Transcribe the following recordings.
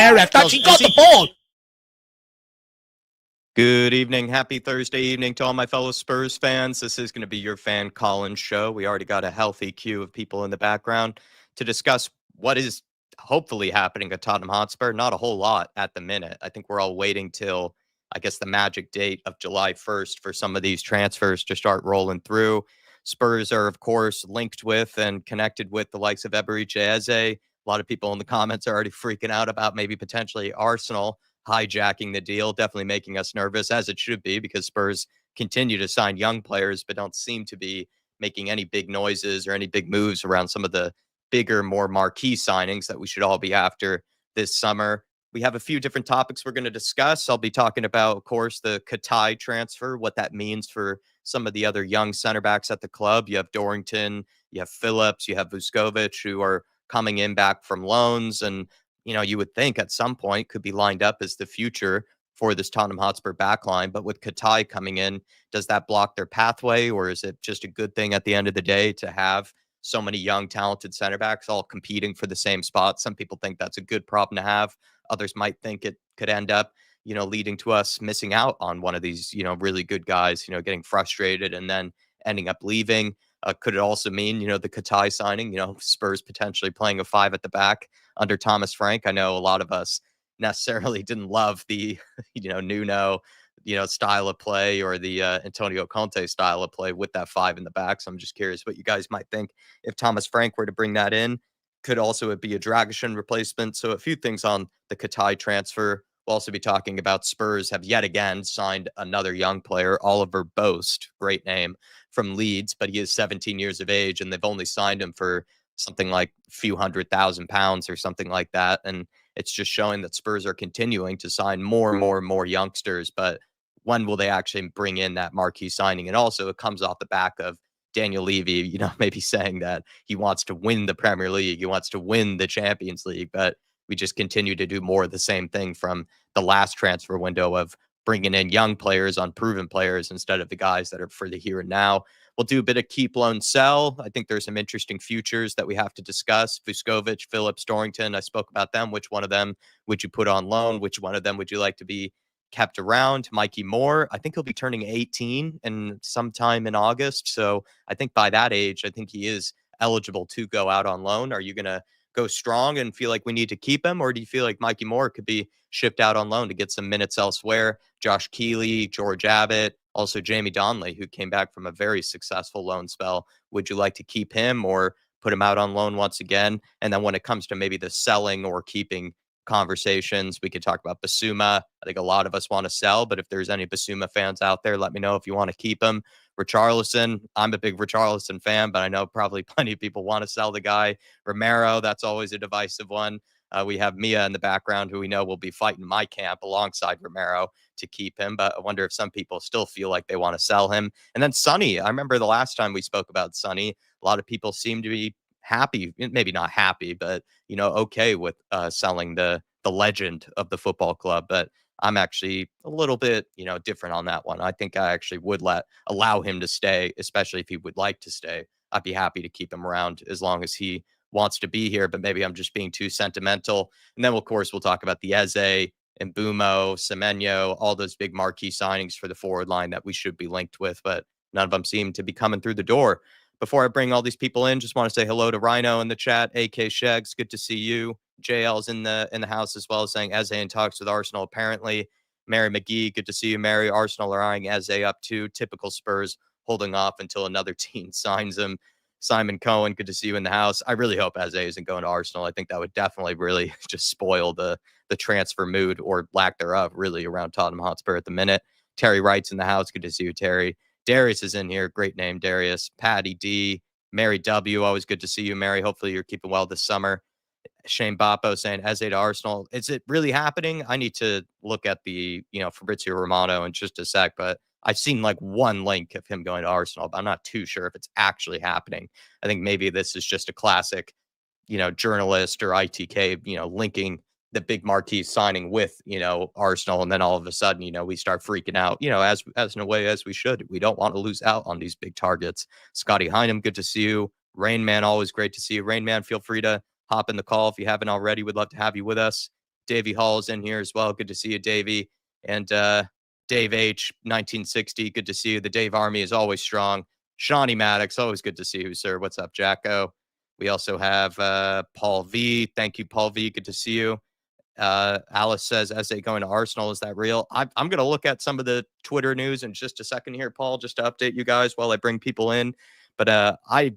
there. I thought she got the ball. Good evening. Happy Thursday evening to all my fellow Spurs fans. This is going to be your fan Collins show. We already got a healthy queue of people in the background to discuss what is hopefully happening at Tottenham Hotspur. Not a whole lot at the minute. I think we're all waiting till, I guess, the magic date of July 1st for some of these transfers to start rolling through. Spurs are, of course, linked with and connected with the likes of IrishHotspur. A lot of people in the comments are already freaking out about maybe potentially Arsenal hijacking the deal, definitely making us nervous, as it should be, because Spurs continue to sign young players, but don't seem to be making any big noises or any big moves around some of the bigger, more marquee signings that we should all be after this summer. We have a few different topics we're going to discuss. I'll be talking about, of course, the Katai transfer, what that means for some of the other young center backs at the club. You have Dorrington, you have Phillips, you have Vuskovic, who are coming in back from loans, and you would think at some point could be lined up as the future for this Tottenham Hotspur backline. But with Katai coming in, does that block their pathway, or is it just a good thing at the end of the day to have so many young, talented center backs all competing for the same spot? Some people think that's a good problem to have. Others might think it could end up, leading to us missing out on one of these, really good guys, getting frustrated and then ending up leaving. Could it also mean, the Katai signing, Spurs potentially playing a five at the back under Thomas Frank? I know a lot of us necessarily didn't love the, Nuno, style of play, or the Antonio Conte style of play with that five in the back. So I'm just curious what you guys might think if Thomas Frank were to bring that in. Could also it be a Dragic replacement? So a few things on the Katai transfer. We'll also be talking about Spurs have yet again signed another young player, Oliver Boast, great name, from Leeds, but he is 17 years of age, and they've only signed him for something like a few £100,000 or something like that. And it's just showing that Spurs are continuing to sign more and more and more youngsters. But when will they actually bring in that marquee signing? And also it comes off the back of Daniel Levy, maybe saying that he wants to win the Premier League, he wants to win the Champions League, but we just continue to do more of the same thing from the last transfer window of bringing in young players, unproven players, instead of the guys that are for the here and now. We'll do a bit of keep, loan, sell. I think there's some interesting futures that we have to discuss. Vuskovic, Phillips, Dorrington, I spoke about them. Which one of them would you put on loan? Which one of them would you like to be kept around? Mikey Moore, I think he'll be turning 18 and sometime in August. So I think by that age, I think he is eligible to go out on loan. Are you going to go strong and feel like we need to keep him, or do you feel like Mikey Moore could be shipped out on loan to get some minutes elsewhere? Josh Keeley, George Abbott, also Jamie Donnelly, who came back from a very successful loan spell. Would you like to keep him or put him out on loan once again? And then when it comes to maybe the selling or keeping conversations, we could talk about Basuma. I think a lot of us want to sell, but if there's any Basuma fans out there, let me know if you want to keep him. Richarlison, I'm a big Richarlison fan, but I know probably plenty of people want to sell the guy. Romero, that's always a divisive one. We have Mia in the background, who we know will be fighting my camp alongside Romero to keep him, but I wonder if some people still feel like they want to sell him. And then Sonny, I remember the last time we spoke about Sonny, a lot of people seem to be happy, maybe not happy, but okay with selling the legend of the football club. But I'm actually a little bit different on that one. I think I actually would allow him to stay, especially if he would like to stay. I'd be happy to keep him around as long as he wants to be here, but maybe I'm just being too sentimental. And then of course we'll talk about the Eze and Bumo, Semenyo, all those big marquee signings for the forward line that we should be linked with, but none of them seem to be coming through the door. Before I bring all these people in, just want to say hello to Rhino in the chat. AK Shegs, good to see you. JL's in the house as well, saying Eze in talks with Arsenal apparently. Mary McGee, good to see you, Mary. Arsenal are eyeing Eze up too. Typical Spurs, holding off until another team signs him. Simon Cohen, good to see you in the house. I really hope Eze isn't going to Arsenal. I think that would definitely really just spoil the transfer mood, or lack thereof, really, around Tottenham Hotspur at the minute. Terry Wright's in the house. Good to see you, Terry. Darius is in here. Great name, Darius. Patty D. Mary W. Always good to see you, Mary. Hopefully you're keeping well this summer. Shane Bappo saying Eze to Arsenal. Is it really happening? I need to look at the, Fabrizio Romano in just a sec, but I've seen like one link of him going to Arsenal, but I'm not too sure if it's actually happening. I think maybe this is just a classic, journalist or ITK, linking the big marquee signing with, Arsenal. And then all of a sudden, we start freaking out, as in a way as we should. We don't want to lose out on these big targets. Scotty Hynam, good to see you. Rain Man, always great to see you. Rain Man, feel free to hop in the call if you haven't already. We'd love to have you with us. Davey Hall's in here as well. Good to see you, Davey. And Dave H, 1960. Good to see you. The Dave Army is always strong. Shawnee Maddox, always good to see you, sir. What's up, Jacko? We also have Paul V. Thank you, Paul V. Good to see you. Alice says, essay going to Arsenal. Is that real? I'm going to look at some of the Twitter news in just a second here, Paul, just to update you guys while I bring people in. But I've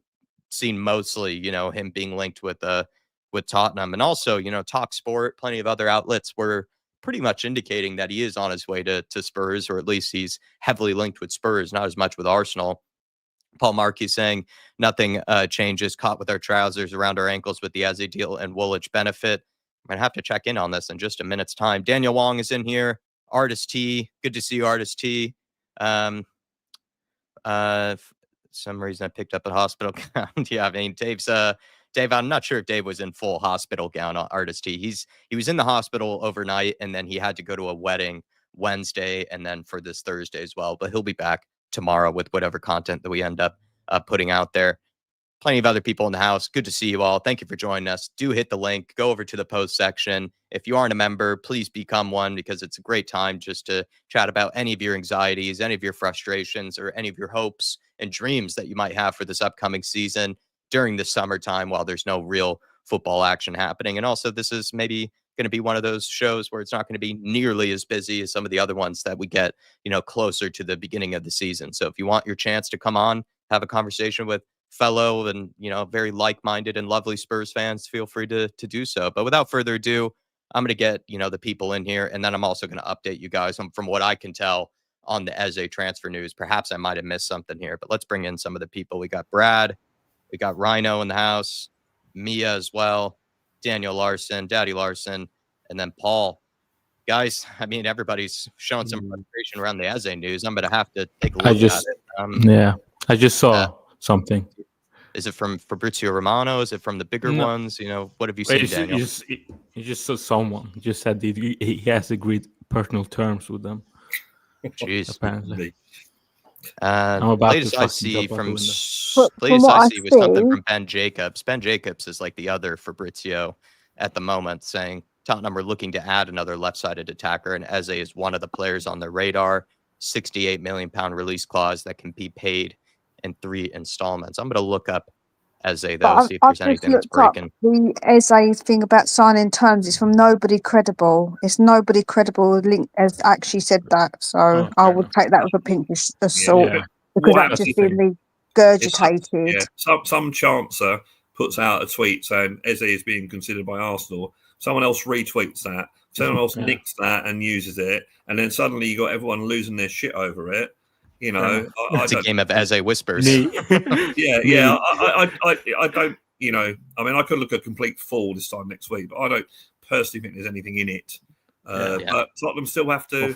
seen mostly, him being linked with Tottenham, and also, Talk Sport, plenty of other outlets were pretty much indicating that he is on his way to Spurs, or at least he's heavily linked with Spurs, not as much with Arsenal. Paul Markey saying nothing changes, caught with our trousers around our ankles with the Eze deal and Woolwich benefit. I'm going to have to check in on this in just a minute's time. Daniel Wong is in here. Artist T. Good to see you, Artist T. For some reason I picked up a hospital gown. Yeah, I mean, Dave, I'm not sure if Dave was in full hospital gown, Artist T. He was in the hospital overnight, and then he had to go to a wedding Wednesday and then for this Thursday as well. But he'll be back tomorrow with whatever content that we end up putting out there. Plenty of other people in the house. Good to see you all. Thank you for joining us. Do hit the link. Go over to the post section. If you aren't a member, please become one, because it's a great time just to chat about any of your anxieties, any of your frustrations, or any of your hopes and dreams that you might have for this upcoming season during the summertime while there's no real football action happening. And also, this is maybe going to be one of those shows where it's not going to be nearly as busy as some of the other ones that we get, closer to the beginning of the season. So if you want your chance to come on, have a conversation with fellow and, very like-minded and lovely Spurs fans, feel free to do so. But without further ado, I'm going to get, the people in here, and then I'm also going to update you guys from what I can tell on the Eze transfer news. Perhaps I might have missed something here, but let's bring in some of the people. We got Brad, we got Rhino in the house, Mia as well, Daniel Larson, Daddy Larson, and then Paul. Guys, I mean, everybody's showing some frustration around the Eze news. I'm going to have to take a look at it. I just saw something. Is it from Fabrizio Romano? Is it from the bigger ones? What have you seen, Daniel? He just saw someone. He just said he has agreed personal terms with them. Jeez. Apparently. Latest I see was something from Ben Jacobs. Ben Jacobs is like the other Fabrizio at the moment, saying Tottenham are looking to add another left-sided attacker, and Eze is one of the players on their radar. £68 million release clause that can be paid in 3 installments. I'm going to look up Eze, though, see if there's anything that's breaking. The Eze thing about signing terms is from Nobody Credible. It's Nobody Credible link has actually said that, so I would take that with a pinch of salt, because that's just been regurgitated. Some chancer puts out a tweet saying Eze is being considered by Arsenal. Someone else retweets that. Someone else nicks that and uses it, and then suddenly you got everyone losing their shit over it. It's a game of Eze whispers. I don't. I mean, I could look a complete fool this time next week, but I don't personally think there's anything in it. But Tottenham still have to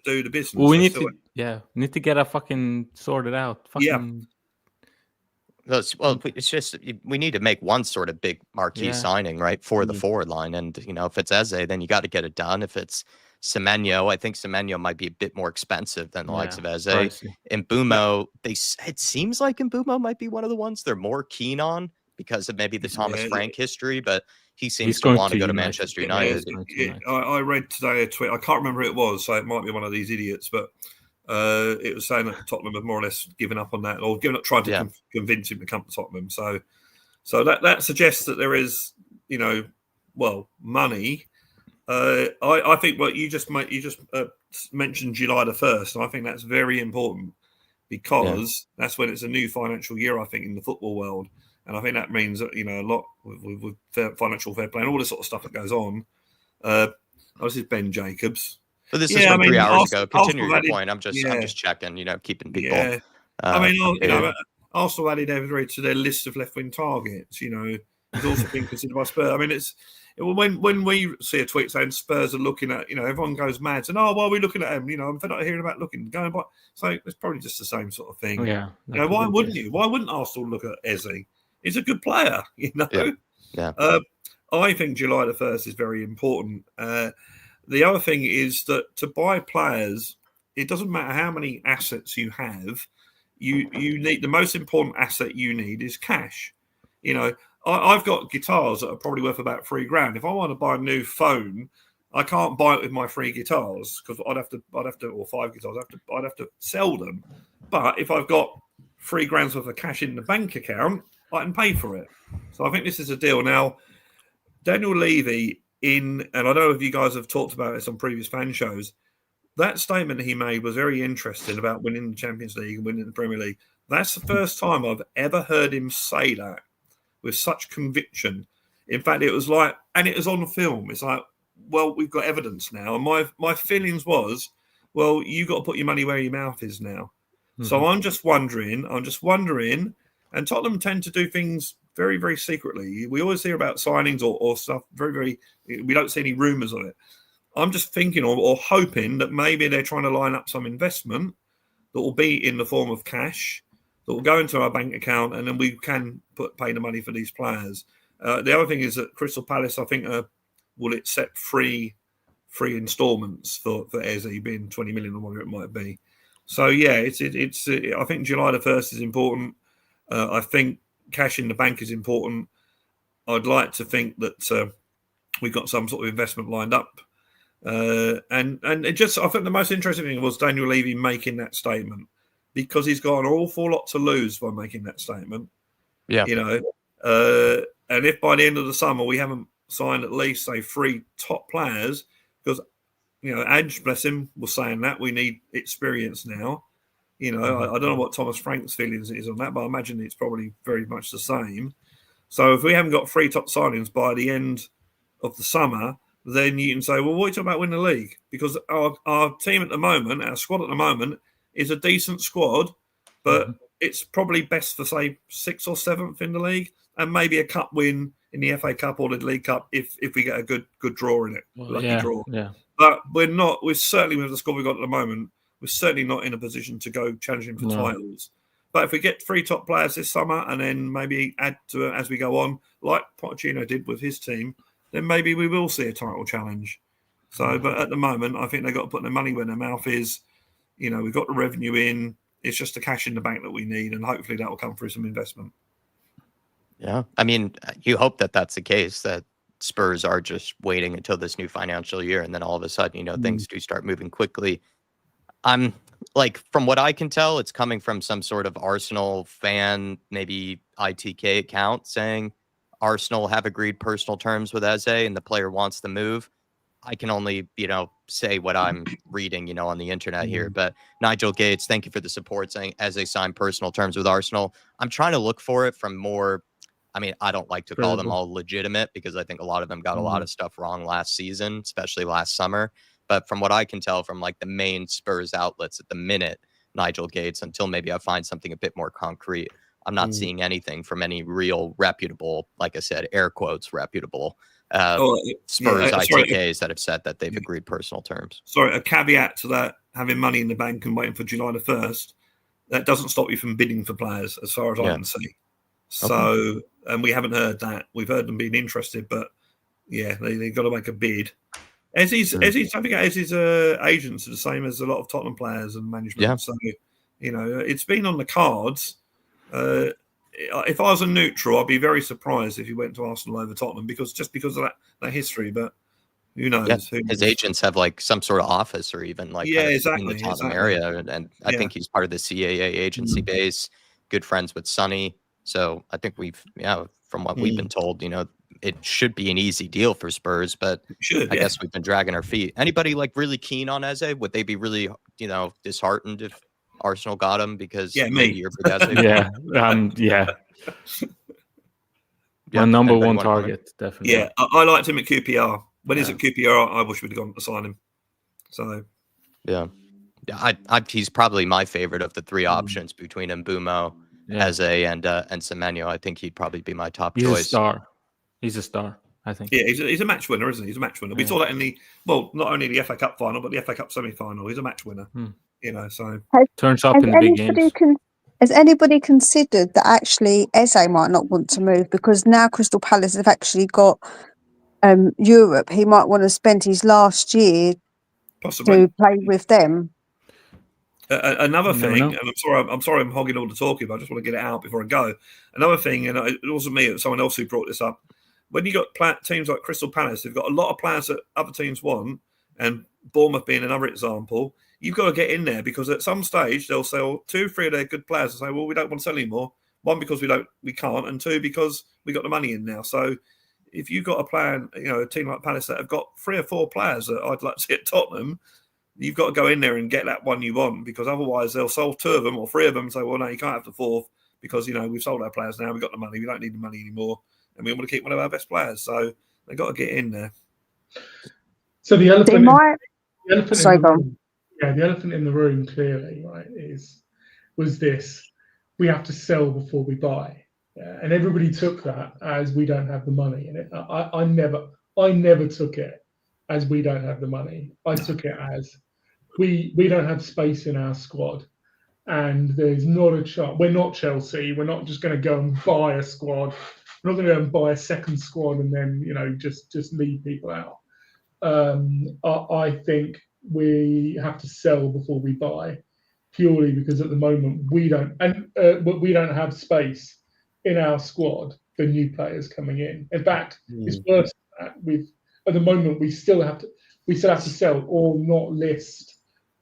do the business. Well, we need to get a fucking sorted out. Well, it's just we need to make one sort of big marquee signing, right, for the forward line. And, if it's Eze, then you got to get it done. If it's Semenyo, I think Semenyo might be a bit more expensive than the likes of Eze. And Mbumo, it seems like Mbumo might be one of the ones they're more keen on because of maybe the Thomas Frank history, but he seems to want to go to Manchester United. I read today a tweet. I can't remember who it was, so it might be one of these idiots, but it was saying that Tottenham have more or less given up on that, or trying to convince him to come to Tottenham. So that suggests that there is, money. I think what you just mentioned July the 1st, and I think that's very important because that's when it's a new financial year, I think, in the football world. And I think that means that, a lot with financial fair play and all this sort of stuff that goes on. This is Ben Jacobs. But this is from 3 hours ago. Continue your point. I'm just checking, keeping people. Arsenal added Everett to their list of left-wing targets. He's also been considered by Spurs. I mean, it's when we see a tweet saying Spurs are looking at, everyone goes mad saying, "Oh, why are we looking at him?" I'm fed up hearing about going by. So it's probably just the same sort of thing. Why wouldn't you? Why wouldn't Arsenal look at Eze? He's a good player. I think July the 1st is very important. The other thing is that to buy players, it doesn't matter how many assets you have. You need, the most important asset you need is cash. I've got guitars that are probably worth about £3,000. If I want to buy a new phone I can't buy it with my 3 guitars because I'd have to, or 5 guitars. I'd have to sell them. But if I've got £3,000 worth of cash in the bank account, I can pay for it. So I think this is a deal. Now, Daniel Levy and I don't know if you guys have talked about this on previous fan shows. That statement he made was very interesting about winning the Champions League and winning the Premier League. That's the first time I've ever heard him say that with such conviction. In fact, it was like, and it was on film. It's like, well, we've got evidence now. And my feelings was, well, you got to put your money where your mouth is now. Mm-hmm. So I'm just wondering, and Tottenham tend to do things very, very secretly. We always hear about signings or stuff very, very, we don't see any rumours of it. I'm just thinking or hoping that maybe they're trying to line up some investment that will be in the form of cash that will go into our bank account, and then we can pay the money for these players. The other thing is that Crystal Palace, I think, will accept free instalments for Eze, being 20 million or whatever it might be. So yeah, it's I think July the 1st is important. I think cash in the bank is important. I'd like to think that we've got some sort of investment lined up. And it just, I think the most interesting thing was Daniel Levy making that statement, because he's got an awful lot to lose by making that statement. Yeah. You know, and if by the end of the summer we haven't signed at least, say, 3 top players, because, you know, Adge, bless him, was saying that we need experience now. You know, I don't know what Thomas Frank's feelings is on that, but I imagine it's probably very much the same. So if we haven't got 3 top signings by the end of the summer, then you can say, well, what are you talking about winning the league? Because our team at the moment, our squad at the moment, is a decent squad, but it's probably best for, say, 6th or 7th in the league, and maybe a cup win in the FA Cup or the League Cup if we get a good draw in it, lucky draw. Yeah. But we're certainly, with the squad we've got at the moment, we're certainly not in a position to go challenging for titles. But if we get 3 top players this summer and then maybe add to it as we go on, like Pochettino did with his team, then maybe we will see a title challenge. So, but at the moment, I think they've got to put their money where their mouth is. You know, we've got the revenue in. It's just the cash in the bank that we need, and hopefully that will come through some investment. Yeah. I mean, you hope that that's the case, that Spurs are just waiting until this new financial year, and then all of a sudden, you know, things do start moving quickly. I'm like, from what I can tell, it's coming from some sort of Arsenal fan, maybe ITK account, saying Arsenal have agreed personal terms with Eze and the player wants the move. I can only, you know, say what I'm reading, you know, on the internet here. But Nigel Gates, thank you for the support, saying Eze signed personal terms with Arsenal. I'm trying to look for it from more, I mean, I don't like to call them all legitimate, because I think a lot of them got a lot of stuff wrong last season, especially last summer. But from what I can tell from like the main Spurs outlets at the minute, Nigel Gates, until maybe I find something a bit more concrete, I'm not seeing anything from any real reputable, like I said, air quotes, reputable Spurs ITKs that have said that they've agreed personal terms. Sorry, a caveat to that, having money in the bank and waiting for July the 1st, that doesn't stop you from bidding for players, as far as I can see. So, and we haven't heard that. We've heard them being interested, but yeah, they've got to make a bid. Eze's agents are the same as a lot of Tottenham players and management. Yeah. So, you know, it's been on the cards. If I was a neutral, I'd be very surprised if he went to Arsenal over Tottenham, because of that history. But who knows? Yeah. His agents have like some sort of office, or even like in the Tottenham area, and I think he's part of the CAA agency base. Good friends with Sonny, so I think from what we've been told, you know, it should be an easy deal for Spurs. But I guess we've been dragging our feet. Anybody like really keen on Eze? Would they be really, you know, disheartened if Arsenal got him? Because me. You're Eze? My number one target, definitely. Yeah, I liked him at QPR. When he's at QPR, I wish we'd have gone to sign him. So, yeah, he's probably my favorite of the 3 options between Mbumo, Eze, and Semenyo. I think he'd probably be my top choice. He's a star, I think. Yeah, he's a match winner, isn't he? He's a match winner. We saw that in not only the FA Cup final, but the FA Cup semi-final. He's a match winner. You know, so turns up in the big games. Has anybody considered that actually Eze might not want to move, because now Crystal Palace have actually got Europe? He might want to spend his last year to play with them. Another thing, and I'm sorry I'm hogging all the talking, but I just want to get it out before I go. Another thing, and it wasn't me, it was someone else who brought this up. when you got teams like Crystal Palace, they've got a lot of players that other teams want, and Bournemouth being another example. You've got to get in there because at some stage they'll sell 2 or 3 of their good players and say, well, we don't want to sell anymore. 1, because we can't, and 2, because we got the money in now. So if you've got a plan, a team like Palace that have got 3 or 4 players that I'd like to see at Tottenham, you've got to go in there and get that one you want, because otherwise they'll sell 2 of them or 3 of them and say, well, no, you can't have the 4th because, we've sold our players now. We've got the money. We don't need the money anymore. And we want to keep one of our best players. So they've got to get in there. So the elephant in the the elephant in the room clearly, right, was this: we have to sell before we buy. And everybody took that as we don't have the money. And I never took it as we don't have the money. I took it as we don't have space in our squad, and there's not a chance. We're not Chelsea. We're not just going to go and buy a squad. We're not going to go and buy a second squad and then just leave people out. I think we have to sell before we buy, purely because at the moment we don't have space in our squad for new players coming in. In fact, it's worse than that. At the moment we still have to sell or not list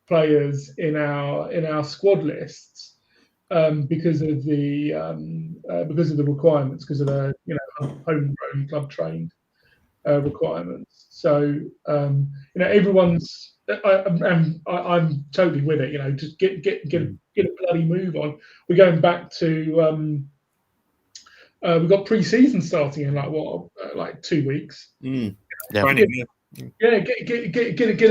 players in our squad lists because of the requirements, because of the homegrown club trained requirements. So everyone's. I'm totally with it. Just get a bloody move on. We're going back to. We've got pre-season starting in like 2 weeks. Yeah, get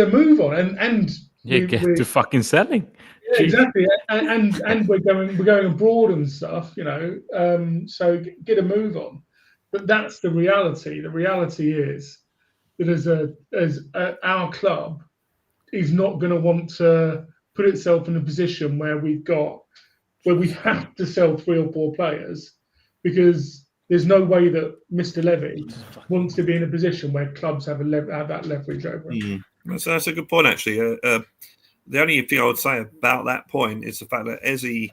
a move on and get to fucking selling. Yeah, exactly. And we're going abroad and stuff. So get a move on. But that's the reality. The reality is that as our club is not going to want to put itself in a position where we have to sell 3 or 4 players, because there's no way that Mr. Levy wants to be in a position where clubs have that leverage over him. That's a good point, actually. The only thing I would say about that point is the fact that Eze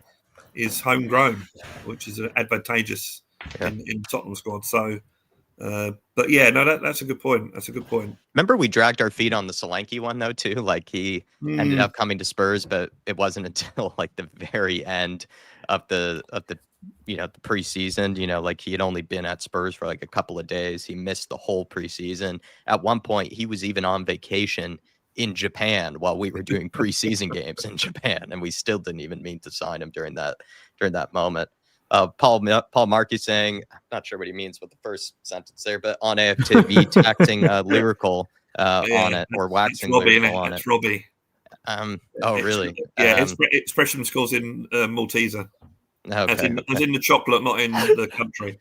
is homegrown, which is advantageous in Tottenham squad. So, but yeah, no, that's a good point. That's a good point. Remember, we dragged our feet on the Solanke one though too. Like he ended up coming to Spurs, but it wasn't until like the very end of the preseason. Like he had only been at Spurs for like a couple of days. He missed the whole preseason. At one point, he was even on vacation in Japan while we were doing preseason games in Japan, and we still didn't even mean to sign him during that moment. Paul Markey saying, I'm not sure what he means with the first sentence there, but on AFTV taxing lyrical on it, or waxing lyrical on it. It's Robbie. Oh, really? Yeah, expression schools in Malteser. Okay, as in the chocolate, not in the country.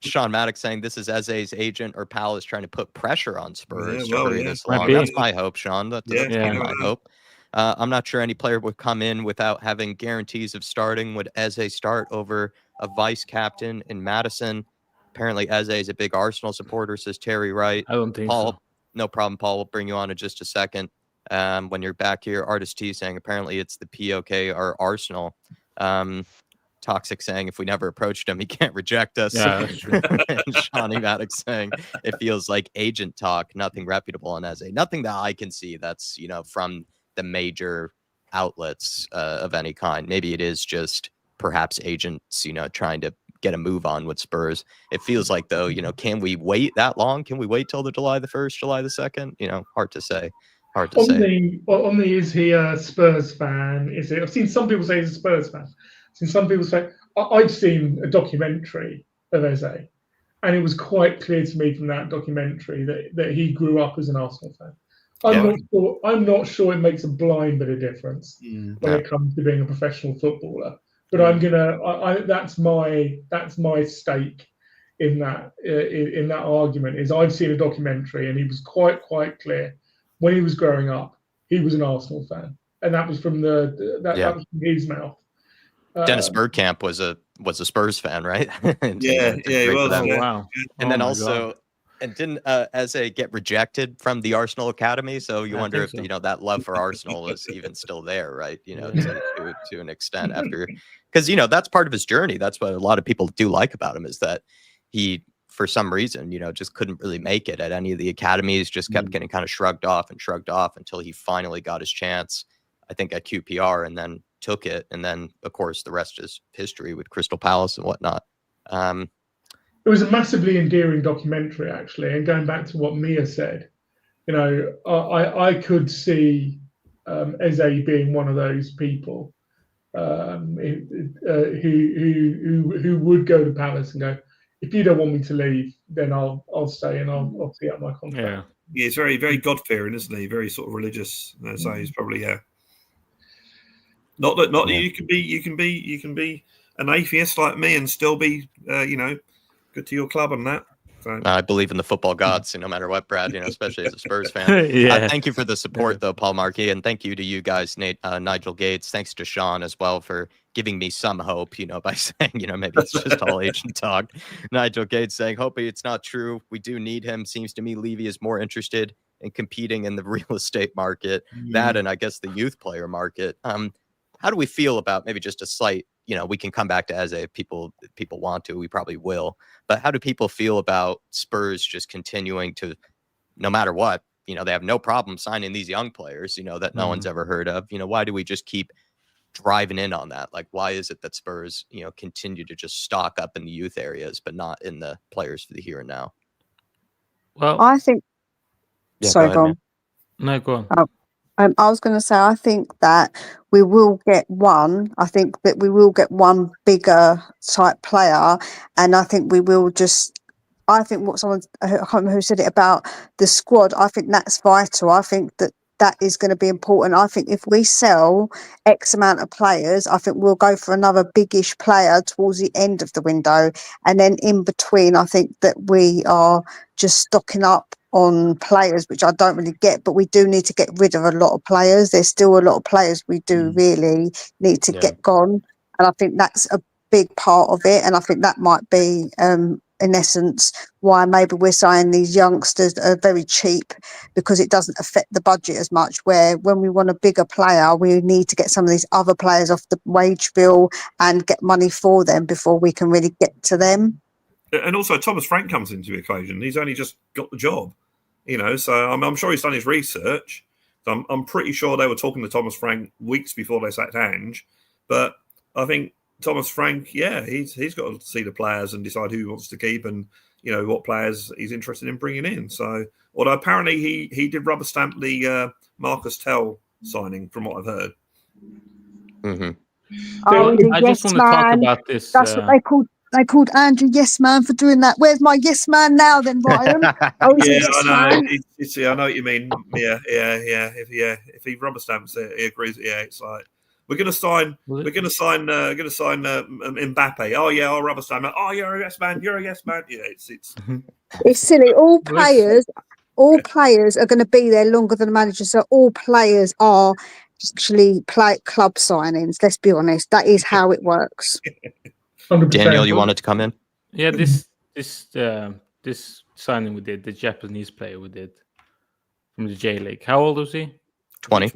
Sean Maddox saying this is Eze's agent or pal is trying to put pressure on Spurs to hurry this along. That's my hope, Sean. That's my hope. I'm not sure any player would come in without having guarantees of starting. Would Eze start over a vice captain in Madison? Apparently, Eze is a big Arsenal supporter, says Terry Wright. I don't think Paul, so. No problem, Paul. We'll bring you on in just a second. When you're back here, Artist T saying apparently it's the POK or Arsenal. Toxic saying if we never approached him, he can't reject us. Yeah, that's true. And Shawnee Maddox saying it feels like agent talk, nothing reputable on Eze. Nothing that I can see that's, from the major outlets of any kind. Maybe it is just perhaps agents, trying to get a move on with Spurs. It feels like, though, can we wait that long? Can we wait till the July the 1st, July the 2nd? Hard to say. On the is he a Spurs fan? Is it? I've seen some people say he's a Spurs fan. I've seen some people say I've seen a documentary of Eze, and it was quite clear to me from that documentary that he grew up as an Arsenal fan. I'm not sure it makes a blind bit of difference when it comes to being a professional footballer. But that's my stake in that argument. Is I've seen a documentary, and he was quite clear when he was growing up he was an Arsenal fan, and that was from that was from his mouth. Dennis Bergkamp was a Spurs fan, right? He was. Wow. And then also. God. And didn't Eze get rejected from the Arsenal Academy? So you wonder if that love for Arsenal is even still there, right? To an extent after, because that's part of his journey. That's what a lot of people do like about him, is that he for some reason, just couldn't really make it at any of the academies, just kept getting kind of shrugged off until he finally got his chance, I think at QPR, and then took it. And then, of course, the rest is history with Crystal Palace and whatnot. It was a massively endearing documentary, actually. And going back to what Mia said, I could see Eze being one of those people who would go to Palace and go, if you don't want me to leave, then I'll stay and I'll see out my contract. Yeah, he's very, very God-fearing, isn't he? Very sort of religious. So he's probably Not that you can be an atheist like me and still be good to your club and that. So. I believe in the football gods, no matter what, Brad. Especially as a Spurs fan. Thank you for the support, though, Paul Markey, and thank you to you guys, Nigel Gates. Thanks to Sean as well for giving me some hope. By saying, maybe it's just all agent talk. Nigel Gates saying, hopefully it's not true. We do need him. Seems to me Levy is more interested in competing in the real estate market, that and I guess the youth player market. How do we feel about maybe just a slight, we can come back to Eze if people want to, we probably will, but how do people feel about Spurs just continuing to, no matter what, they have no problem signing these young players, that no one's ever heard of, why do we just keep driving in on that? Like, why is it that Spurs, continue to just stock up in the youth areas, but not in the players for the here and now? Well, I think, sorry, go on. No, go on. I was going to say, I think that we will get one. I think that we will get one bigger type player, and I think we will just. I think what someone, I can't remember who said it about the squad. I think that's vital. I think that is going to be important. I think if we sell X amount of players, I think we'll go for another biggish player towards the end of the window, and then in between, I think that we are just stocking up on players, which I don't really get, but we do need to get rid of a lot of players. There's still a lot of players we do really need to get gone, and I think that's a big part of it. And I think that might be in essence why maybe we're saying these youngsters are very cheap, because it doesn't affect the budget as much, where when we want a bigger player, we need to get some of these other players off the wage bill and get money for them before we can really get to them. And also, Thomas Frank comes into the equation. He's only just got the job, so I'm sure he's done his research. I'm pretty sure they were talking to Thomas Frank weeks before they sacked Ange. But I think Thomas Frank, he's got to see the players and decide who he wants to keep and, what players he's interested in bringing in. So, although apparently he did rubber stamp the Marcus Tell signing, from what I've heard. Mm-hmm. I just want to talk about this. That's what they called Andrew Yes Man for doing that. Where's my Yes Man now, then, Ryan? I know what you mean. Yeah. If he rubber stamps it, he agrees. Yeah, it's like we're going to sign Mbappe. Oh yeah, I'll rubber stamp it. Oh, you're a yes man. You're a yes man. Yeah, it's it's silly. All players are going to be there longer than the manager. So all players are actually club signings. Let's be honest. That is how it works. 100%. Daniel, you wanted to come in? Yeah, this signing we did, the Japanese player we did from the J League. How old was he? 20.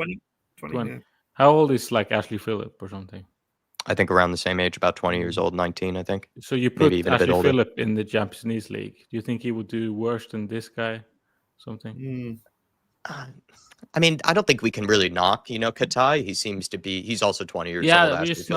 20. Yeah. How old is like Ashley Phillip or something? I think around the same age, about 20 years old, 19, I think. So you put Ashley Phillip in the Japanese League. Do you think he would do worse than this guy? Something? I mean, I don't think we can really knock, Katai. He seems to be, he's also 20 years old. I just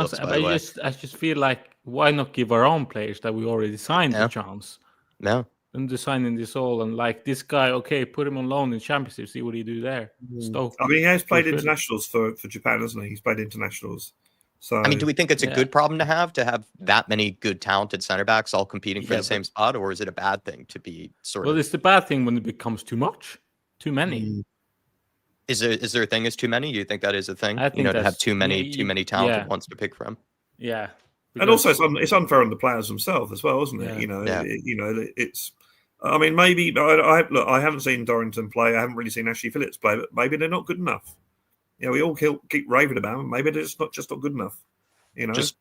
feel like, why not give our own players that we already signed a chance? No. And designing this all, and like this guy, okay, put him on loan in Championship, see what he do there. Stoke. I mean, he has played internationals for Japan, hasn't he? He's played internationals. So I mean, do we think it's a good problem to have that many good, talented center backs all competing for the same spot, or is it a bad thing to be sort of? Well, it's the bad thing when it becomes too much, too many. Is there a thing as too many? Do you think that is a thing? I think to have too many talented ones to pick from. Yeah. And also, it's unfair on the players themselves as well, isn't it? It's. I mean, maybe I haven't seen Dorrington play. I haven't really seen Ashley Phillips play, but maybe they're not good enough. We all keep raving about them. Maybe they're just not good enough. Just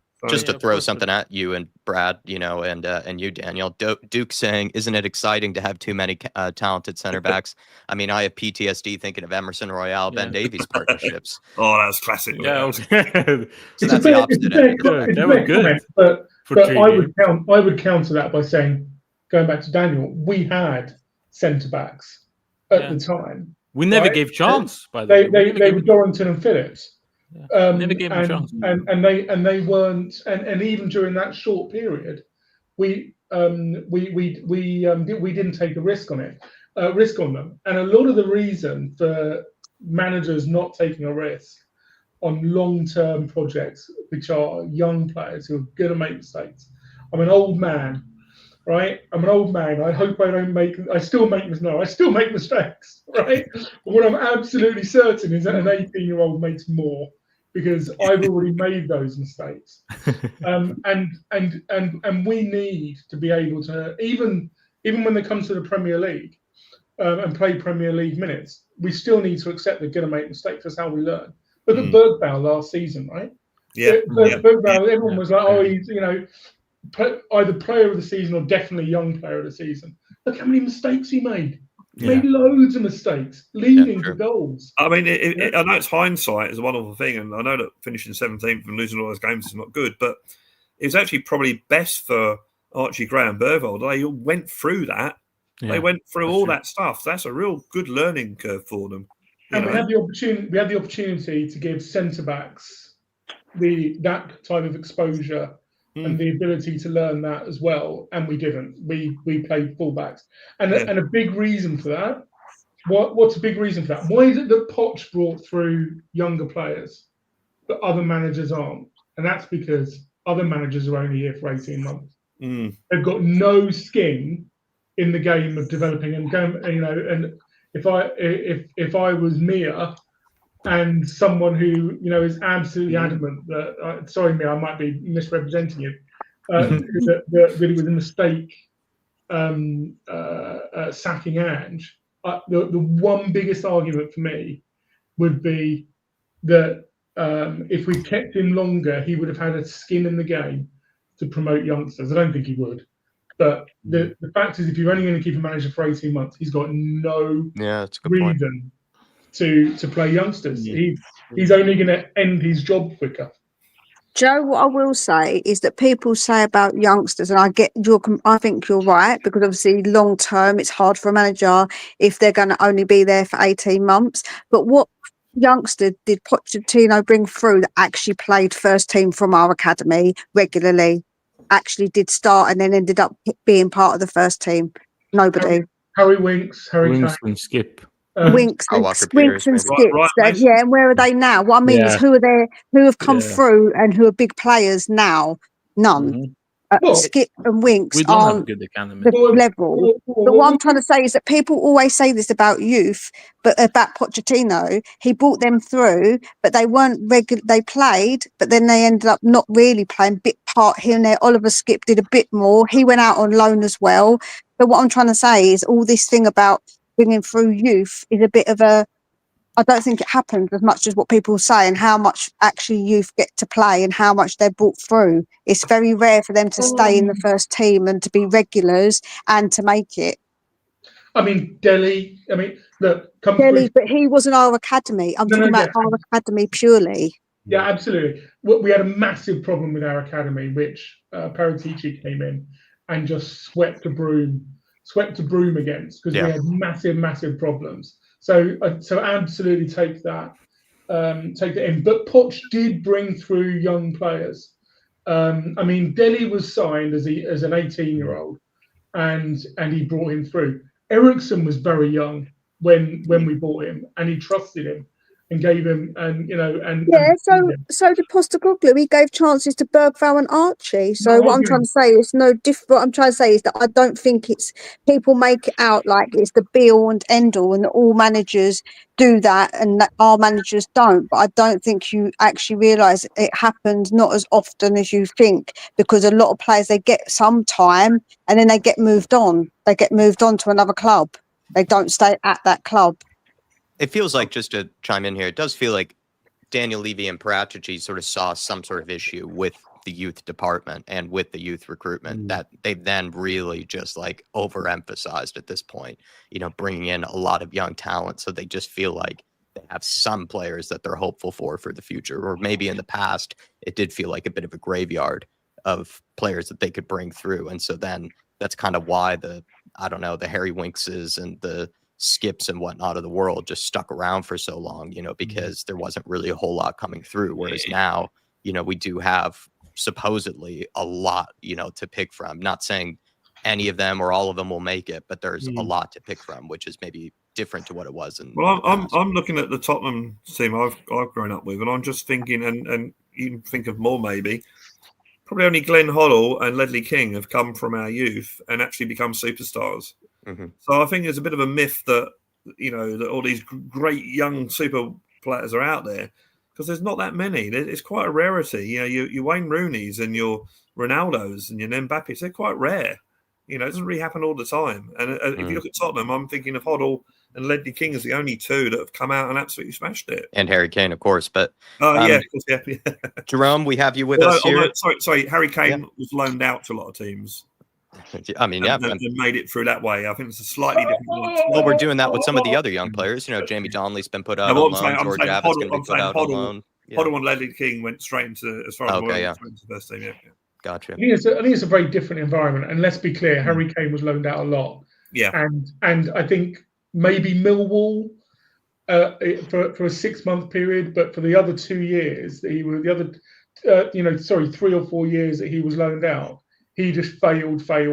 to throw something at you and Brad, and you, Daniel. Duke saying, "Isn't it exciting to have too many talented center backs?" I mean, I have PTSD thinking of Emerson Royale, Ben Davies partnerships. Oh, that was classic. Yeah, okay. So that's the opposite. They were good. But I would counter that by saying, going back to Daniel, we had centre backs at the time. We never gave chance. By the way, they were Dorrington and Phillips. Never gave them chance. And they weren't. And even during that short period, we didn't take a risk on them. And a lot of the reason for managers not taking a risk on long-term projects, which are young players who are going to make mistakes. I'm an old man, right? I'm an old man. I hope I don't make. I still make mistakes, right? But what I'm absolutely certain is that an 18-year-old makes more because I've already made those mistakes. And we need to be able to even when they come to the Premier League and play Premier League minutes, we still need to accept they're going to make mistakes. That's how we learn. Look at Bergvall last season, right? Bergvall, everyone was like, oh, he's either player of the season or definitely young player of the season. Look how many mistakes he made. He made loads of mistakes, leading to goals. I mean, I know it's hindsight is a wonderful thing, and I know that finishing 17th and losing all those games is not good, but it was actually probably best for Archie Gray and Bergvall. They all went through that. They went through all that stuff. That's a real good learning curve for them. And we had the opportunity to give centre backs that type of exposure and the ability to learn that as well, and we didn't. We played fullbacks, and a big reason for that. What's a big reason for that? Why is it that Poch brought through younger players that other managers aren't? And that's because other managers are only here for 18 months. They've got no skin in the game of developing and going. And if I was Mia and someone who is absolutely adamant that sorry Mia, I might be misrepresenting you, that it was a mistake sacking Ange, the one biggest argument for me would be that if we kept him longer, he would have had a skin in the game to promote youngsters. I don't think he would. But the fact is, if you're only going to keep a manager for 18 months, he's got no reason to play youngsters. He's only going to end his job quicker. Joe, what I will say is that people say about youngsters, and I think you're right, because obviously long term it's hard for a manager if they're going to only be there for 18 months. But what youngster did Pochettino bring through that actually played first team from our academy regularly? Actually did start and then ended up being part of the first team? Nobody. Harry Winks, Winks and Skip. Winks and Skips. Right, and where are they now? What I mean is, who are there? Who have come through and who are big players now? None. Skip and Winks aren't the level. But what I'm trying to say is that people always say this about youth, but about Pochettino, he brought them through, but they weren't regular. They played, but then they ended up not really playing. Bit part here and there. Oliver Skip did a bit more. He went out on loan as well. So what I'm trying to say is all this thing about bringing through youth is a bit of a. I don't think it happens as much as what people say, and how much actually youth get to play and how much they're brought through. It's very rare for them to stay in the first team and to be regulars and to make it. I mean, Delhi. I mean, look, Delhi, but he wasn't our academy. I'm talking about our academy purely. Yeah, absolutely. We had a massive problem with our academy, which Paratici came in and just swept a broom against, because we had massive problems. So absolutely take that in. But Poch did bring through young players. I mean, Delhi was signed as an 18-year-old, and he brought him through. Ericsson was very young when we bought him, and he trusted him and gave him so did Postecoglou. He gave chances to Bergvall and Archie. So what I'm trying to say is no different. What I'm trying to say is that I don't think it's people make it out like it's the be all and end all, and that all managers do that and that our managers don't. But I don't think you actually realise it happens not as often as you think, because a lot of players, they get some time and then they get moved on. They get moved on to another club. They don't stay at that club. It feels like, just to chime in here, it does feel like Daniel Levy and Paratici sort of saw some sort of issue with the youth department and with the youth recruitment that they then really just like overemphasized at this point, bringing in a lot of young talent. So they just feel like they have some players that they're hopeful for the future, or maybe in the past, it did feel like a bit of a graveyard of players that they could bring through. And so then that's kind of why the Harry Winkses and the Skips and whatnot of the world just stuck around for so long, because there wasn't really a whole lot coming through. Whereas now, we do have supposedly a lot, to pick from. Not saying any of them or all of them will make it, but there's a lot to pick from, which is maybe different to what it was. I'm looking at the Tottenham team I've grown up with, and I'm just thinking, and you can think of more maybe. Probably only Glenn Hoddle and Ledley King have come from our youth and actually become superstars. Mm-hmm. So I think there's a bit of a myth that that all these great young super players are out there, because there's not that many. It's quite a rarity. Your Wayne Rooney's and your Ronaldo's and your Mbappé's, they're quite rare. It doesn't really happen all the time. And if you look at Tottenham, I'm thinking of Hoddle and Ledley King as the only two that have come out and absolutely smashed it. And Harry Kane, of course. But yeah. Jerome, we have you with us here. Sorry, Harry Kane was loaned out to a lot of teams. I mean, and made it through that way. I think it's a slightly different one. Well, we're doing that with some of the other young players. Jamie Donnelly's been put out on loan. George Abbot's going to be put out on loan. Hoddle and Ledley King went straight into, as far as the first team. Yeah. Gotcha. I think it's a very different environment. And let's be clear, Harry Kane was loaned out a lot. Yeah. And I think maybe Millwall for a 6-month period, but for the other 2 years that he was 3 or 4 years that he was loaned out, he just failed. I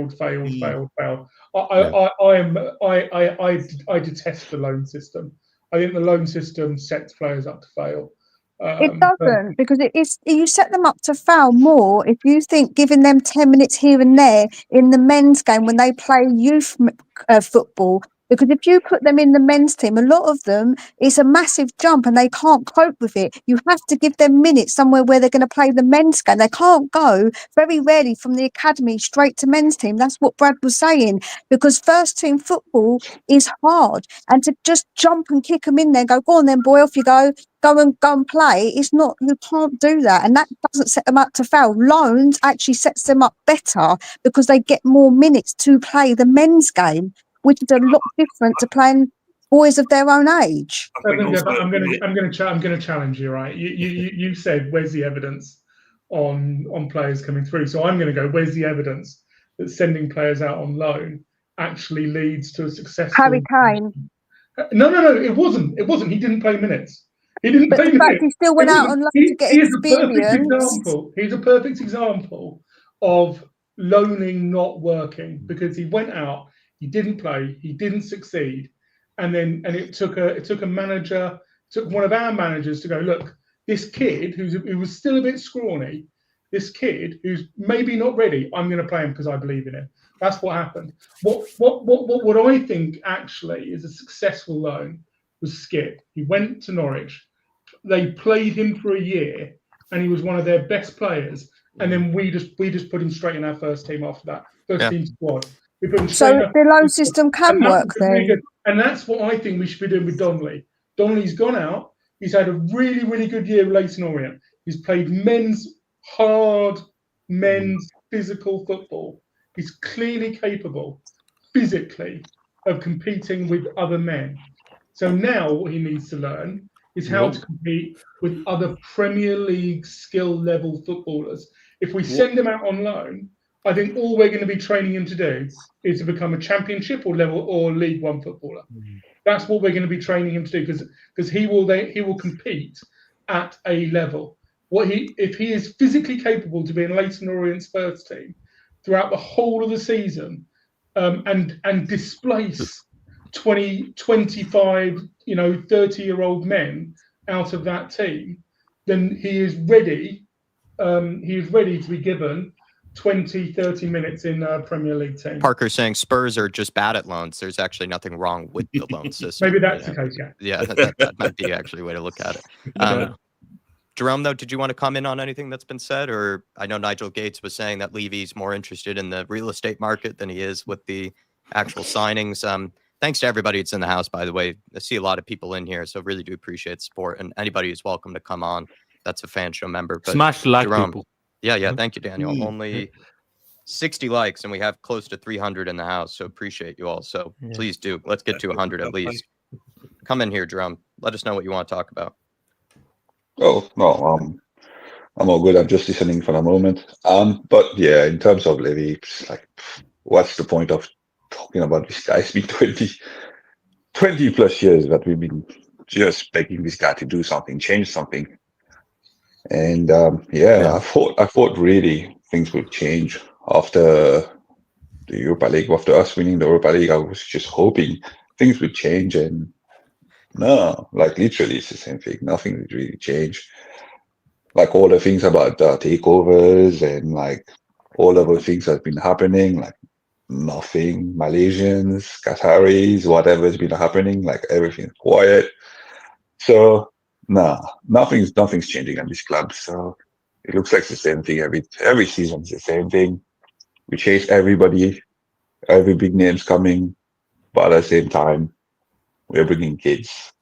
detest the loan system. I think the loan system sets players up to fail. It doesn't, because you set them up to fail more if you think giving them 10 minutes here and there in the men's game when they play youth football. Because if you put them in the men's team, a lot of them, it's a massive jump and they can't cope with it. You have to give them minutes somewhere where they're going to play the men's game. They can't go very rarely from the academy straight to men's team. That's what Brad was saying, because first team football is hard. And to just jump and kick them in there, go on then, boy, off you go. Go and play. It's not, you can't do that. And that doesn't set them up to fail. Loans actually sets them up better because they get more minutes to play the men's game, which is a lot different to playing boys of their own age. I'm going to challenge you, right? You said, where's the evidence on players coming through? So I'm going to go, where's the evidence that sending players out on loan actually leads to a successful... Harry Kane. No, it wasn't. He didn't play minutes. He didn't play minutes. He still went out on loan to get experience. He's a perfect example of loaning not working, because he went out, he didn't play, he didn't succeed, and it took one of our managers to go, look, this kid who was still a bit scrawny, this kid who's maybe not ready, I'm going to play him because I believe in him. That's what happened. What I think actually is a successful loan was Skip. He went to Norwich. They played him for a year, and he was one of their best players. And then we just put him straight in our first team after that, team squad. We put him so the loan system can work then. And that's what I think we should be doing with Donnelly. Donnelly's gone out. He's had a really, really good year with Leyton Orient. He's played men's physical football. He's clearly capable, physically, of competing with other men. So now what he needs to learn is how to compete with other Premier League skill level footballers. If we send him out on loan, I think all we're going to be training him to do is to become a Championship or League One footballer. That's what we're going to be training him to do, because he will compete at a level. If he is physically capable to be in Leyton Orient's first team throughout the whole of the season, and displace 20, 25, 30-year-old men out of that team, then he is ready. He is ready to be given 20, 30 minutes in a Premier League team. Parker's saying Spurs are just bad at loans. There's actually nothing wrong with the loan system. Maybe that's the case, yeah. Yeah, that might be actually a way to look at it. Jerome, though, did you want to comment on anything that's been said? Or I know Nigel Gates was saying that Levy's more interested in the real estate market than he is with the actual signings. Thanks to everybody that's in the house, by the way. I see a lot of people in here, so really do appreciate support. And anybody who's welcome to come on, that's a fan show member. But smash like people. Yeah. Thank you, Daniel. Only 60 likes, and we have close to 300 in the house. So appreciate you all. So please do. Let's get to 100 at least. Come in here, Jerome. Let us know what you want to talk about. Oh, no, I'm all good. I'm just listening for the moment. But yeah, in terms of Levy, it's like, what's the point of talking about this guy? It's been 20 plus years that we've been just begging this guy to do something, change something. And I thought really things would change after the Europa League. After us winning the Europa League, I was just hoping things would change, and no, like literally it's the same thing. Nothing would really change. Like all the things about takeovers and like all of the things that's been happening, like nothing. Malaysians, Qataris, whatever's been happening, like everything's quiet. So nothing's changing at this club. So it looks like it's the same thing every season. It's the same thing. We chase everybody, every big name's coming, but at the same time, we're bringing kids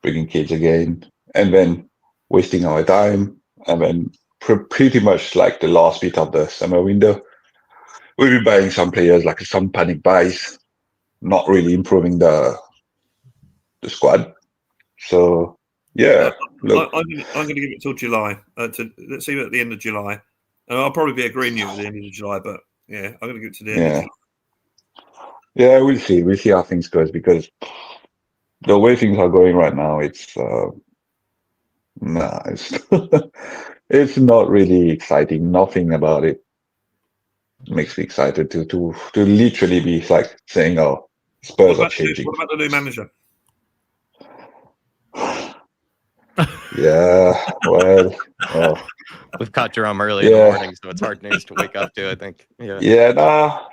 again, and then wasting our time, and then pretty much like the last bit of the summer window, we'll be buying some players, like some panic buys, not really improving the squad. So yeah, look, I'm going to give it till July. Let's see at the end of July, and I'll probably be agreeing with you at the end of July. But yeah, I'm going to give it to the end of July. Yeah, we'll see. We'll see how things goes, because the way things are going right now, it's it's not really exciting. Nothing about it makes me excited to literally be like saying, "Oh, Spurs are changing." What about the new manager? Yeah, well, we've caught Jerome early in the morning, so it's hard news to wake up to, I think. Yeah,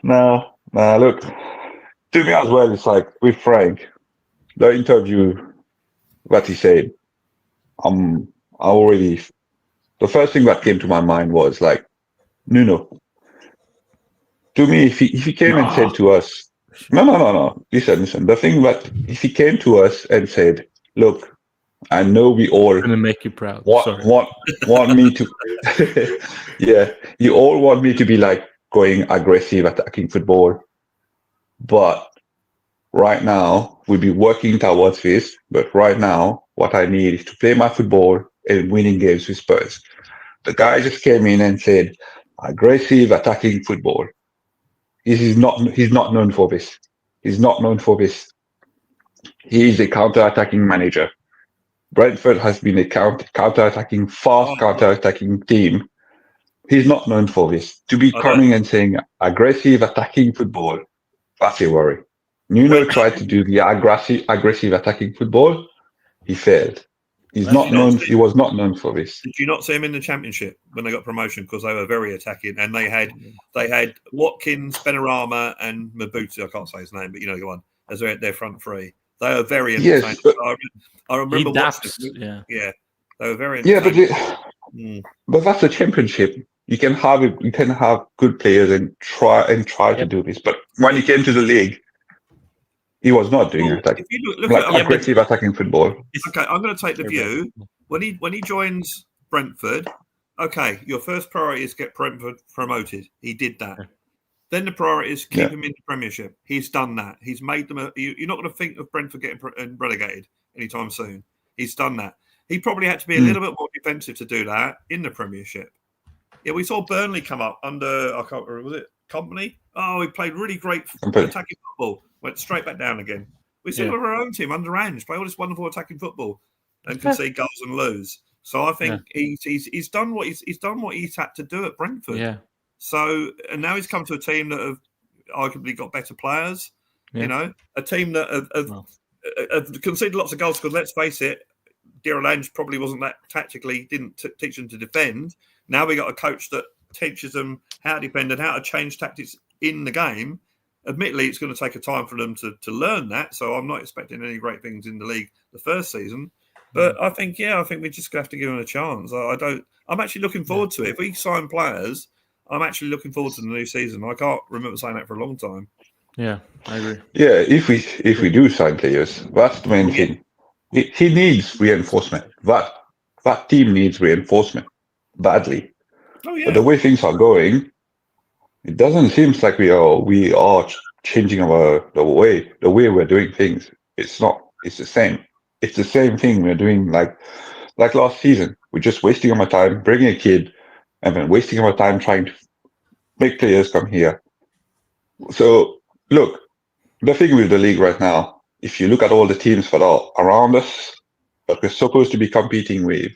no. Look, to me as well, it's like with Frank, the interview, what he said, the first thing that came to my mind was like, Nuno. To me, if he came and said to us, no. Listen. The thing that if he came to us and said, look, I know we all gonna make you proud. Want me to, yeah, you all want me to be like going aggressive, attacking football, but right now we'll be working towards this. But right now, what I need is to play my football and winning games with Spurs. The guy just came in and said, aggressive attacking football. He's not known for this. He's not known for this. He is a counter-attacking manager. Brentford has been a counter-attacking, fast counter-attacking team. He's not known for this. To be coming and saying aggressive attacking football, that's a worry. Nuno tried to do the aggressive attacking football. He failed. He was not known for this. Did you not see him in the Championship when they got promotion? Because they were very attacking, and they had Watkins, Benrahma, and Mabutu. I can't say his name, but you know the one as their front three. They are very entertaining. Yes, I remember watching. Yeah, they were very entertaining. But that's the Championship. You can have good players and try to do this. But when he came to the league, he was not doing aggressive attacking football. Okay, I'm going to take the view when he joins Brentford. Okay, your first priority is get Brentford promoted. He did that. Then the priority is keep him in the Premiership. He's done that. He's made them. You're not going to think of Brentford getting relegated anytime soon. He's done that. He probably had to be a little bit more defensive to do that in the Premiership. Yeah, we saw Burnley come up under, I can't remember, was it Company? Oh, he played really great attacking football. Went straight back down again. We see with our own team under Ange play all this wonderful attacking football and concede goals and lose. So I think he's done what he's had to do at Brentford. Yeah. So and now he's come to a team that have arguably got better players. Yeah. You know, a team that have conceded lots of goals. Because let's face it, Daryl Ange probably wasn't that tactically. Didn't teach them to defend. Now we got a coach that teaches them how to defend and how to change tactics in the game. Admittedly, it's going to take a time for them to learn that. So I'm not expecting any great things in the league the first season. But I think we're just going to have to give them a chance. I'm actually looking forward to it. If we sign players, I'm actually looking forward to the new season. I can't remember saying that for a long time. Yeah, I agree. Yeah, if we do sign players, that's the main thing. He needs reinforcement. That team needs reinforcement badly. Oh, yeah. But the way things are going, it doesn't seem like we are changing the way we're doing things. It's not. It's the same. It's the same thing we're doing like last season. We're just wasting our time bringing a kid, and then wasting our time trying to make players come here. So look, the thing with the league right now, if you look at all the teams that are around us, that we're supposed to be competing with,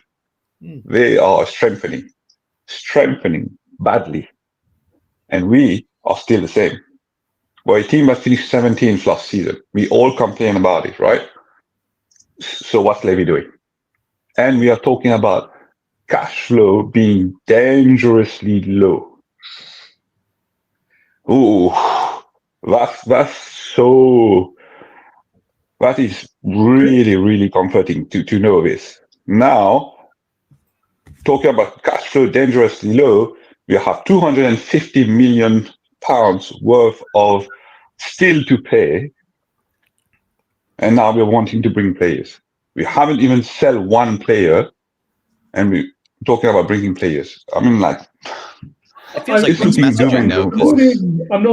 they are strengthening badly. And we are still the same. We're a team that finished 17th last season. We all complain about it, right? So what's Levy doing? And we are talking about cash flow being dangerously low. Ooh, that is really, really comforting to know this. Now, talking about cash flow dangerously low, we have 250 million pounds worth of still to pay. And now we're wanting to bring players. We haven't even sell one player, and we're talking about bringing players. I mean, like, it feels like mixed messaging though.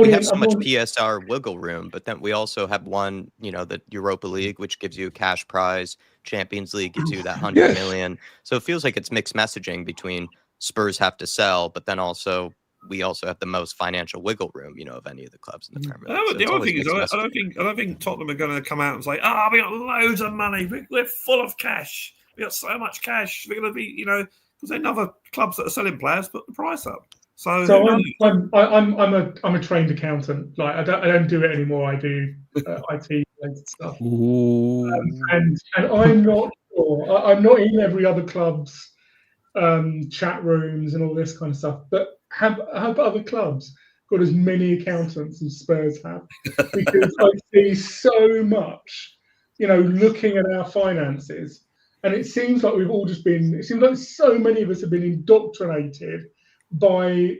We have so much PSR wiggle room, but then we also have one, the Europa League, which gives you a cash prize. Champions League gives you that 100 million. So it feels like it's mixed messaging between Spurs have to sell, but then we also have the most financial wiggle room, of any of the clubs in the Premier League. So the other thing is, I don't think Tottenham are going to come out and say, we got loads of money. We're full of cash. We got so much cash. We're going to be, because there are other clubs that are selling players, put the price up. So I'm a trained accountant. Like I don't do it anymore. I do IT related stuff. And I'm not sure. I'm not in every other club's chat rooms and all this kind of stuff. But have other clubs got as many accountants as Spurs have? Because I see so much, looking at our finances, and it seems like we've all just been. It seems like so many of us have been indoctrinated by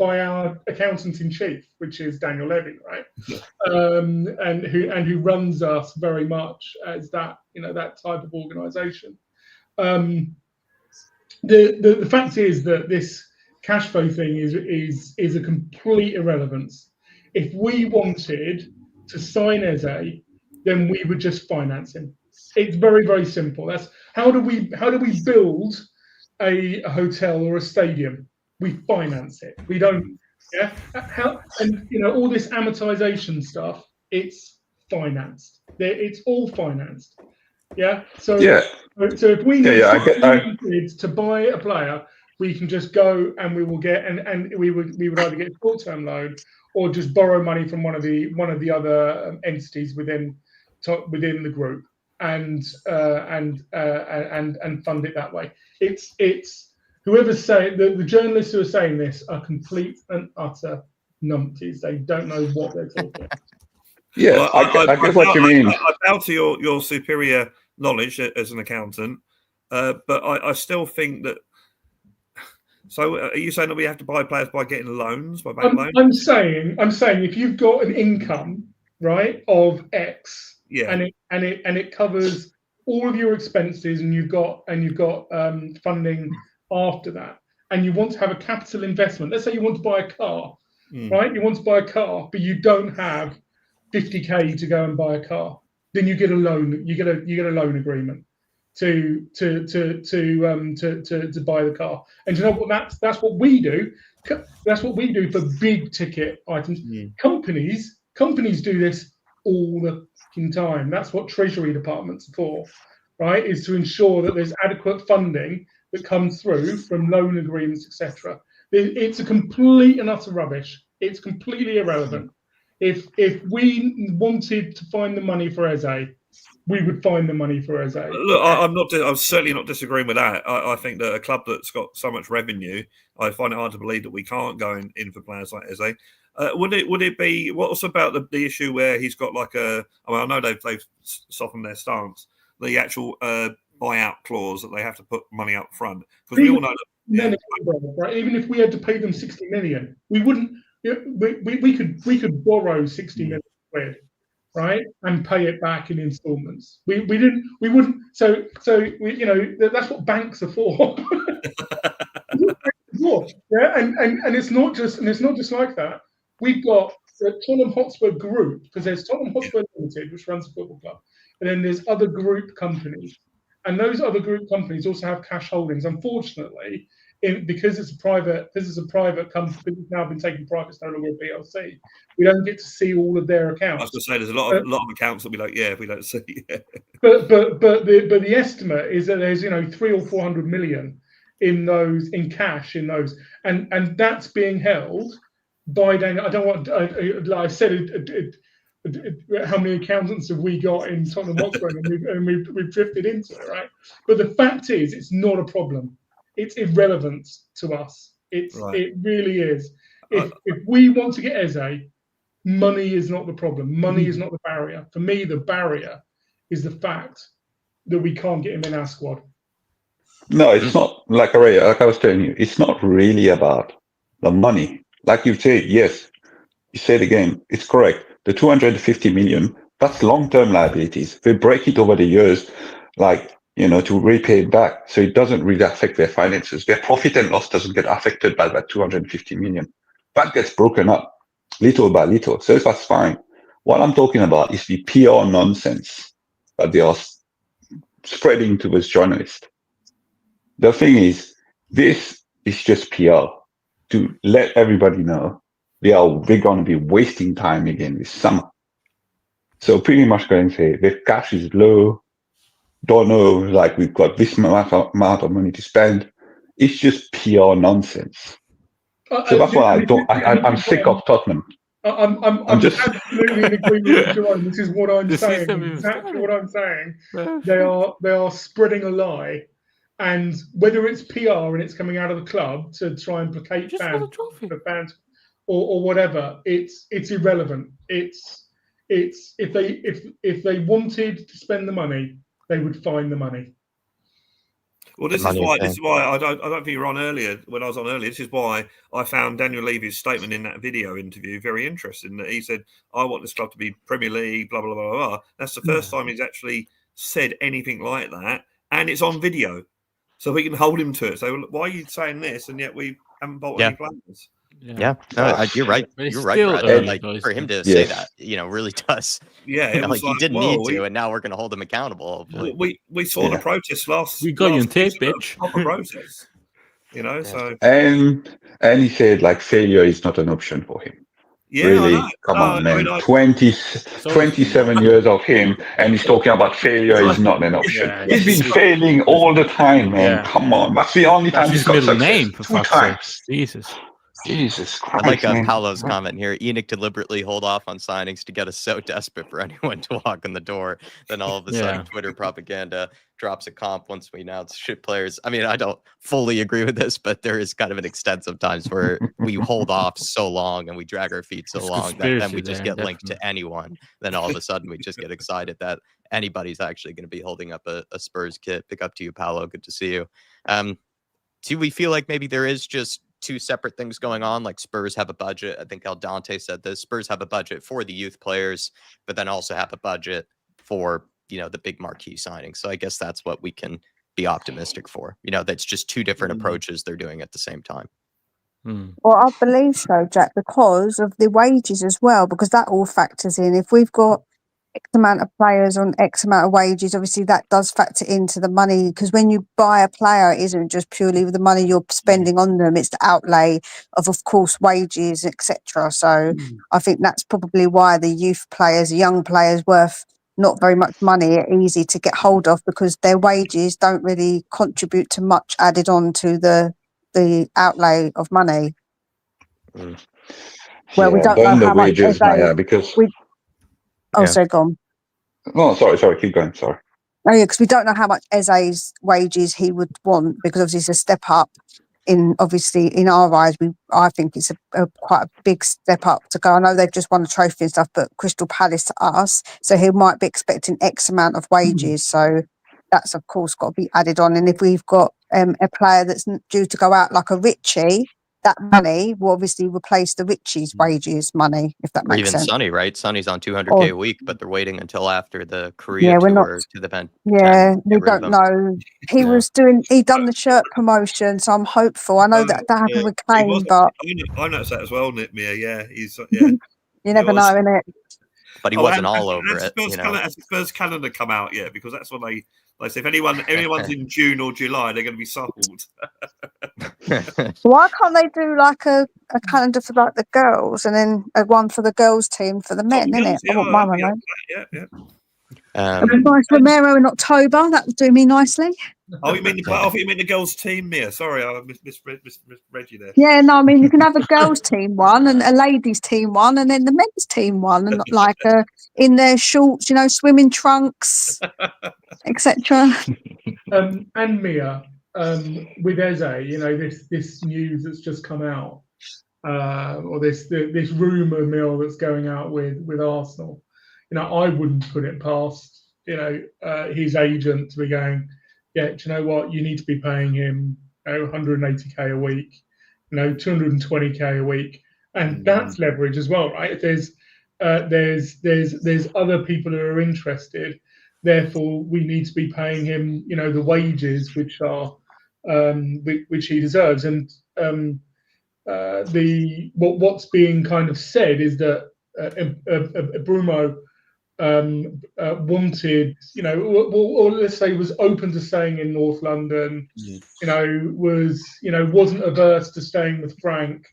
our accountant in chief, which is Daniel Levy, right? And who runs us very much as that that type of organisation. The fact is that this cash flow thing is a complete irrelevance. If we wanted to sign Eze, then we would just finance him. It's very, very simple. That's how do we build a hotel or a stadium? We finance it. We don't. Yeah. All this amortization stuff, it's financed. It's all financed. Yeah. So if we need to buy a player, we can just go and we will get and we would either get a short-term loan or just borrow money from one of the other entities within the group and fund it that way. It's whoever's saying the journalists who are saying this are complete and utter numpties. They don't know what they're talking about. Yeah, well, I get what you mean. I bow to your superior knowledge as an accountant, but I still think that. So, are you saying that we have to buy players by getting loans, by bank loans? I'm saying if you've got an income, right, of X, and it covers all of your expenses, and you've got funding after that, and you want to have a capital investment. Let's say you want to buy a car, right? You want to buy a car, but you don't have 50k to go and buy a car. Then you get a loan. You get a loan agreement to buy the car. And you know what? That's what we do. That's what we do for big ticket items. Companies do this all the fucking time. That's what treasury departments are for, right? Is to ensure that there's adequate funding that comes through from loan agreements, etc. It's a complete and utter rubbish. It's completely irrelevant. If we wanted to find the money for Eze, we would find the money for Eze. Look, I'm certainly not disagreeing with that. I think that a club that's got so much revenue, I find it hard to believe that we can't go in for players like Eze. Would it be? What's about the issue where he's got like a? I know they've softened their stance. The actual buyout clause that they have to put money up front, because we all know that. Right? Even if we had to pay them 60 million, we wouldn't. We could borrow 60 million quid, right, and pay it back in instalments. We wouldn't. So that's what banks are for. Yeah, and it's not just like that. We've got the Tottenham Hotspur Group, because there's Tottenham Hotspur Limited, which runs a football club, and then there's other group companies, and those other group companies also have cash holdings. Unfortunately, because it's a private company, it's now been taken private, it's no longer a PLC. We don't get to see all of their accounts. I was going to say, there's a lot of accounts that we like, if we don't see. But the estimate is that there's 300 or 400 million in cash in those, and that's being held by Daniel. I don't want, like I said, how many accountants have we got in Tottenham Hotspur, and we've drifted into it, right? But the fact is, it's not a problem. It's irrelevant to us. It really is. If we want to get Eze, money is not the problem. Money is not the barrier. For me, the barrier is the fact that we can't get him in our squad. No, it's not, like I was telling you, it's not really about the money. Like you say, yes, you said again, it's correct. The 250 million, that's long-term liabilities. They break it over the years, to repay it back. So it doesn't really affect their finances. Their profit and loss doesn't get affected by that 250 million. That gets broken up little by little. So that's fine. What I'm talking about is the PR nonsense that they are spreading towards journalists. The thing is, this is just PR to let everybody know we're going to be wasting time again this summer. So pretty much going to say the cash is low, don't know, we've got this amount of money to spend. It's just PR nonsense. So that's why I'm sick of Tottenham. I'm just absolutely in agreement with Jerome. This is what I'm saying. Exactly what I'm saying. They are spreading a lie, and whether it's PR and it's coming out of the club to try and placate fans, or whatever, it's irrelevant. It's if they wanted to spend the money, they would find the money. Well, this is why I don't think you were on earlier. When I was on earlier, this is why I found Daniel Levy's statement in that video interview very interesting. That he said, "I want this club to be Premier League." Blah blah blah blah. That's the first time he's actually said anything like that, and it's on video, so we can hold him to it. So why are you saying this, and yet we haven't bought any players? Yeah, no, you're right. You're right, Brad. For him to say that, really does. Yeah, it was he didn't need to, and now we're going to hold him accountable. We saw the protest last. We got you on tape, bitch. Proper protest. So. And he said failure is not an option for him. Yeah, really, come on, man. 27 years of him, and he's talking about failure is not an option. He's been failing all the time, man. Come on, that's the only time he's got success. 2 times. Jesus Christ. I like Paolo's comment here. Enoch deliberately hold off on signings to get us so desperate for anyone to walk in the door. Then all of a sudden, Twitter propaganda drops a comp once we announce shit players. I mean, I don't fully agree with this, but there is kind of an extensive times where we hold off so long and we drag our feet so long that then we just get linked to anyone. Then all of a sudden, we just get excited that anybody's actually going to be holding up a Spurs kit. Pick up to you, Paolo. Good to see you. Do we feel like maybe there is just two separate things going on? Like Spurs have a budget. I think El Dante said this. Spurs have a budget for the youth players, but then also have a budget for, the big marquee signings. So I guess that's what we can be optimistic for. That's just two different approaches they're doing at the same time. Well, I believe so, Jack, because of the wages as well, because that all factors in. If we've got X amount of players on X amount of wages, obviously that does factor into the money, because when you buy a player, it isn't just purely the money you're spending on them, it's the outlay of course, wages, etc. So I think that's probably why the young players worth not very much money are easy to get hold of, because their wages don't really contribute to much added on to the outlay of money. Well, we don't know how much because sorry, go on. No, sorry, keep going. Sorry. Oh yeah, because we don't know how much Eze's wages he would want, because obviously it's a step up. In our eyes, I think it's a quite a big step up to go. I know they've just won a trophy and stuff, but Crystal Palace to us, so he might be expecting X amount of wages. So that's of course got to be added on. And if we've got a player that's due to go out like a Richie, that money will obviously replace the Richie's wages money, if that makes sense. Or even Sonny, right? Sonny's on 200K a week, but they're waiting until after the Korea tour to the bench. Yeah, we don't know. He done the shirt promotion, so I'm hopeful. I know that happened with Kane, but I noticed that as well, Nick. Yeah, he's you never know, innit? But he wasn't all over it. Has the Spurs calendar come out yet? Because that's when they say if anyone's in June or July, they're going to be sold. Why can't they do like a calendar for like the girls and then a one for the girls team for the men, isn't it? I want my one. Yeah. Nice Romero in October. That would do me nicely. Oh, you mean the girls' team, Mia? Sorry, I misread you there. Yeah, no, I mean you can have a girls' team one and a ladies' team one, and then the men's team one, and like in their shorts, swimming trunks, etc. And Mia, with Eze, this news that's just come out, or this rumor mill that's going out with Arsenal. I wouldn't put it past his agent to be going, yeah, do you know what? You need to be paying him 180k a week, 220k a week, and that's leverage as well, right? If there's other people who are interested, therefore we need to be paying him, the wages which are which he deserves. And what's being kind of said is that Bruno wanted, or let's say was open to staying in North London, wasn't averse to staying with Frank,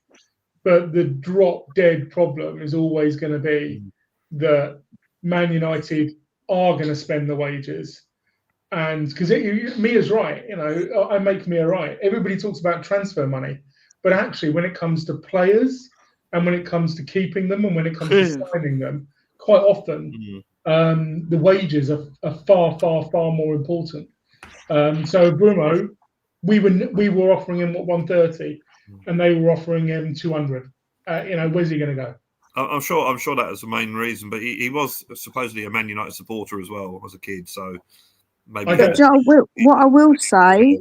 but the drop dead problem is always going to be that Man United are going to spend the wages. And because Mia's right, I make Mia right. Everybody talks about transfer money, but actually when it comes to players and when it comes to keeping them and when it comes to signing them, quite often the wages are far, far, far more important. So Bruno, we were offering him 130, and they were offering him 200. Where's he going to go? I'm sure that was the main reason, but he was supposedly a Man United supporter as well as a kid, so maybe. What I will say,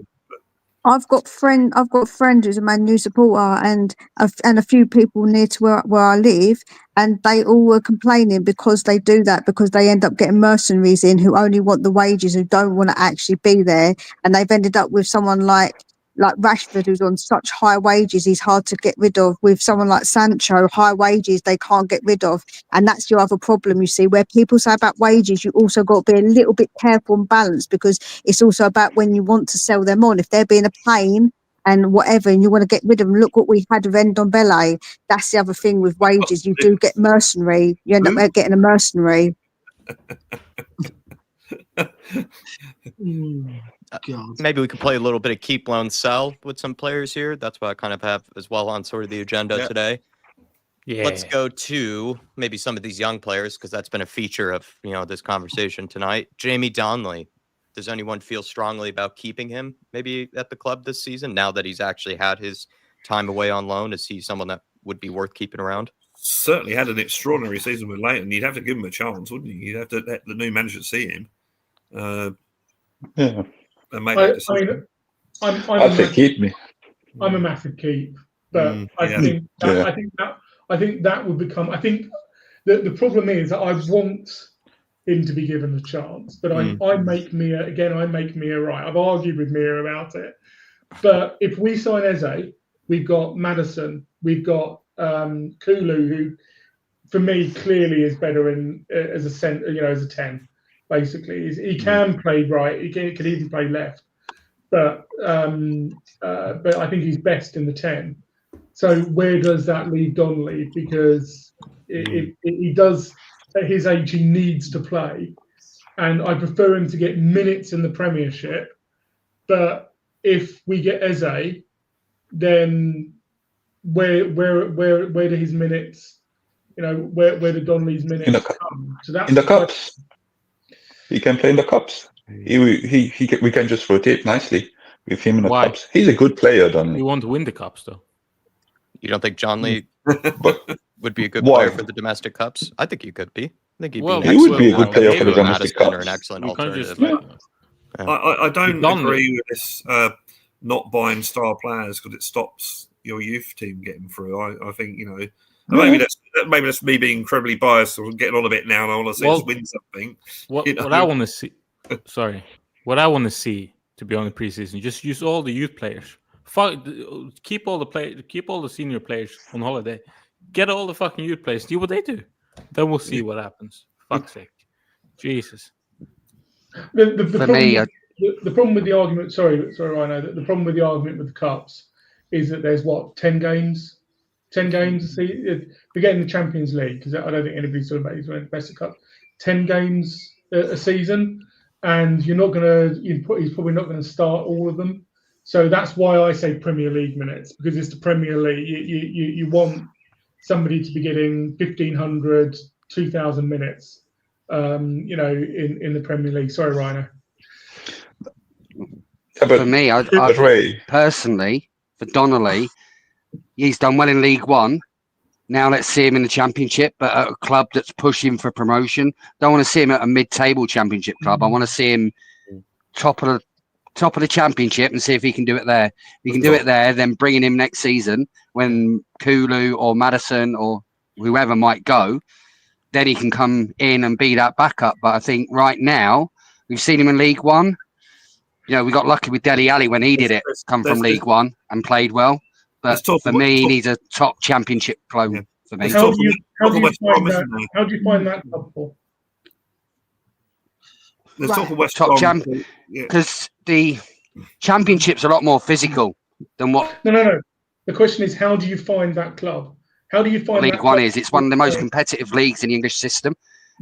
I've got a friend who's a Man U supporter, and a few people near to where I live, and they all were complaining because they do that, because they end up getting mercenaries in who only want the wages, who don't want to actually be there, and they've ended up with someone like Rashford, who's on such high wages, he's hard to get rid of. With someone like Sancho, high wages, they can't get rid of. And that's your other problem, you see, where people say about wages, you also got to be a little bit careful and balanced, because it's also about when you want to sell them on. If they're being a pain and whatever, and you want to get rid of them, look what we had with Ndombele. That's the other thing with wages. You do get mercenary. You end up getting a mercenary. Maybe we could play a little bit of keep, loan, sell with some players here. That's what I kind of have as well on sort of the agenda today. Yeah. Let's go to maybe some of these young players, because that's been a feature of this conversation tonight. Jamie Donnelly. Does anyone feel strongly about keeping him maybe at the club this season now that he's actually had his time away on loan? Is he someone that would be worth keeping around? Certainly had an extraordinary season with Leighton. You'd have to give him a chance, wouldn't you? You'd have to let the new manager see him. Yeah. And make that decision. I'd say keep me. I'm a massive keep, but I think that would become. I think the problem is that I want him to be given a chance, but I make Mia right. I've argued with Mia about it, but if we sign Eze, we've got Maddison, we've got Kulu, who for me clearly is better as a as a 10. Basically, he can play right. He can even play left, but I think he's best in the 10. So where does that leave Donnelly? Because he does, at his age, he needs to play, and I prefer him to get minutes in the Premiership. But if we get Eze, then where do his minutes? Where do Donnelly's minutes come? So that's in the cups. He can play in the cups. We can just rotate nicely with him in the cups. He's a good player, Donnelly. You want to win the cups, though. You don't think John Lee would be a good player for the domestic cups? I think he could be. I think he'd be he would be a good player for the domestic cups. Or an excellent alternative. I don't agree with this not buying star players, because it stops your youth team getting through. I think maybe that's me being incredibly biased or getting on a bit now, and I want to see us win something. What I want to see, what I want to see, to be on the preseason, just use all the youth players. Keep all the senior players on holiday. Get all the fucking youth players. See what they do. Then we'll see what happens. Fuck's sake, Jesus. The problem with the argument. Sorry, Rhino. The problem with the argument with the cups is that there's 10 games? 10 games a season. Forgetting the Champions League, because I don't think anybody's talking about these the best of cup. 10 games a season, and he's probably not going to start all of them. So that's why I say Premier League minutes, because it's the Premier League. You want somebody to be getting 1,500, 2,000 minutes, in the Premier League. Sorry, Rhino. For me, I personally, for Donnelly, he's done well in League One. Now let's see him in the Championship, but at a club that's pushing for promotion. Don't want to see him at a mid-table Championship club. I want to see him top of the Championship and see if he can do it there. If he can do it there, then bringing him next season when Kulu or Madison or whoever might go, then he can come in and be that backup. But I think right now, we've seen him in League One. We got lucky with Dele Alli when he did it, come from League One and played well. But for me, he needs a top Championship club for me. How do you find that club for? Let's talk of West top Brom. Because the Championship's a lot more physical than what. No. The question is, how do you find that club? How do you find League One is? It's one of the most competitive leagues in the English system.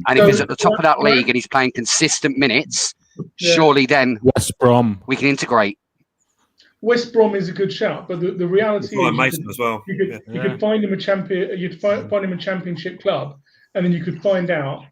And if he's at the top of that league and he's playing consistent minutes, surely then West Brom we can integrate. West Brom is a good shout, but the reality is Mason as well. You could find him a champion. You'd find him a Championship club, and then you could find out.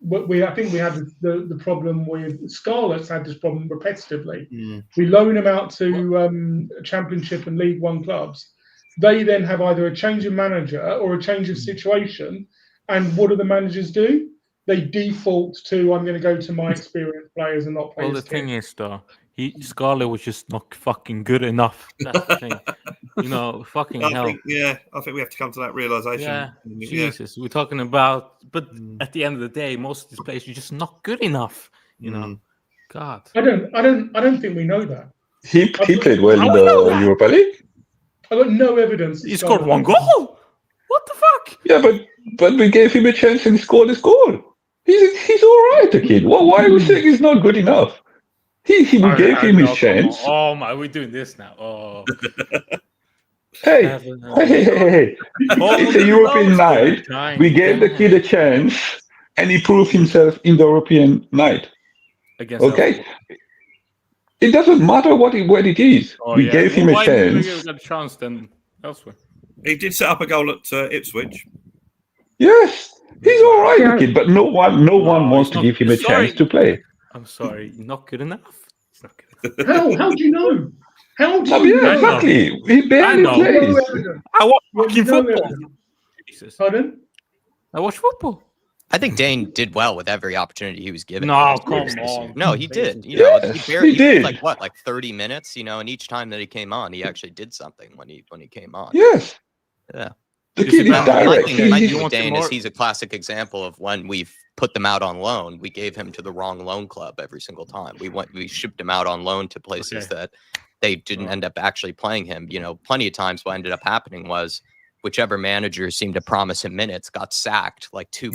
I think we had the problem with Scarlets had this problem repetitively. We loan them out to Championship and League One clubs. They then have either a change of manager or a change of situation, and what do the managers do? They default to I'm going to go to my experienced players and not play. Well, the thing is, though, Scarlett was just not fucking good enough. That's the thing. Fucking hell. I think we have to come to that realization. Yeah, Jesus, we're talking about. But at the end of the day, most of these players are just not good enough. God. I don't think we know that. He played well in the Europa League. I got no evidence. He scored one goal. What the fuck? Yeah, but we gave him a chance and he scored his goal. He's all right, the kid. Why are we saying he's not good enough? We gave him his chance. Oh my, we're doing this now. Oh. Hey. It's a European night. We gave the kid a chance and he proved himself in the European night. Okay? It doesn't matter what it is. We gave him a chance. Why did he get a chance then elsewhere? He did set up a goal at Ipswich. Yes. He's all right, the kid, but no one wants to give him a chance to play. I'm sorry, not good enough. It's not good enough. How do you know? How do you know? Exactly. He barely plays. I watch fucking football. Jesus. Pardon? I watch football. I think Dane did well with every opportunity he was given. No, come on. No, he did. He did like 30 minutes, and each time that he came on, he actually did something when he came on. Yes. Yeah. The kid is direct. My thing with Dane is he's a classic example of when we've put them out on loan, we gave him to the wrong loan club every single time. We shipped him out on loan to places that they didn't end up actually playing him. Plenty of times what ended up happening was whichever manager seemed to promise him minutes got sacked like 2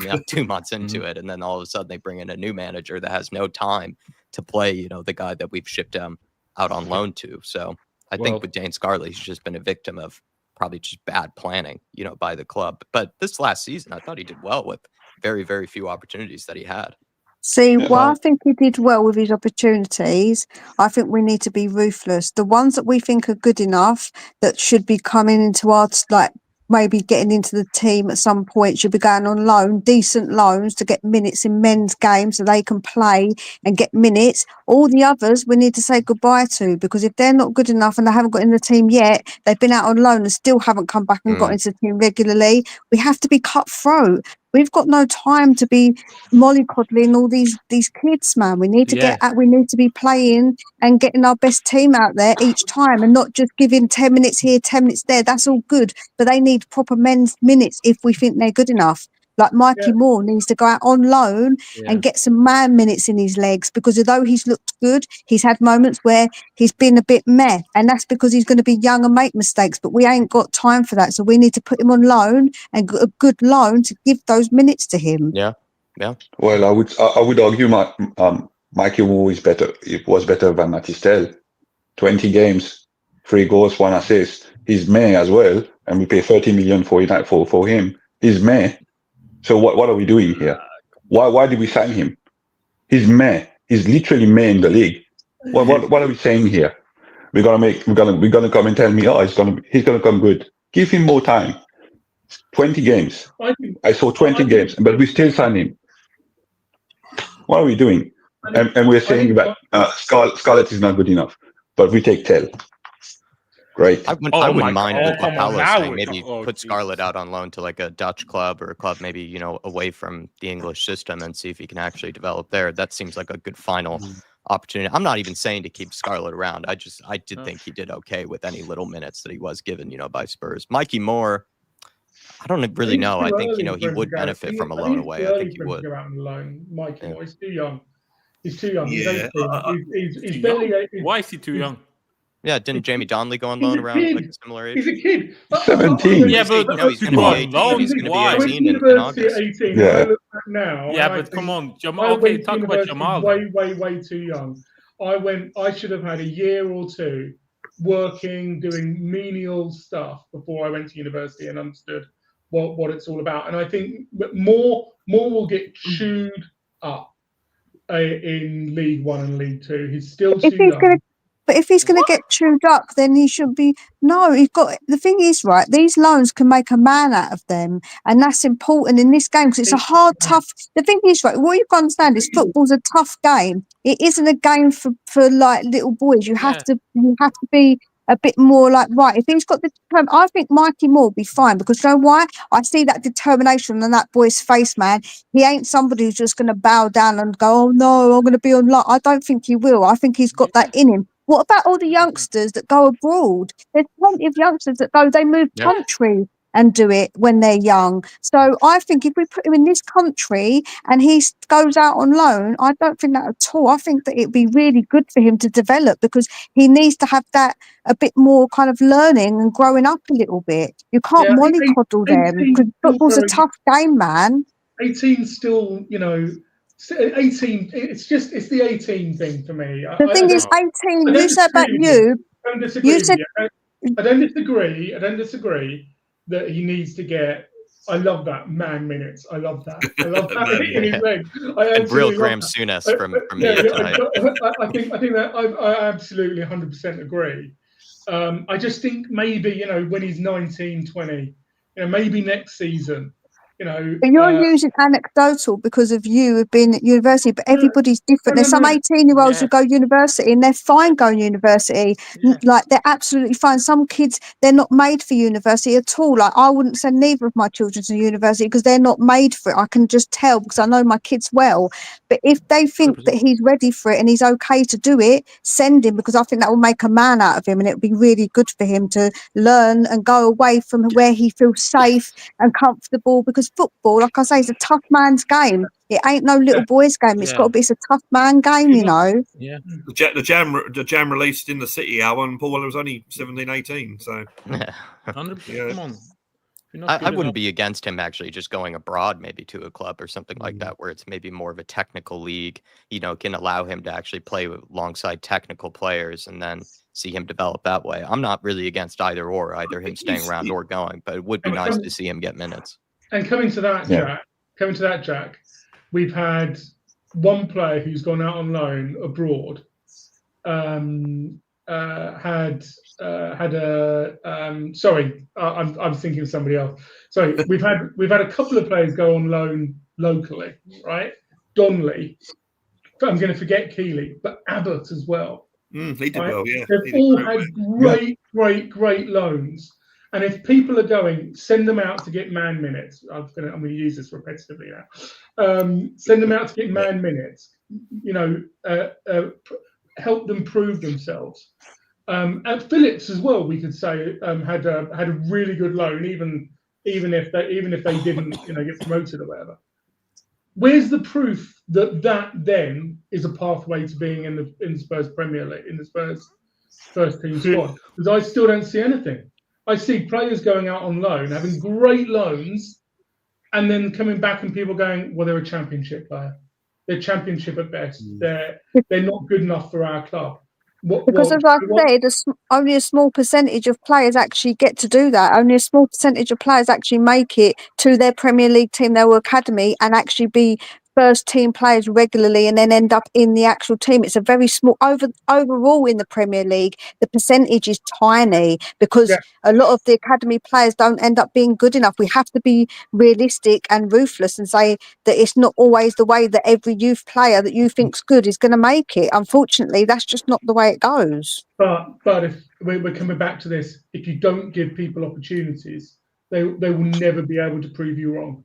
months into it, and then all of a sudden they bring in a new manager that has no time to play, the guy that we've shipped him out on loan to. So I think with Dane Scarlett, he's just been a victim of probably just bad planning, by the club. But this last season, I thought he did well with very, very few opportunities that he had. See, I think he did well with his opportunities, I think we need to be ruthless. The ones that we think are good enough that should be coming into our, maybe getting into the team at some point, should be going on loan, decent loans to get minutes in men's games so they can play and get minutes. All the others we need to say goodbye to, because if they're not good enough and they haven't got in the team yet, they've been out on loan and still haven't come back and got into the team regularly. We have to be cutthroat. We've got no time to be mollycoddling all these kids, man. We need to we need to be playing and getting our best team out there each time, and not just giving 10 minutes here, 10 minutes there. That's all good, but they need proper men's minutes if we think they're good enough. Like Mikey Moore needs to go out on loan and get some man minutes in his legs, because although he's looked good, he's had moments where he's been a bit meh, and that's because he's going to be young and make mistakes, but we ain't got time for that. So we need to put him on loan, and a good loan to give those minutes to him. Yeah. Well, I would argue Mikey Moore is better. It was better than Matistel. 20 games. 3 goals, 1 assist. He's May as well, and we pay 30 million for him. He's May. So what are we doing here? Why did we sign him? He's May. He's literally May in the league. What are we saying here? We're gonna come and tell me, oh, he's gonna come good. Give him more time. 20 games. I saw 20 games, but we still sign him. What are we doing? And we're saying that Scarlett is not good enough, but we take Tell. Great. I wouldn't mind what Paolo's saying. Maybe put Scarlett out on loan to like a Dutch club or a club maybe, you know, away from the English system and see if he can actually develop there. That seems like a good final opportunity. I'm not even saying to keep Scarlett around. I did think he did okay with any little minutes that he was given, you know, by Spurs. Mikey Moore, I don't really know. I think, you know, he would benefit from a loan away. I think he would. Mikey Moore, he's too young. He's too young. Yeah. He's barely 18. Why is he too young? Yeah, didn't Jamie Donnelly go on loan around like a similar age? He's a kid. 17. Yeah, but no, he's going to be 18. He's going to be 18 in August. 18, Yeah. I look back now. Yeah, but come on, Jamal. Okay, talk about Jamal. Way too young. I should have had a year or two working, doing menial stuff before I went to university and understood what it's all about. And I think that more will get chewed up in League One and League Two. He's still too young. But if he's going to get chewed up, then he should be. No, he's got. The thing is, right, these loans can make a man out of them. And that's important in this game because it's a hard, tough. The thing is, right, what you've got to understand is football's a tough game. It isn't a game for like little boys. You have to be a bit more like, right, if he's got the I think Mikey Moore will be fine because you know why? I see that determination on that boy's face, man. He ain't somebody who's just going to bow down and go, oh no, I'm going to be on. I don't think he will. I think he's got that in him. What about all the youngsters that go abroad? There's plenty of youngsters that go, they move country and do it when they're young. So I think if we put him in this country and he goes out on loan, I don't think that at all. I think that it'd be really good for him to develop because he needs to have that a bit more kind of learning and growing up a little bit. You can't mollycoddle them because football's a tough game, man. 18 still, you know, 18, it's the 18 thing for me. The thing is, 18, you said about you. I don't disagree. I don't disagree that he needs to get. I love that man minutes. I love that. I love that in his leg. And real Graham Souness from me tonight. I think that I absolutely 100% agree. I just think maybe, you know, when he's 19, 20, you know, maybe next season. You know, but you're using anecdotal because of you have been at university, but everybody's different. There's some 18-year-olds who go university and they're fine going university. Like they're absolutely fine. Some kids, they're not made for university at all. Like I wouldn't send neither of my children to university because they're not made for it. I can just tell because I know my kids well. But if they think 100%. That he's ready for it and he's okay to do it, send him because I think that will make a man out of him and it would be really good for him to learn and go away from where he feels safe and comfortable because football, like I say, is a tough man's game. It ain't no little boy's game. It's got to be. It's a tough man game, you know. Yeah. The jam released in the City hour, and Paul was only 17, 18. So, 100%. Come on. I wouldn't be against him actually just going abroad, maybe to a club or something like that, where it's maybe more of a technical league. You know, can allow him to actually play alongside technical players and then see him develop that way. I'm not really against either him staying around or going, but it would be nice to see him get minutes. And coming to that, Jack, we've had one player who's gone out on loan abroad, I'm thinking of somebody else. Sorry, we've had a couple of players go on loan locally, right? Donnelly, I'm going to forget Keeley, but Abbott as well. He did well, yeah. They've all had great loans. And if people are going, send them out to get man minutes. I'm going to use this repetitively now. Send them out to get man minutes. You know, help them prove themselves. At Phillips as well, we could say had a really good loan, even if they didn't, you know, get promoted or whatever. Where's the proof that then is a pathway to being in the Spurs Premier League, in the Spurs first team squad? Because I still don't see anything. I see players going out on loan, having great loans, and then coming back and people going, well, they're a championship player. They're championship at best. They're not good enough for our club. Because as I said, only a small percentage of players actually get to do that. Only a small percentage of players actually make it to their Premier League team, their academy, and actually be first team players regularly and then end up in the actual team. It's a very small overall in the Premier League. The percentage is tiny because a lot of the academy players don't end up being good enough. We have to be realistic and ruthless and say that it's not always the way that every youth player that you think's good is going to make it. Unfortunately, that's just not the way it goes. But if we're coming back to this, if you don't give people opportunities, they will never be able to prove you wrong.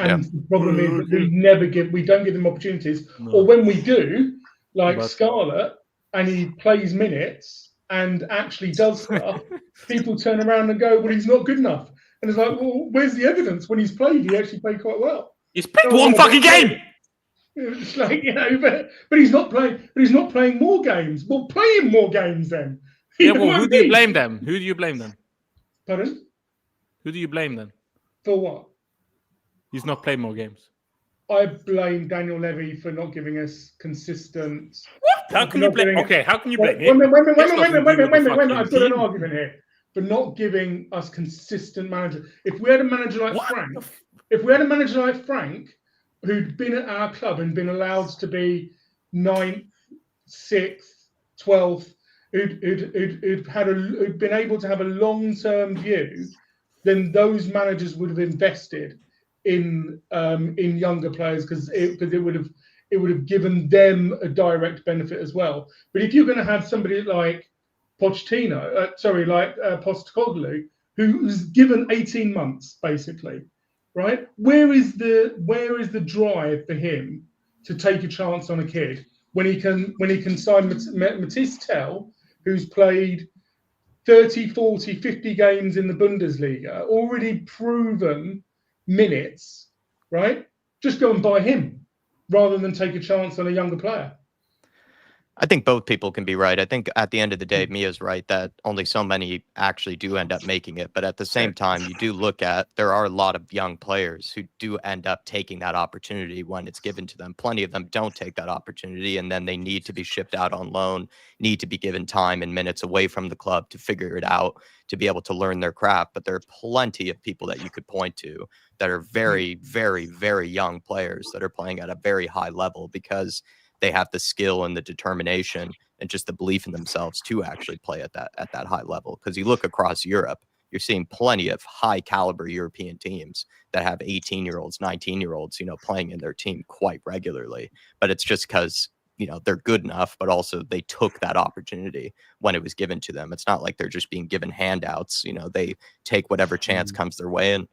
And the problem is that we don't give them opportunities. No. Or when we do, like Scarlett, and he plays minutes and actually does stuff, people turn around and go, well, he's not good enough. And it's like, well, where's the evidence? When he's played, he actually played quite well. He's played one fucking game! It's like, but he's not playing. But he's not playing more games. Well, play him more games then. Yeah, well, who do you blame them? Who do you blame then? Pardon? Who do you blame then? For what? He's not played more games. I blame Daniel Levy for not giving us consistent. What? How can you blame? Okay, how can you blame him? Wait a minute. I've got an argument here for not giving us consistent managers. If we had a manager like Frank, who'd been at our club and been allowed to be 9th, 6th, 12th, who'd been able to have a long-term view, then those managers would have invested in younger players because it would have given them a direct benefit as well. But if you're going to have somebody like Pochettino, Postecoglou, who's given 18 months basically, right? Where is the drive for him to take a chance on a kid when he can sign Matisse Tell, who's played 30, 40, 50 games in the Bundesliga, already proven minutes, right? Just go and buy him rather than take a chance on a younger player. I think both people can be right. I think at the end of the day, Mia's right that only so many actually do end up making it. But at the same time, you do look at, there are a lot of young players who do end up taking that opportunity when it's given to them. Plenty of them don't take that opportunity, and then they need to be shipped out on loan, need to be given time and minutes away from the club to figure it out, to be able to learn their craft. But there are plenty of people that you could point to that are very, very, very young players that are playing at a very high level because they have the skill and the determination and just the belief in themselves to actually play at that high level. Because you look across Europe, you're seeing plenty of high caliber European teams that have 18-year-olds, 19-year-olds, playing in their team quite regularly. But it's just because, they're good enough, but also they took that opportunity when it was given to them. It's not like they're just being given handouts. They take whatever chance comes their way and,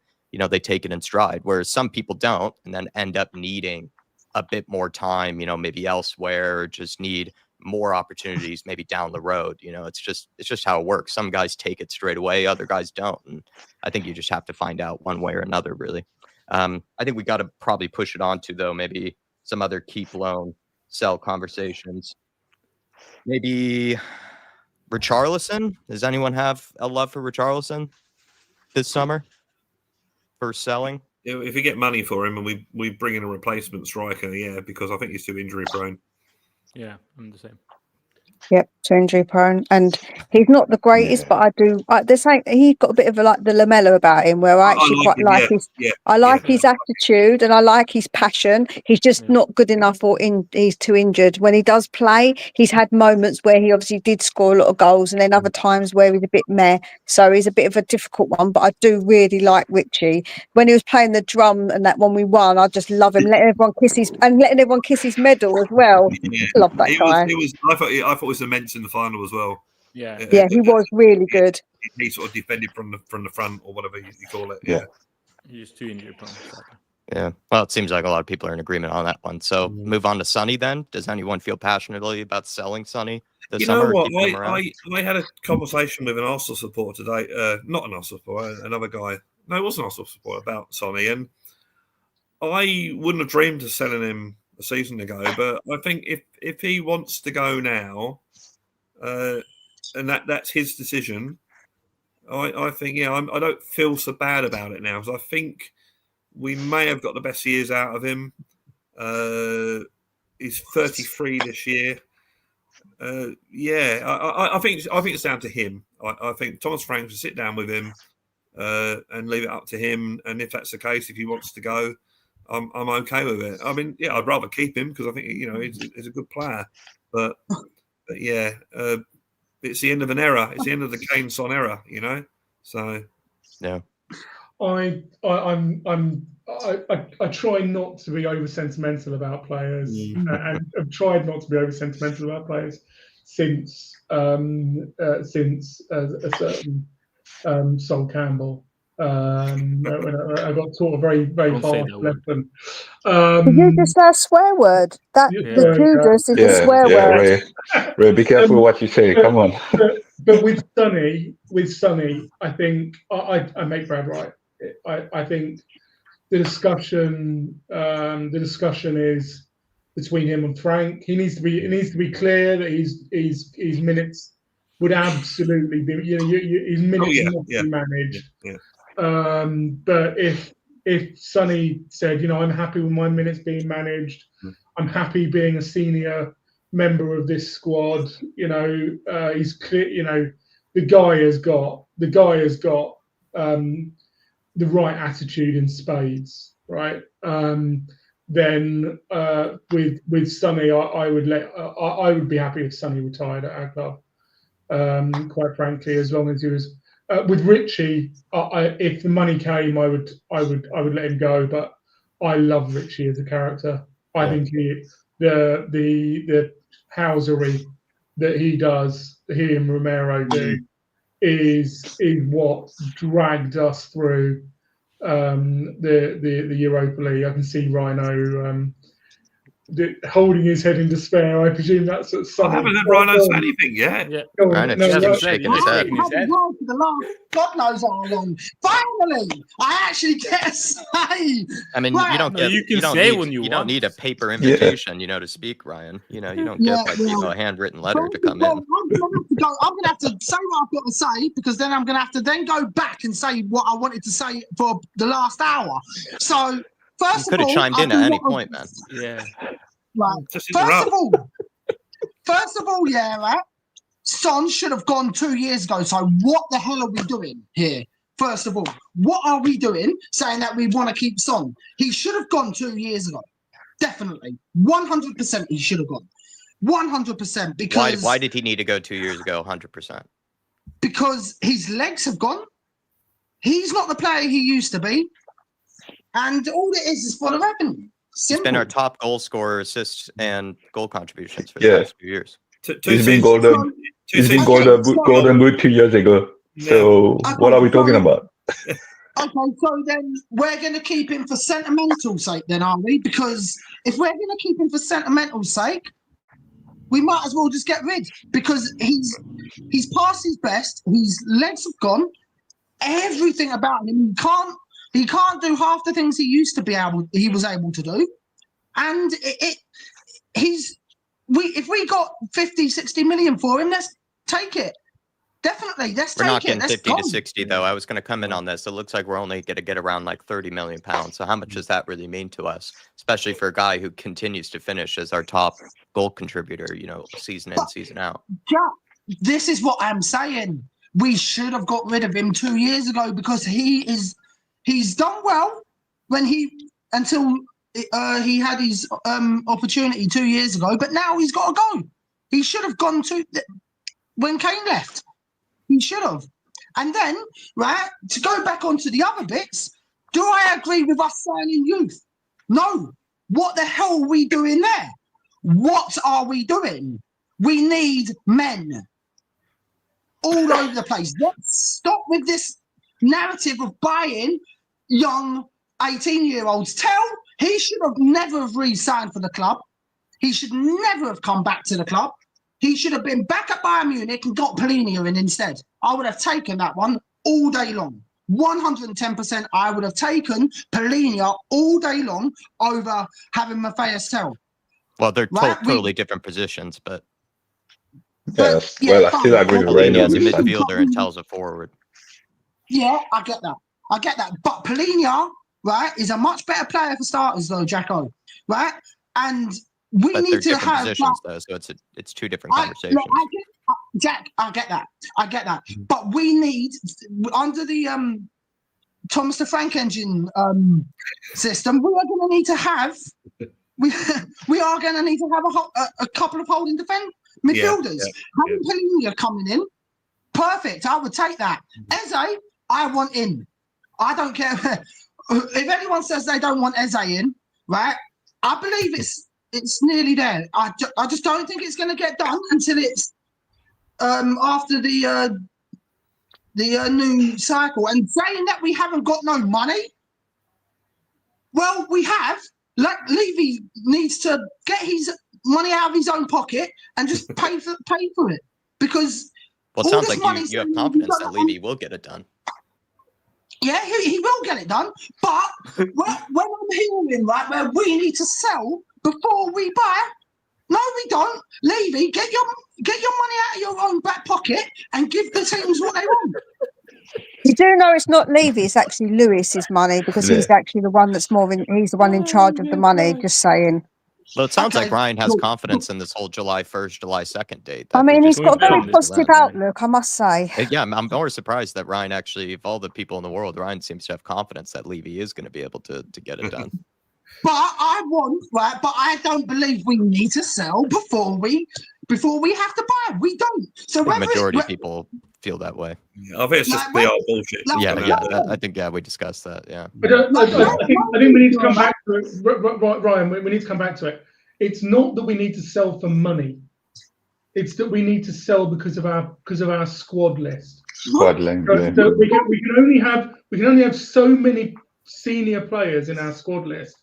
they take it in stride. Whereas some people don't and then end up needing a bit more time, maybe elsewhere, or just need more opportunities maybe down the road. It's just how it works. Some guys take it straight away, other guys don't. And I think you just have to find out one way or another, really. I think we got to probably push it on to, though, maybe some other keep, loan, sell conversations. Maybe Richarlison. Does anyone have a love for Richarlison this summer for selling? If we get money for him and we bring in a replacement striker, because I think he's too injury prone. Yeah, I'm the same. Yep, too injury prone, and he's not the greatest, but there's like he's got a bit of the Lamella about him, where I actually quite like his. I like his attitude and I like his passion. He's just not good enough, or he's too injured. When he does play, he's had moments where he obviously did score a lot of goals, and then other times where he's a bit meh. So he's a bit of a difficult one, but I do really like Richie. When he was playing the drum and that one we won, I just love him, letting everyone kiss his medal as well. Love that guy. I thought it was immense in the final as well. Yeah, he was really good. He sort of defended from the front, or whatever you call it. Yeah. He's too injured prone. Yeah. Well, it seems like a lot of people are in agreement on that one. So move on to Sonny then. Does anyone feel passionately about selling Sonny this summer? You know what? I had a conversation with an Arsenal supporter today. Not an Arsenal supporter, another guy. No, it was an Arsenal supporter about Sonny, and I wouldn't have dreamed of selling him a season ago. But I think if he wants to go now, and that's his decision, I think I don't feel so bad about it now, because I think we may have got the best years out of him. He's 33 this year. I think it's down to him. I think Thomas Frank should sit down with him and leave it up to him. And if that's the case, if he wants to go, I'm okay with it. I mean, yeah, I'd rather keep him because I think he's a good player. But yeah, it's the end of an era. It's the end of the Kane-Son era. So yeah. I try not to be over sentimental about players, and I've tried not to be over sentimental about players since a certain Sol Campbell. When I got taught a very harsh lesson. Did you just say a swear word? That the Judas is a swear word. Ray, be careful what you say. Come on. But with Sonny, I think I make Brad right. I think the discussion is between him and Frank. It needs to be clear that his minutes would absolutely be his minutes must be managed. But if Sonny said, I'm happy with my minutes being managed, I'm happy being a senior member of this squad. He's clear. The guy has got the right attitude in spades, right? Then with Sonny, I would be happy if Sonny retired at our club. Quite frankly, as long as he was with Richie, if the money came, I would let him go. But I love Richie as a character. I think the housery that he does, he and Romero do, is what dragged us through the Europa League. I can see Rhino holding his head in despair. I presume that's at some. I haven't heard Rhino say anything yet. Rhino just shaking his head. God knows how long. Finally, I actually get a say. I mean, you don't need a paper invitation, to speak, Ryan. You don't get a handwritten letter to come in. I'm gonna have to say what I've got to say, because then I'm gonna have to then go back and say what I wanted to say for the last hour. So first you could have chimed in at any point, man. Yeah. Right. First of all, right? Son should have gone 2 years ago. So what the hell are we doing here? First of all, what are we doing saying that we want to keep Son? He should have gone 2 years ago. Definitely. 100% he should have gone. 100%. Because why did he need to go 2 years ago 100%? Because his legs have gone. He's not the player he used to be. And all it is for the revenue. Simple. He's been our top goal scorer, assists, and goal contributions for the last few years. He's been golden boot 2 years ago. So what are we talking about? Okay, so then we're going to keep him for sentimental sake, then, are we? Because if we're going to keep him for sentimental sake, we might as well just get rid, because he's past his best. His legs have gone. Everything about him, he can't do half the things he was able to do. And if we got 50, 60 million for him, let's take it. Definitely, we're not getting 50 to 60 though. I was going to come in on this. It looks like we're only going to get around like 30 million pounds. So how much does that really mean to us, especially for a guy who continues to finish as our top goal contributor, season in, season out? Yeah, this is what I'm saying. We should have got rid of him 2 years ago, because he's done well until he had his opportunity 2 years ago, but now he's got to go. He should have gone when Kane left. He should have. And then, right, to go back onto the other bits, do I agree with us signing youth? No. What the hell are we doing there? What are we doing? We need men all over the place. Let's stop with this narrative of buying young 18-year-olds. He should have never have re-signed for the club. He should never have come back to the club. He should have been back at Bayern Munich and got Polini in instead. I would have taken that one all day long. 110%. I would have taken Polini all day long over having Matthias Tell. Well, they're totally different positions, but I still agree with Ray. Polini as a midfielder and Tell's a forward. Yeah, I get that. But Polini, right, is a much better player for starters, though, Jacko. Right? And we But need they're to different have positions, though, so it's two different look, conversations. Jack, I get that. But we need under the Thomas the Frank Engine system, we are going to need to have a couple of holding midfielders. Having Palhinha coming in, perfect. I would take that. Eze, I want in. I don't care if anyone says they don't want Eze in. Right? I believe it's nearly there. I just don't think it's going to get done until it's after the new cycle. And saying that we haven't got no money, well, we have. Like Levy needs to get his money out of his own pocket and just pay for it, because well, it sounds like you have confidence that Levy will get it done. Yeah, he will get it done. But when I'm hearing where we need to sell before we buy, no, we don't. Levy, get your money out of your own back pocket and give the teams what they want. You do know it's not Levy, it's actually Lewis's money, because he's actually the one that's he's the one in charge of the money, just saying. Well, it sounds like Ryan has confidence in this whole July 1st, July 2nd date. I mean, he's got a very positive outlook, I must say. Yeah, I'm more surprised that Ryan actually, of all the people in the world, Ryan seems to have confidence that Levy is going to be able to get it done. But I don't believe we need to sell before we have to buy. We don't. So the majority of people feel that way. Yeah, I think it's just PR bullshit. I think we discussed that. Yeah. I think we need to come back to it, Ryan. We need to come back to it. It's not that we need to sell for money. It's that we need to sell because of our squad list. Squad length. So we can only have so many senior players in our squad list,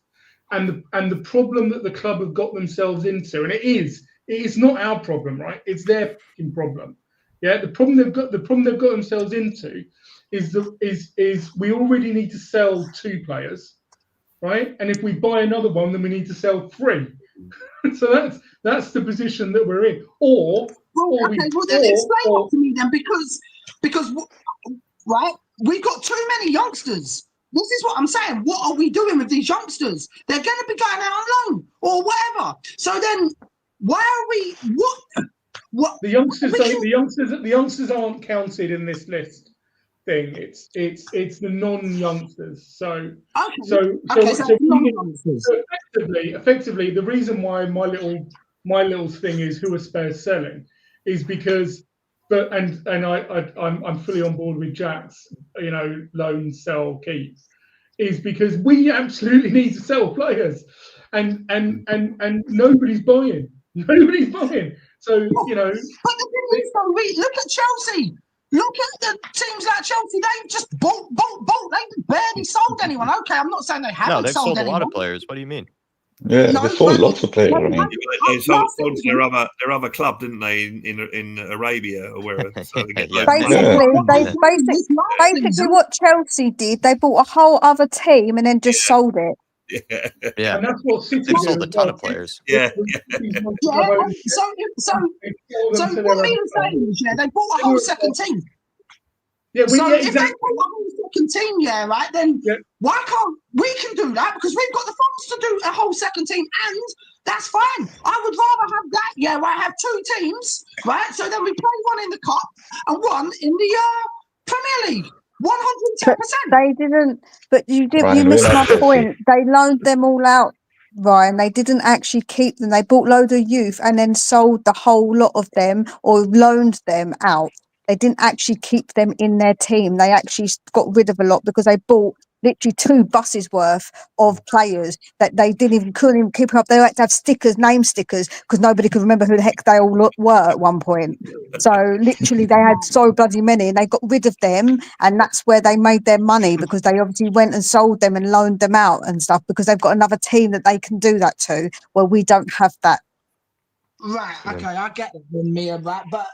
and the problem that the club have got themselves into, and it is not our problem, right? It's their problem. Yeah, the problem they've got themselves into is we already need to sell 2 players, right? And if we buy another one, then we need to sell 3. So that's the position that we're in. Then explain that to me then, because right, we've got too many youngsters. This is what I'm saying. What are we doing with these youngsters? They're going to be going out on loan or whatever. So then, why are we what? The youngsters aren't counted in this list thing. It's the non-youngsters. Effectively, the reason why my little thing is who are Spurs selling is because, I'm fully on board with Jack's, loan, sell, keep, is because we absolutely need to sell players, and nobody's buying. Nobody's buying. So But the thing is, though, look at Chelsea. Look at the teams like Chelsea. They just bolt. They barely sold anyone. Okay, I'm not saying they haven't. No, they've sold a lot of players. What do you mean? Yeah, they sold lots of players. They sold to their other club, didn't they, in Arabia or wherever? So Basically, what Chelsea did, they bought a whole other team and then just sold it. Yeah, and that's what City they've sold a ton of players. So what me and saying is, they bought a whole second team. If they bought a whole second team, right, then why can't we can do that, because we've got the funds to do a whole second team, and that's fine. I would rather have that. I have 2 teams, right? So then we play one in the cup and one in the Premier League. 110%. They didn't. But you missed my point. They loaned them all out, Ryan. They didn't actually keep them. They bought loads of youth and then sold the whole lot of them or loaned them out. They didn't actually keep them in their team. They actually got rid of a lot because they bought literally 2 buses worth of players that they couldn't even keep up. They had to have name stickers, because nobody could remember who the heck they all were at one point. So literally they had so bloody many, and they got rid of them, and that's where they made their money, because they obviously went and sold them and loaned them out and stuff, because they've got another team that they can do that to, where we don't have that. Right, okay, I get it, Mia, right, but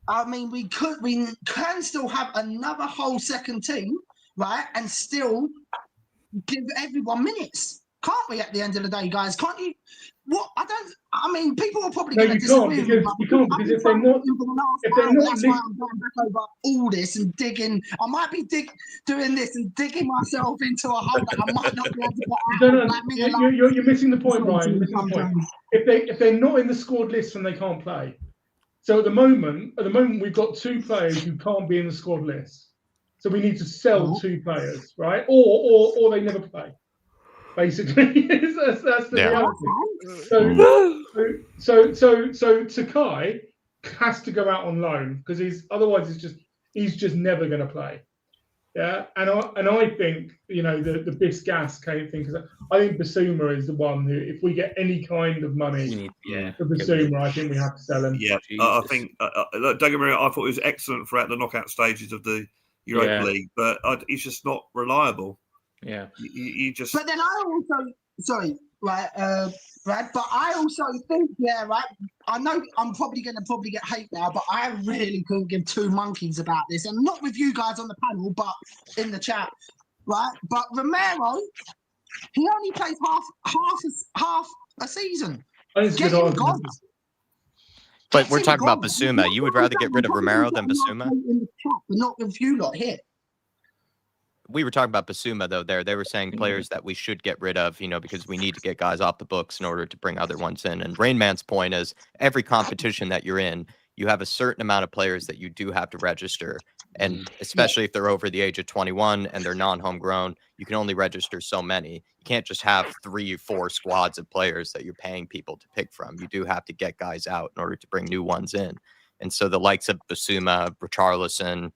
I mean, we can still have another whole second team, right, and still give everyone minutes, can't we? At the end of the day, guys, can't you? what I don't. I mean, people are probably No, going to you can't disagree with me. because if they're not, That's why I'm going back over all this and digging. I might be doing this and digging myself into a hole that I might not be able to get out of. Like me you're missing the point, Ryan. You're missing the point. If they're not in the squad list, then they can't play. So at the moment, we've got 2 players who can't be in the squad list. So we need to sell 2 players, right? Or they never play. Basically, that's the reality. So Sakai has to go out on loan because otherwise he's just never going to play. Yeah, and I think the Bisgas thing because I think Basuma is the one who, if we get any kind of money for Basuma, I think we have to sell him. Yeah, I think don't get me wrong, I thought it was excellent throughout the knockout stages of the Europa League, but he's just not reliable. Yeah, you just. But then I also right, but I also think right. I know I'm probably going to get hate now, but I really couldn't give 2 monkeys about this, and not with you guys on the panel, but in the chat, right? But Romero, he only plays half a season. Get him gone. But we're talking about Basuma. You would rather get rid of Romero than Basuma? In the chat, but not with you lot here. We were talking about Basuma, though. They were saying players that we should get rid of, because we need to get guys off the books in order to bring other ones in. And Rain Man's point is every competition that you're in, you have a certain amount of players that you do have to register. And especially if they're over the age of 21 and they're non-homegrown, you can only register so many. You can't just have 3 or 4 squads of players that you're paying people to pick from. You do have to get guys out in order to bring new ones in. And so the likes of Basuma, Richarlison,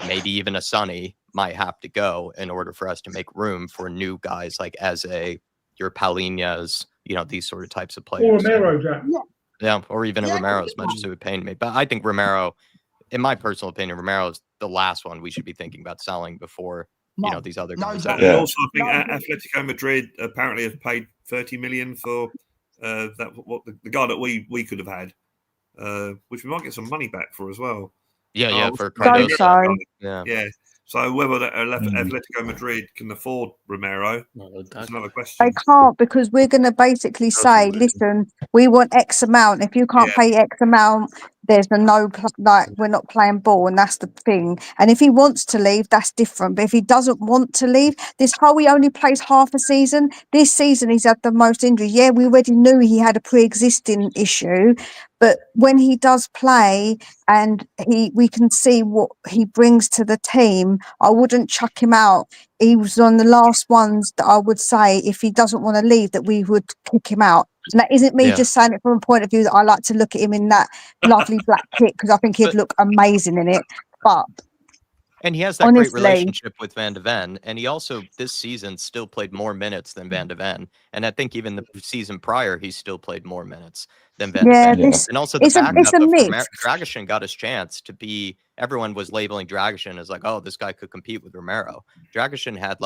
maybe even a Sonny might have to go in order for us to make room for new guys like Eze, your Paulinhas, these sort of types of players. Or Romero, Jack. Yeah, or even a Romero, as much as it would pain me. But I think Romero, in my personal opinion, Romero is the last one we should be thinking about selling before these other guys. And also, I think Atletico Madrid apparently have paid 30 million for the guy that we could have had, which we might get some money back for as well. Yeah, for Cardoso. Yeah. So whether Atletico Madrid can afford Romero is another question. They can't, because we're going to basically say, listen, we want X amount. If you can't pay X amount, there's we're not playing ball, and that's the thing. And if he wants to leave, that's different. But if he doesn't want to leave, he only plays half a season. This season, he's had the most injuries. Yeah, we already knew he had a pre-existing issue, but when he does play and we can see what he brings to the team, I wouldn't chuck him out. He was on the last ones that I would say, if he doesn't want to leave, that we would kick him out. And that isn't me just saying it from a point of view that I like to look at him in that lovely black kit, because I think he'd look amazing in it. And he has that great relationship with Van de Ven. And he also, this season, still played more minutes than Van de Ven. And I think even the season prior, he still played more minutes than Van de Ven. And also the fact that Dragusin got his chance to be, everyone was labeling Dragusin as like, oh, this guy could compete with Romero. Dragusin had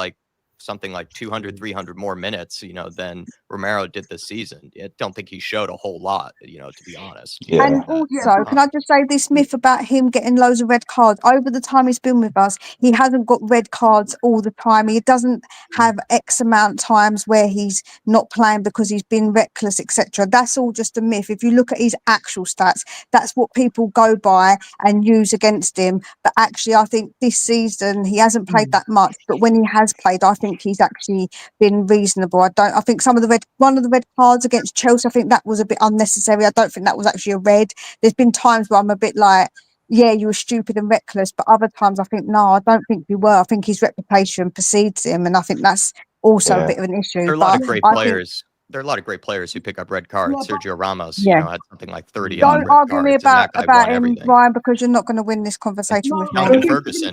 something like 200, 300 more minutes, than Romero did this season. I don't think he showed a whole lot, to be honest. Yeah. And also, can I just say this myth about him getting loads of red cards? Over the time he's been with us, he hasn't got red cards all the time. He doesn't have X amount times where he's not playing because he's been reckless, etc. That's all just a myth. If you look at his actual stats, that's what people go by and use against him. But actually, I think this season he hasn't played that much. But when he has played, I think he's actually been reasonable. I think one of the red cards against Chelsea, I think that was a bit unnecessary. I don't think that was actually a red. There's been times where I'm a bit like, yeah, you were stupid and reckless, but other times I think, no, I don't think you were. I think his reputation precedes him, and I think that's also a bit of an issue. There are a lot of great players. There are a lot of great players who pick up red cards. Sergio Ramos, had something like 30. Don't argue me about him, Ryan, because you're not going to win this conversation with me.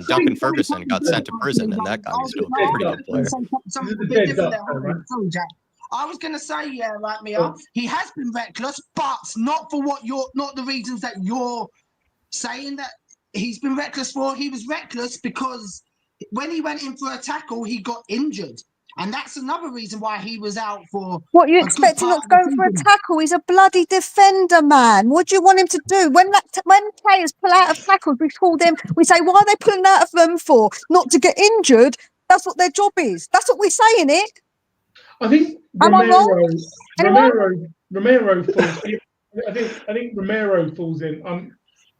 Duncan Ferguson got sent to prison, and that guy was still a pretty good player. I was going to say, Mia, he has been reckless, but not for not the reasons that you're saying that he's been reckless for. He was reckless because when he went in for a tackle, he got injured. And that's another reason why he was out for. What, you expect him not to go for a tackle? He's a bloody defender, man. What do you want him to do? When players pull out of tackles, we say, why are they pulling out of them for? Not to get injured. That's what their job is. That's what we're saying, it. I think Am I wrong? Romero falls. I think Romero falls in. I'm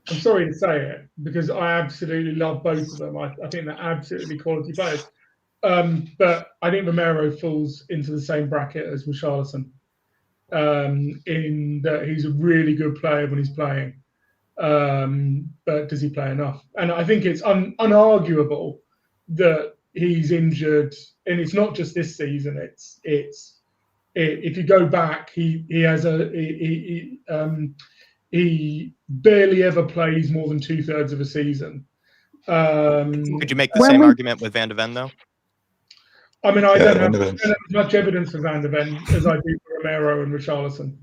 sorry to say it because I absolutely love both of them. I think they're absolutely quality players. But I think Romero falls into the same bracket as Richarlison. In that he's a really good player when he's playing, but does he play enough? And I think it's unarguable that he's injured, and it's not just this season. If you go back, he barely ever plays more than 2/3 of a season. Could you make the same argument with Van de Ven though? I mean, I don't have as much evidence for Van de Ven as I do for Romero and Richarlison.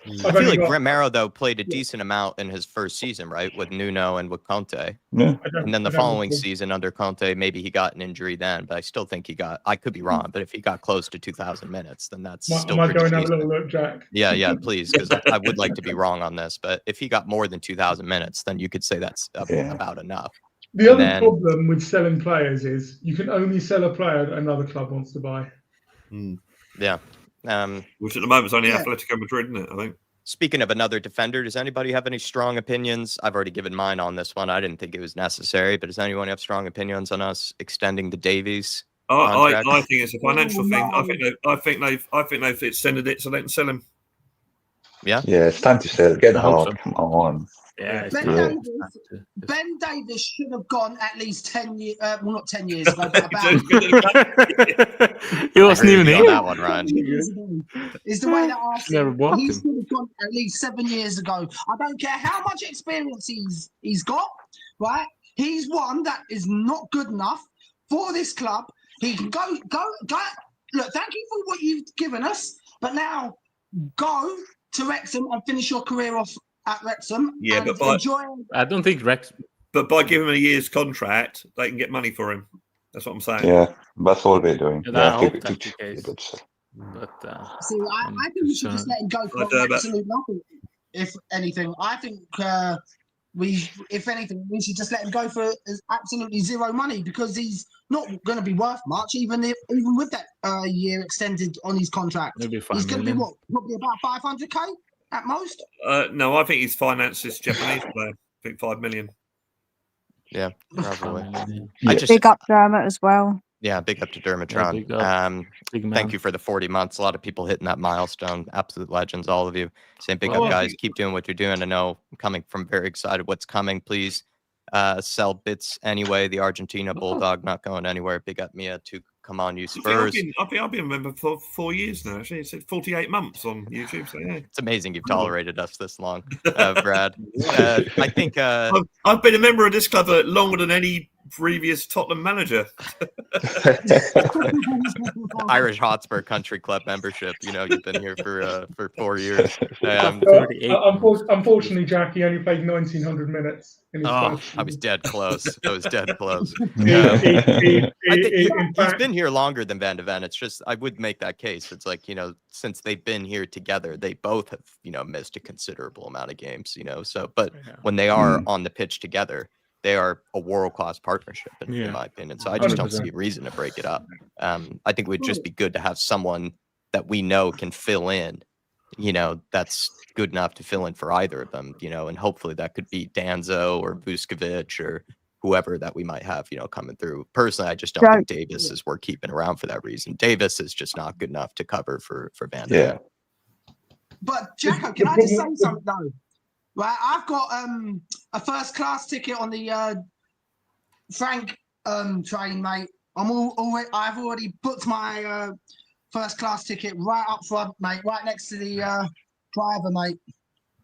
I feel like Romero, though, played a decent amount in his first season, right, with Nuno and with Conte. Yeah. And then the following season under Conte, maybe he got an injury then, but I still think I could be wrong, but if he got close to 2,000 minutes, then that's still pretty decent. Have a little look, Jack? Yeah, please, because I would like to be wrong on this, but if he got more than 2,000 minutes, then you could say that's about enough. The other problem with selling players is you can only sell a player that another club wants to buy. Yeah. Which at the moment is only Atletico Madrid, isn't it? I think. Speaking of another defender, does anybody have any strong opinions? I've already given mine on this one. I didn't think it was necessary, but does anyone have strong opinions on us extending the Davies? I think it's a financial thing. I think they've extended it so they can sell him. Yeah, it's time to sell. Get out. Come on. Yeah, Ben Davies should have gone at least 10 years. Well, not 10 years ago, but about. He wasn't even here. That one, Ryan. Is the way that I never walked he him. should have gone at least 7 years ago. I don't care how much experience he's got. Right, he's one that is not good enough for this club. He can go. Look, thank you for what you've given us, but now go to Wrexham and finish your career off at Wrexham. Yeah, and but I don't think Wrexham. But by giving him a year's contract, they can get money for him. That's what I'm saying. Yeah, that's all they're doing. I hope that's the case. But see, I think we should just let him go for absolute nothing. If anything, I think if anything, we should just let him go for absolutely zero money because he's not going to be worth much, even with that year extended on his contract. He's going to be what, probably about 500k at most. No, I think he's financed this Japanese player. I think 5 million. Yeah, probably. Big up Dermot as well. Yeah, big up to Dermatron. Thank you for the 40 months. A lot of people hitting that milestone. Absolute legends, all of you. Saying big up, guys. Keep doing what you're doing. I know I'm coming from very excited what's coming. Please sell bits anyway. The Argentina Bulldog not going anywhere. Big up Mia to come on, you Spurs. I've been a member for 4 years now. Actually, it said 48 months on YouTube. So yeah, it's amazing you've tolerated us this long, Brad. I think I've been a member of this club longer than any previous Tottenham manager. Irish Hotspur Country Club membership. You know, you've been here for 4 years. Unfortunately, Jack, he only played 1,900 minutes. I was dead close. I think he's been here longer than Van de Ven. It's just I would make that case. It's like, you know, since they've been here together, they both have, you know, missed a considerable amount of games, you know. So, but when they are on the pitch together, they are a world-class partnership, in my opinion. So I just don't see a reason to break it up. I think it would just be good to have someone that we know can fill in, you know, that's good enough to fill in for either of them, you know, and hopefully that could be Danzo or Vuskovic or whoever that we might have, you know, coming through. Personally, I just don't think Davis is worth keeping around for that reason. Davis is just not good enough to cover for Van de Ven. But Jacko, can I just say something though? Right, I've got a first class ticket on the Frank train, mate. I've already booked my first class ticket right up front, mate, right next to the driver, mate.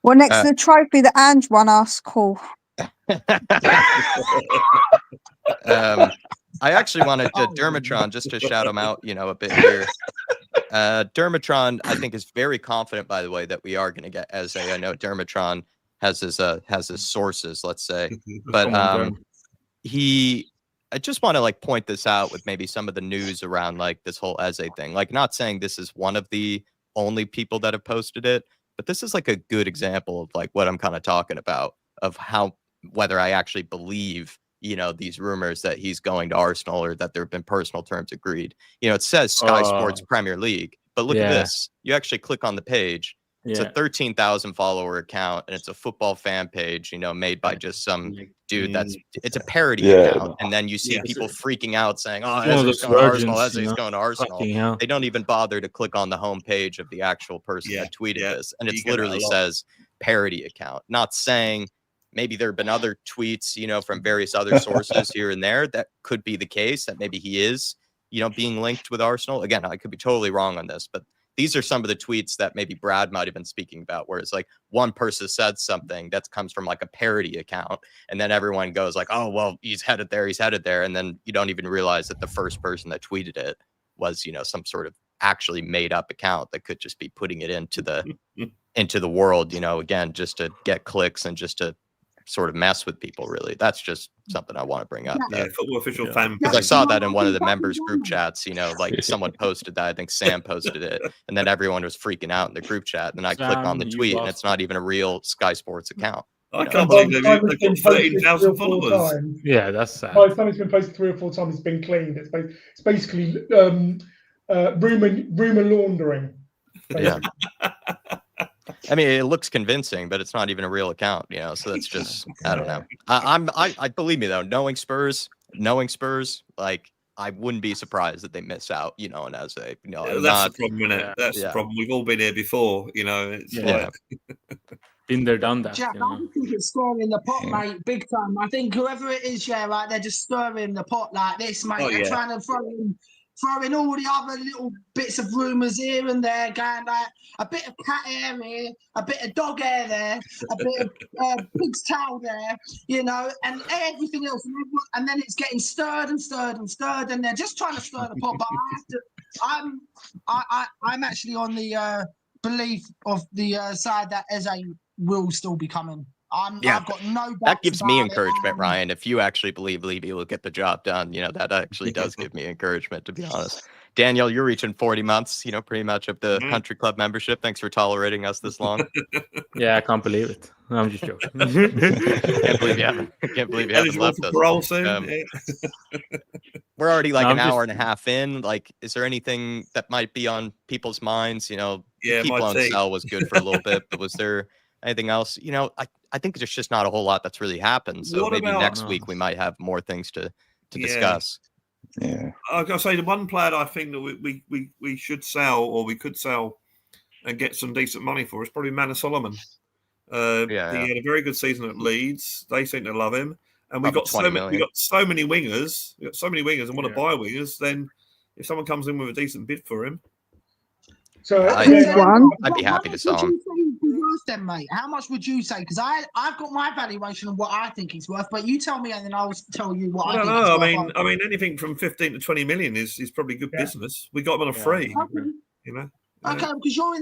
Well, next to the trophy that Ange won us, cool. I actually wanted Dermatron just to shout him out, you know, a bit here. Dermatron, I think, is very confident, by the way, that we are going to get Eze. I know Dermatron has his sources, let's say, but I just want to like point this out with maybe some of the news around like this whole Eze thing. Like, not saying this is one of the only people that have posted it, but this is like a good example of like what I'm kind of talking about, of how whether I actually believe, you know, these rumors that he's going to Arsenal or that there have been personal terms agreed. You know, it says Sky Sports Premier League, But look at this. You actually click on the page. It's a 13,000 follower account, and it's a football fan page, made by just some dude it's a parody account. And then you see people freaking out saying, oh, Ezra's going to Arsenal, Ezra's going to Arsenal. They don't even bother to click on the homepage of the actual person that tweeted this. And it literally says parody account, not saying maybe there have been other tweets, from various other sources here and there that could be the case, that maybe he is, being linked with Arsenal. Again, I could be totally wrong on this, but these are some of the tweets that maybe Brad might have been speaking about, where it's like one person said something that comes from like a parody account, and then everyone goes like, oh, well, he's headed there. And then you don't even realize that the first person that tweeted it was, some sort of actually made up account that could just be putting it into the world, again, just to get clicks and just to sort of mess with people. Really, that's just something I want to bring up. Football official fan, because I saw that in one of the members group chats, like someone posted that. I think Sam posted it, and then everyone was freaking out in the group chat. And then I click on the tweet, and it's not even a real Sky Sports account. I can't believe they've got 13,000 followers. Yeah, that's sad. By the time it's been posted 3 or 4 times, it's been cleaned. It's basically rumor laundering. Basically. Yeah. I mean, it looks convincing, but it's not even a real account, so that's just, I don't know. I believe me though, knowing Spurs, like, I wouldn't be surprised that they miss out, and as a, that's the problem, isn't it? That's the problem. We've all been here before, it's like... Been there, done that. Jack, I think it's stirring the pot, mate, big time. I think whoever it is, right, they're just stirring the pot like this, mate. They're trying to throw in all the other little bits of rumours here and there, going like a bit of cat hair here, a bit of dog hair there, a bit of pig's tail there, and everything else. And then it's getting stirred, and they're just trying to stir the pot. But I'm actually on the belief of the side that Eze will still be coming. I've got no doubt. That gives me encouragement, Ryan. If you actually believe Levy will get the job done, that actually does give me encouragement, to be honest. Daniel, you're reaching 40 months, pretty much of the country club membership. Thanks for tolerating us this long. Yeah, I can't believe it. No, I'm just joking. Can't believe you haven't left us. We're already like an hour and a half in. Like, is there anything that might be on people's minds? People on Cell was good for a little bit, but was there anything else? I think there's just not a whole lot that's really happened. So maybe next week we might have more things to discuss. Yeah, I gotta say, the one player I think that we should sell, or we could sell and get some decent money for, is probably Manor Solomon. He had a very good season at Leeds. They seem to love him, and we got so many wingers. And want to buy wingers. Then if someone comes in with a decent bid for him, so I'd be happy to sell him. Then, mate, how much would you say? Because I've got my valuation of what I think he's worth, but you tell me, and then I'll tell you what I think. I mean, anything from 15 to 20 million is probably good business. We got him on a free, Okay, because you're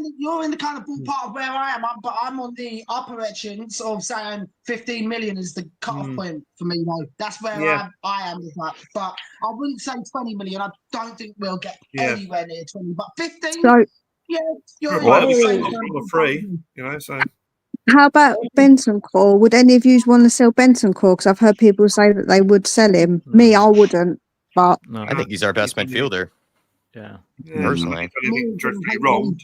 in the kind of ballpark of where I am, but I'm on the upper echelons of saying 15 million is the cut-off point for me. Though that's where I am with that. But I wouldn't say 20 million. I don't think we'll get anywhere near 20. But 15. So, you're on a free. So. How about Bentancur? Would any of you want to sell Bentancur? Because I've heard people say that they would sell him. Me, I wouldn't. But I think he's our best midfielder. Yeah. Personally, wrong.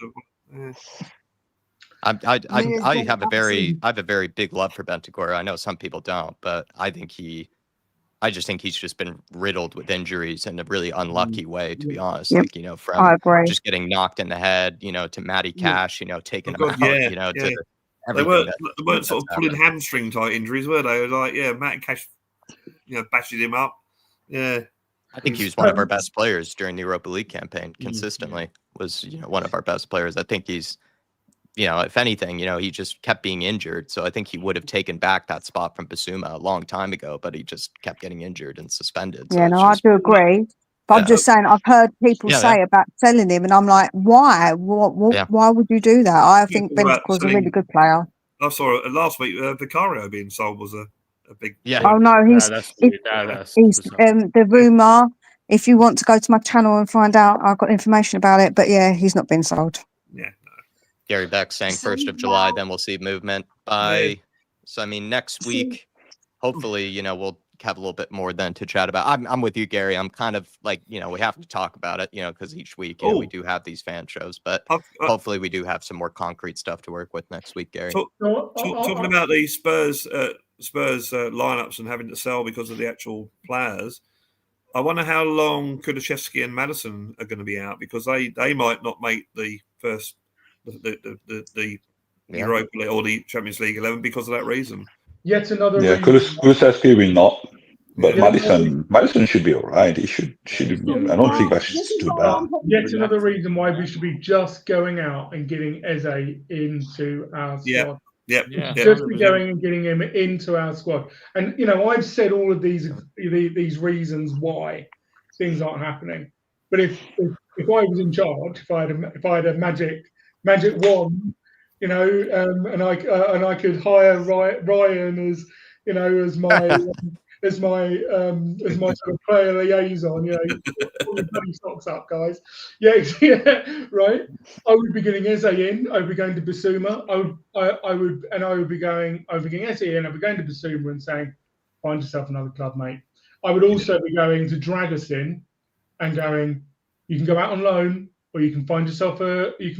I have a very big love for Bentancur. I know some people don't, but I just think he's just been riddled with injuries in a really unlucky way, to be honest. Yep. Like, from just getting knocked in the head, to Matty Cash, taking him out, to they weren't sort of pulling hamstring type injuries, were they? Like, Matt Cash, bashed him up. Yeah. I think he was one of our best players during the Europa League campaign. Consistently was, one of our best players. I think he's, if anything, he just kept being injured. So I think he would have taken back that spot from Basuma a long time ago, but he just kept getting injured and suspended. So I do agree. But I'm just saying, I've heard people say about selling him, and I'm like, why? Why would you do that? I think Bentancur's a really good player. I saw it last week. Vicario being sold was a big. Yeah. Oh no, he's the rumor. If you want to go to my channel and find out, I've got information about it. But he's not been sold. Yeah. Gary Beck saying 1st of July, then we'll see movement by. So I mean, next week, hopefully, we'll have a little bit more then to chat about. I'm with you, Gary. I'm kind of like, we have to talk about it, because each week we do have these fan shows, but hopefully we do have some more concrete stuff to work with next week, Gary. Talking about the Spurs lineups and having to sell because of the actual players, I wonder how long Kulusevski and Maddison are going to be out, because they might not make the first the Europa League or the Champions League 11 because of that reason. Yet another reason. Kulusevski will not, but Maddison should be all right. He should. I don't think that's too bad. Yet another reason why we should be just going out and getting Eze into our squad. Just be going and getting him into our squad. And I've said all of these reasons why things aren't happening. But if I was in charge, if I had a magic wand, and I could hire Ryan as my as my sort of player liaison, pull your bloody socks up, guys. Yeah, right. I would be getting Eze in. I would be going to Basuma. I would be getting Eze in. I'd be going to Basuma and saying, find yourself another club, mate. I would also be going to drag us in and going, you can go out on loan, or you can find yourself you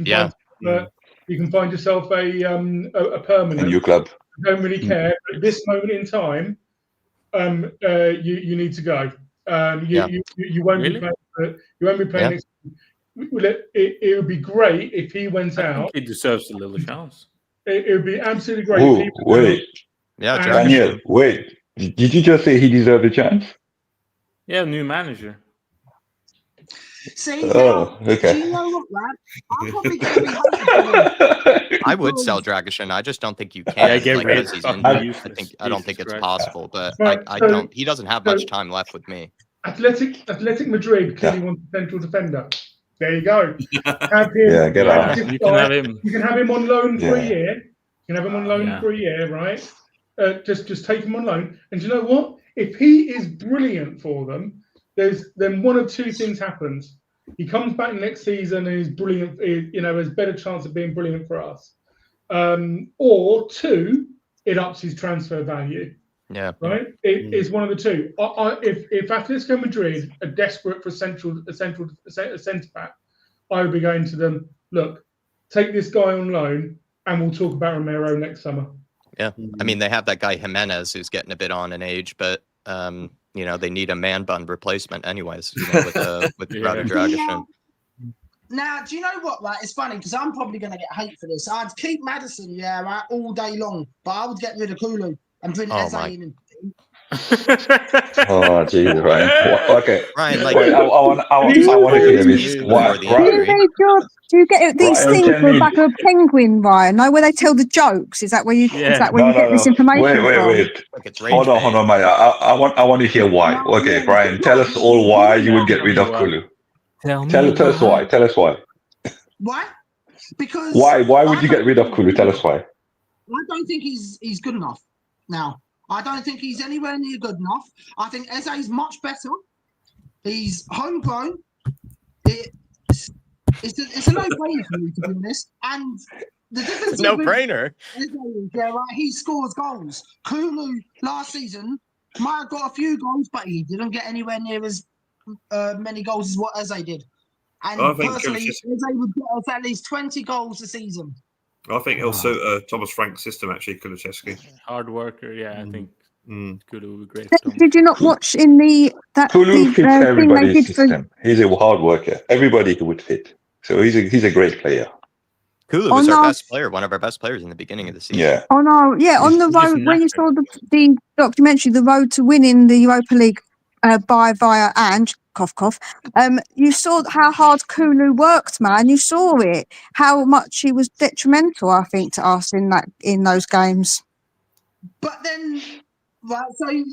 can find yourself a permanent new club. I don't really care. But at this moment in time, you need to go. You won't be playing. You won't be playing next. It would be great if he went out. He deserves a little chance. It would be absolutely great. If he wait, Daniel, wait. Did you just say he deserved a chance? Yeah, new manager. See, okay. Do you know what, lad? I'm probably going to be I would sell Dragic. I just don't think you can. I don't think it's possible. But I don't. He doesn't have much time left with me. Athletic Madrid clearly wants a central defender. There you go. Have him. Yeah, get out. You can have him. You can have him on loan for a year. You can have him on loan for a year, right? Just take him on loan. And do you know what? If he is brilliant for them, then one of two things happens. He comes back next season and is brilliant, has better chance of being brilliant for us. Or two, it ups his transfer value. Yeah. Right? It is one of the two. If Atletico Madrid are desperate for a centre back, I would be going to them, look, take this guy on loan and we'll talk about Romero next summer. Yeah. I mean, they have that guy Jimenez who's getting a bit on in age, but they need a man bun replacement anyways, with Dragic. Now, do you know what, right? It's funny because I'm probably going to get hate for this. I'd keep Maddison, right, all day long, but I would get rid of Kulu and bring Eze in. Oh, Jesus, Ryan. Okay. Ryan, I want to hear this. Do you get these things from the back of a penguin, Ryan? No, where they tell the jokes. Is that where you? Is that where you get this information? Wait. Hold on, mate. I want to hear why. Okay, Brian, tell us all why you would get rid of Kulu. Tell us why. Tell us why. Why? Because why would you get rid of Kulu? Tell us why. I don't think he's good enough now. I don't think he's anywhere near good enough. I think Eze is much better. He's homegrown. It's a no-brainer for me, to be honest. And the difference no-brainer. He scores goals. Kulu last season might have got a few goals, but he didn't get anywhere near as many goals as what Eze did. And personally, Eze would get us at least 20 goals a season. I think he'll suit Thomas Frank's system, actually, Kulusevski. Hard worker, I think Kulu would be great. Did you not watch in Kulu fits everybody's system. He's a hard worker. Everybody would fit. So he's a great player. Kulu was our best player, one of our best players in the beginning of the season. Yeah. On the road, when you saw the documentary, The Road to Winning the Europa League via Ange, cough, cough, you saw how hard Kulu worked, man. You saw it, how much he was detrimental, I think, to us in those games. But then, right, so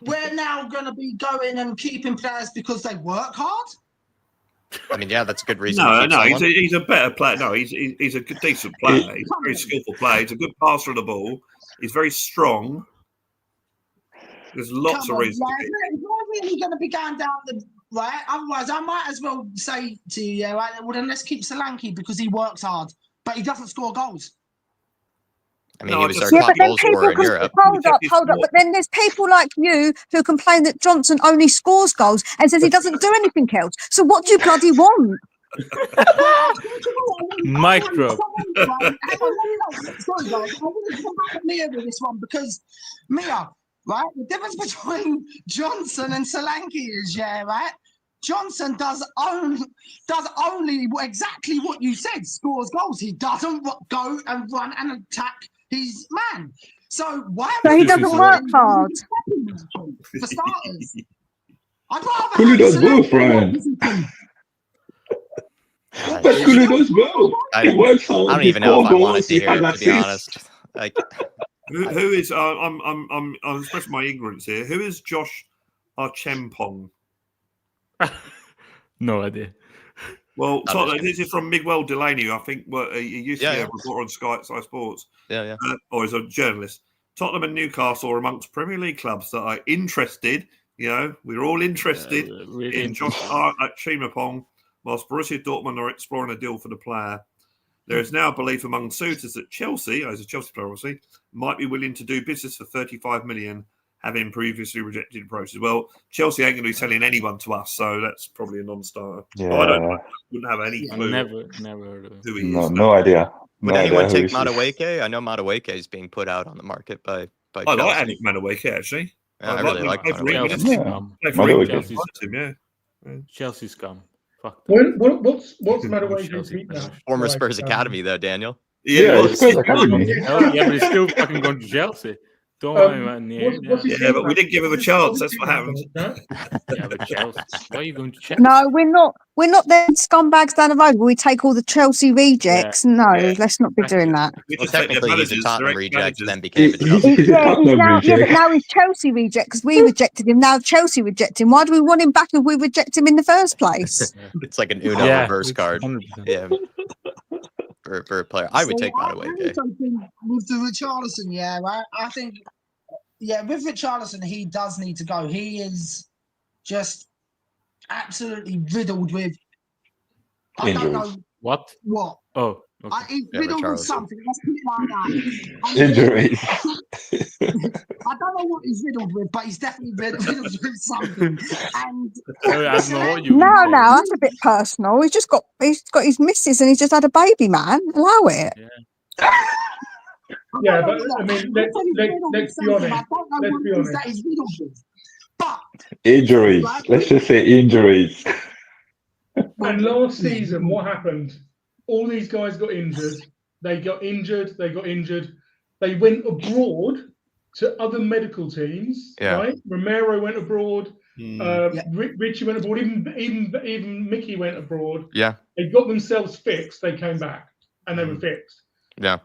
we're now going to be going and keeping players because they work hard? I mean, that's a good reason. No, he's a better player. No, he's a good, decent player. He's a very skillful player. He's a good passer of the ball. He's very strong. There's lots of reasons. It's not really going to be going down the right. Otherwise, I might as well say to you, right, well, then let's keep Solanke because he works hard, but he doesn't score goals. I mean, he was our Yeah, top but then goal people scorer in can Europe. hold up. But then there's people like you who complain that Johnson only scores goals and says he doesn't do anything else. So what do you bloody want? Mic drop. Sorry, guys. I want to come back at Mia with this one because Mia, right? The difference between Johnson and Solanke is, right? Johnson does only exactly what you said, scores goals. He doesn't go and run and attack his man. So why? So he doesn't work hard. For starters, I'd rather Kulu have does both, Solanke Brian. But Kulu does both. He works hard. I don't He even know if scores I wanted goals. to He hear has it, to be assists. honest. Like, who is? I'm expressing my ignorance here. Who is Josh Archempong? No idea. Well, Not as this is from Miguel Delaney. I think he used to be a reporter on Sky Sports. Yeah. Or as a journalist. Tottenham and Newcastle are amongst Premier League clubs that are interested. We're all interested in Josh Archempong, whilst Borussia Dortmund are exploring a deal for the player. There is now belief among suitors that Chelsea, as a Chelsea player obviously, might be willing to do business for 35 million, having previously rejected approaches. Well, Chelsea ain't going to be selling anyone to us, so that's probably a non-starter. Yeah. I wouldn't have any clue. Never heard of it. Who he is. No idea. would No anyone idea take who this is. Madueke? I know Madueke is being put out on the market by I Chelsea. like Anik Madueke, actually. Yeah, I really like Madueke. Chelsea scum. Chelsea scum. Fuck that. What's Madueke's peak now? Former Spurs Academy, though, Daniel. Yeah, it's Spurs Academy. Yeah, but he's still fucking going to Chelsea. Don't worry about Yeah, but we didn't give him a chance. That's what happened. Yeah, but Chelsea. Why are you going to Chelsea? No, we're not. We're not them scumbags down the road where we take all the Chelsea rejects. Yeah. No, Yeah. let's not be doing that. Well, technically, he's a Tottenham reject, then He- became a Chelsea. he's a Tottenham But reject. now he's Chelsea reject because we rejected him. Now Chelsea reject him. Why do we want him back if we reject him in the first place? It's like an Uno reverse card. 100%. Yeah. For a player. I would take Madueke. With the Richarlison, right? I think, with Richarlison, he does need to go. He is just absolutely riddled with. I don't know What? what. Oh, okay. He's riddled with something. Let's put it like that. Injuries. I don't know what he's riddled with, but he's definitely riddled with something. And I don't know what you. No, that's a bit personal. He's got his missus and he's just had a baby, man. Allow it. Yeah, but I mean, let's be honest. Let's be honest. That is riddled with. But Injuries. Let's just say injuries. And last season, what happened? All these guys got injured. They got injured. They went abroad to other medical teams. Right? Romero went abroad. Richie went abroad. Even Mickey went abroad. Yeah. They got themselves fixed. They came back and they were fixed. Yeah.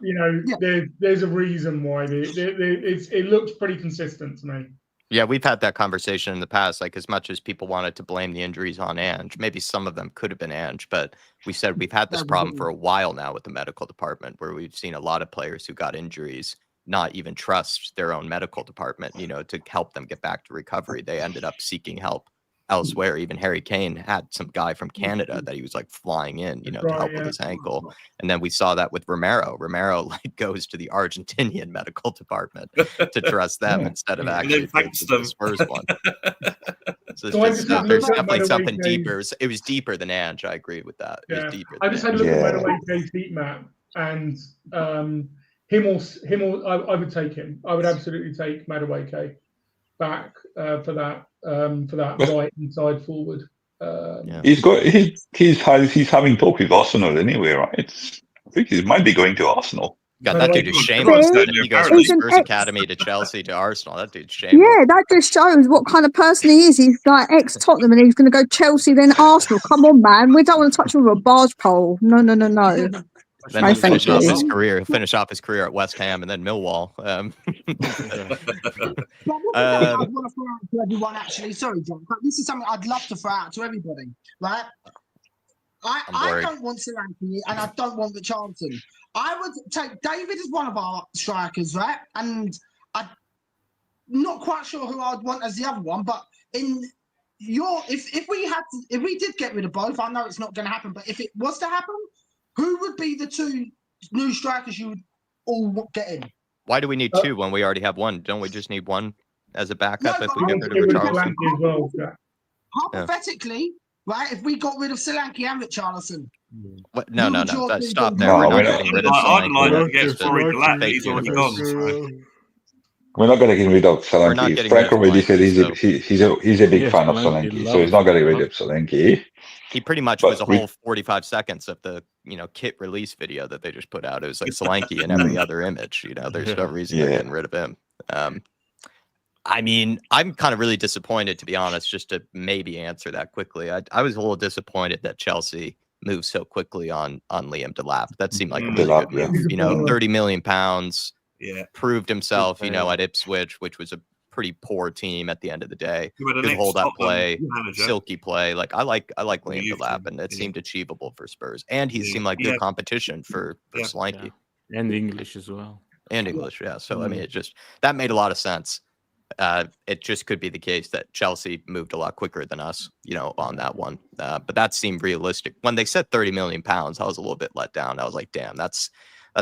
There's a reason why it looks pretty consistent to me. Yeah, we've had that conversation in the past. Like, as much as people wanted to blame the injuries on Ange, maybe some of them could have been Ange, but we said we've had this problem for a while now with the medical department, where we've seen a lot of players who got injuries not even trust their own medical department, to help them get back to recovery. They ended up seeking help elsewhere. Even Harry Kane had some guy from Canada that he was like flying in, to help with his ankle. And then we saw that with Romero. Romero goes to the Argentinian medical department to trust them instead of actually the Spurs one. So there's definitely something deeper. It was deeper than Ange. I agree with that. It was deeper. I just had a look at Madueke's heat map, and him or I would take him. I would absolutely take Madueke back for that right inside forward. He's having talk with Arsenal anyway, right? I think he might be going to Arsenal. God, that dude is shameless. He goes from Spurs Academy to Chelsea to Arsenal. That dude's shameless. Yeah, that just shows what kind of person he is. He's like ex-Tottenham and he's going to go Chelsea, then Arsenal. Come on, man. We don't want to touch him with a barge pole. No. Then he'll finish off his career. He'll finish off his career at West Ham and then Millwall. I want to throw out to everyone, actually. Sorry, John, but this is something I'd love to throw out to everybody, right? I don't want Solanke and I don't want Richarlison. I would take David as one of our strikers, right? And I'm not quite sure who I'd want as the other one, but if we did get rid of both, I know it's not going to happen, but if it was to happen, who would be the two new strikers you would all get in? Why do we need two when we already have one? Don't we just need one as a backup if we get rid of Richarlison? Hypothetically, right? If we got rid of Solanke and Richarlison. What? No. Stop there. No, We're we're not not. getting rid of I'd Solanke. like to get Florian Delap, but he's already gone. We're not going to get rid of We're not Solanke. getting Frank rid of already said Solanke, he's a big Yeah, fan of Solanke, Solanke, so he's not getting rid of Solanke. He pretty much But was a whole 45 seconds of the kit release video that they just put out. It was like Solanke in every other image. There's no reason they're getting rid of him. I mean, I'm kind of really disappointed, to be honest, just to maybe answer that quickly. I was a little disappointed that Chelsea moved so quickly on Liam Delap. That seemed like a really good move. 30 million pounds. Yeah. Proved himself, at Ipswich, which was a pretty poor team at the end of the day. Good hold up play, silky play. Like I like Liam Delap, and it seemed achievable for Spurs. And he seemed like good competition for Solanke. Yeah. And English as well. And English, yeah. So I mean, that made a lot of sense. It just could be the case that Chelsea moved a lot quicker than us, on that one. But that seemed realistic. When they said 30 million pounds, I was a little bit let down. I was like, damn, that's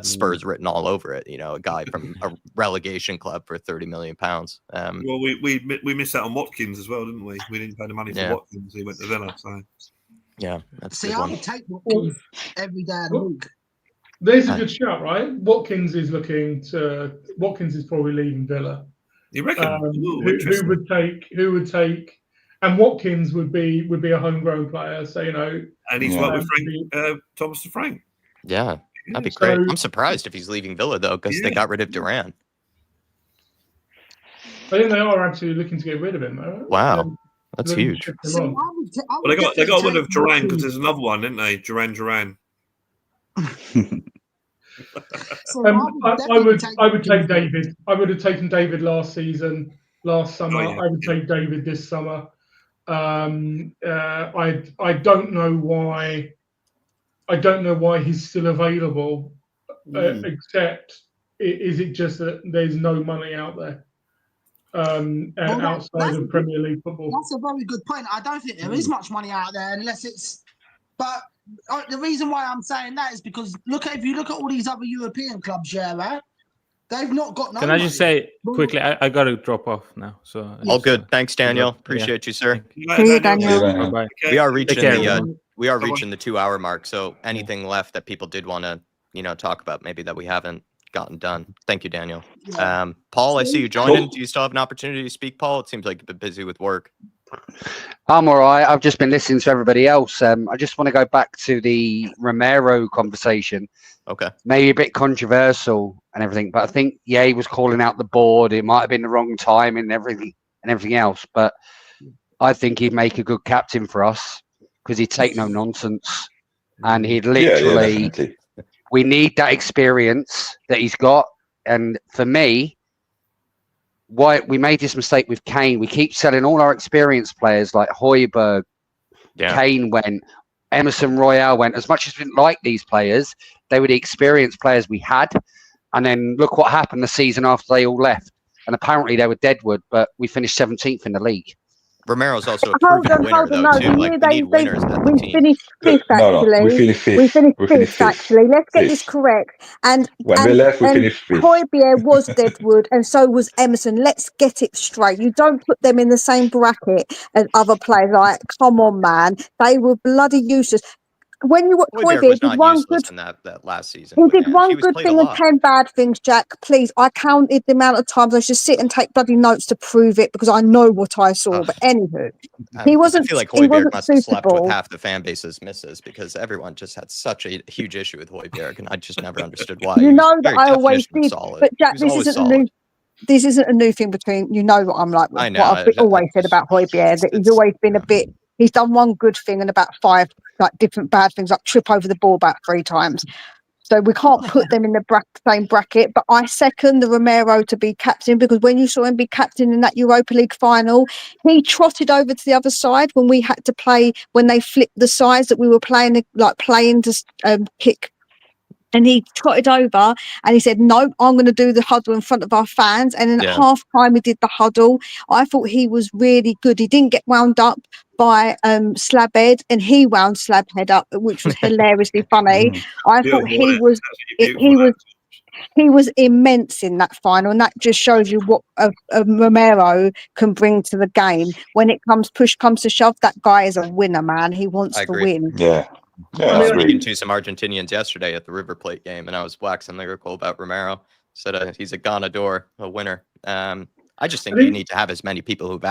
Spurs written all over it. A guy from a relegation club for 30 million pounds. Well, we missed out on Watkins as well, didn't we? We didn't pay the money for Watkins. He went to Villa. So yeah, that's see, I would take Watkins every day of the week. There's a good shout, right? Watkins is probably leaving Villa. You reckon? Who would take? And Watkins would be a homegrown player. So and he's worked with Thomas to Frank. Yeah. That'd be great. I'm surprised if he's leaving Villa, though, because they got rid of Duran. I think they are actually looking to get rid of him, though. Wow. That's huge. Well, they got rid of Duran because there's another one, didn't they? Duran. I would take David. I would have taken David last summer. I would take David this summer. I don't know why. I don't know why he's still available, except is it just that there's no money out there outside of Premier League football? That's a very good point. I don't think there is much money out there unless it's. But the reason why I'm saying that is because if you look at all these other European clubs, right? They've not got no Can I just say quickly, I got to drop off now. So all good. Thanks, Daniel. Appreciate you, sir. See you, Daniel. Bye. We are reaching the 2-hour mark. So anything left that people did want to, talk about, maybe that we haven't gotten done. Thank you, Daniel. Paul, I see you joining. Do you still have an opportunity to speak, Paul? It seems like you've been busy with work. I'm all right. I've just been listening to everybody else. I just want to go back to the Romero conversation. Okay. Maybe a bit controversial and everything, but I think he was calling out the board. It might have been the wrong time and everything else. But I think he'd make a good captain for us because he'd take no nonsense, and he'd literally. We need that experience that he's got, and for me, why we made this mistake with Kane. We keep selling all our experienced players like Højbjerg. Kane went. Emerson Royale went. As much as we didn't like these players, they were the experienced players we had. And then look what happened the season after they all left. And apparently they were deadwood, but we finished 17th in the league. Romero's also a proven winner, though, too. Like, we need winners at the team. Finished fifth, actually. We finished fifth. We finished fifth, actually. Let's get this correct. And when we left, we finished fifth. Højbjerg was Deadwood, and so was Emerson. Let's get it straight. You don't put them in the same bracket as other players. Like, come on, man. They were bloody useless. When you Højbjerg did one good in that last season. He did one good thing and 10 bad things, Jack. Please, I counted the amount of times I should sit and take bloody notes to prove it because I know what I saw. But anywho, he wasn't. I feel like Højbjerg must have slept with half the fan base's misses because everyone just had such a huge issue with Højbjerg, and I just never understood why. You know that I always did, but Jack, this isn't a new thing between. You know what I'm like. I know. What I've always said about Højbjerg, that he's always been a bit. He's done one good thing and about 5 different bad things, like trip over the ball about 3 times. So we can't put them in the same bracket. But I second the Romero to be captain because when you saw him be captain in that Europa League final, he trotted over to the other side when we had to play, when they flipped the sides that we were playing to kick. And he trotted over and he said, no, I'm going to do the huddle in front of our fans. And then at half time, he did the huddle. I thought he was really good. He didn't get wound up by Slabhead, and he wound Slabhead up, which was hilariously funny. I thought he was he was immense in that final, and that just shows you what a Romero can bring to the game. When it push comes to shove, that guy is a winner, man. He wants to win. Yeah. I was I speaking to some Argentinians yesterday at the River Plate game, and I was waxing lyrical about Romero. Said he's a ganador, a winner. I just think you need to have as many people who've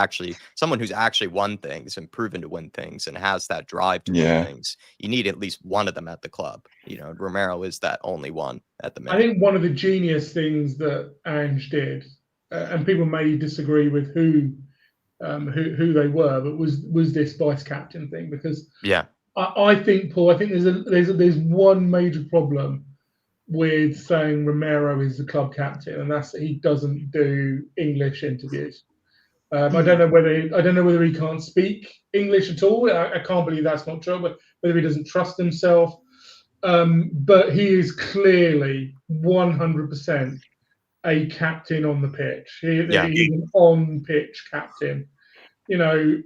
someone who's actually won things and proven to win things and has that drive to win things. You need at least one of them at the club. You know, Romero is that only one at the minute. I think one of the genius things that Ange did, and people may disagree with who they were, but was this vice captain thing, because I think, Paul, there's one major problem with saying Romero is the club captain, and that's that he doesn't do English interviews. I don't know whether he can't speak English at all. I can't believe that's not true. But whether he doesn't trust himself, but he is clearly 100% a captain on the pitch. He's an on-pitch captain. You know,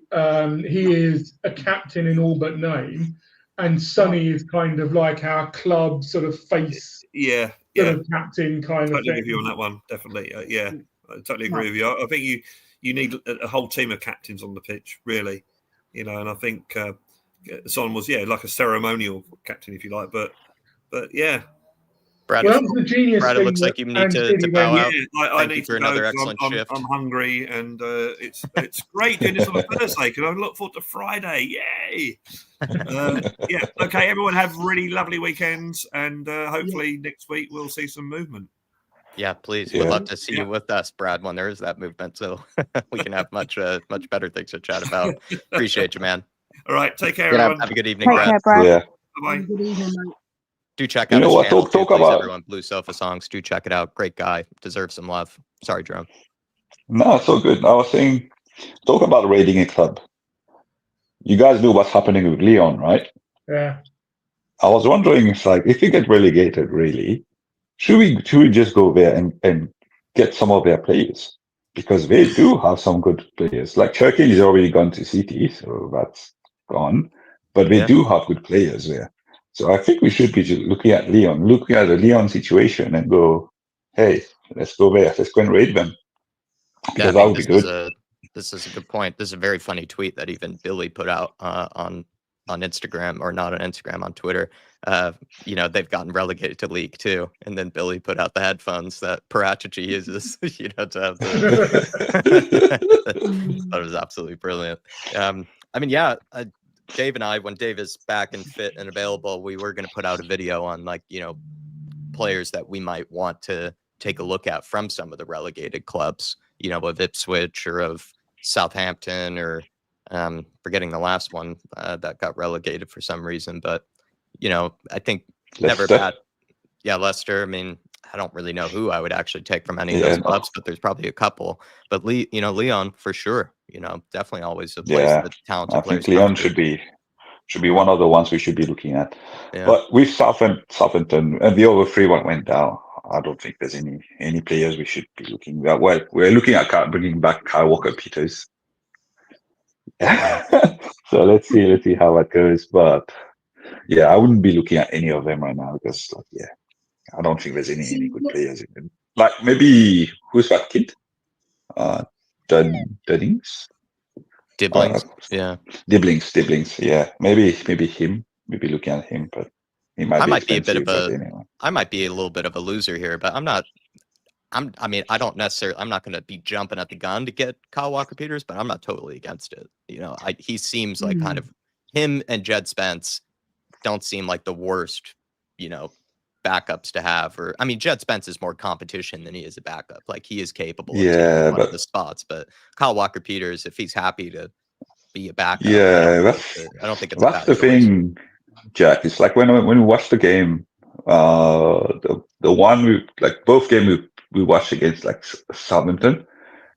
he is a captain in all but name. And Sonny is kind of like our club sort of face, sort of captain kind of thing. Totally with you on that one, definitely. I totally agree with you. I think you need a whole team of captains on the pitch, really. You know, and I think Son was like a ceremonial captain, if you like. But yeah. Brad, the genius Brad, it looks like you need to bow out. I need for another excellent shift. I'm hungry, and it's great doing this on a Thursday because I look forward to Friday. Yay! Okay, everyone have really lovely weekends, and hopefully next week we'll see some movement. Yeah, please. We'd love to see you with us, Brad, when there is that movement, so we can have much better things to chat about. Appreciate you, man. All right, take care, everyone. Have a good evening, Brad. Take care, Brad. Yeah. Bye. Good evening, mate. Do check out his what? channel. Talk please, about everyone. Blue Sofa Songs. Do check it out. Great guy. Deserves some love. Sorry, Jerome. No, it's all good. I was saying, talk about raiding a club. You guys know what's happening with Leon, right? Yeah. I was wondering, it's like, if you get relegated, really, should we just go there and get some of their players? Because they do have some good players. Like Cherkin is already gone to City, so that's gone. But they do have good players there. So I think we should be just looking at the Leon situation and go, hey, let's go there. Let's go and raid them. Because that would be good. This is a good point. This is a very funny tweet that even Billy put out on Instagram, or not on Instagram, on Twitter. You know, they've gotten relegated to League 2, and then Billy put out the headphones that Parachichi uses, you know, to have that was absolutely brilliant. I mean, Dave and I, when Dave is back and fit and available, we were going to put out a video on, like, you know, players that we might want to take a look at from some of the relegated clubs, you know, of Ipswich or of Southampton, or forgetting the last one that got relegated for some reason. But, you know, I think never bad. Yeah, Leicester. I mean, I don't really know who I would actually take from any of those clubs, but there's probably a couple. But Leon for sure. You know, definitely always a place that talented players. I think Leon should be one of the ones we should be looking at. Yeah. But with Southampton, and the other three one went down. I don't think there's any players we should be looking at. Well, we're looking at bringing back Kyle Walker-Peters. So let's see how that goes. But yeah, I wouldn't be looking at any of them right now because, I don't think there's any good players in them. Like, maybe, who's that kid? Dunnings? Dibblings. Dibblings. Yeah, maybe him. Maybe looking at him, but he might. I might be a little bit of a loser here, but I'm not going to be jumping at the gun to get Kyle Walker-Peters, but I'm not totally against it. You know, he seems like kind of, him and Jed Spence don't seem like the worst, you know, backups to have. Or, I mean, Jed Spence is more competition than he is a backup. Like, he is capable of taking one of the spots, but Kyle Walker-Peters, if he's happy to be a backup, I don't think it's a bad the choice. thing, Jack. It's like when we watched the game, the one both games we watched against Southampton,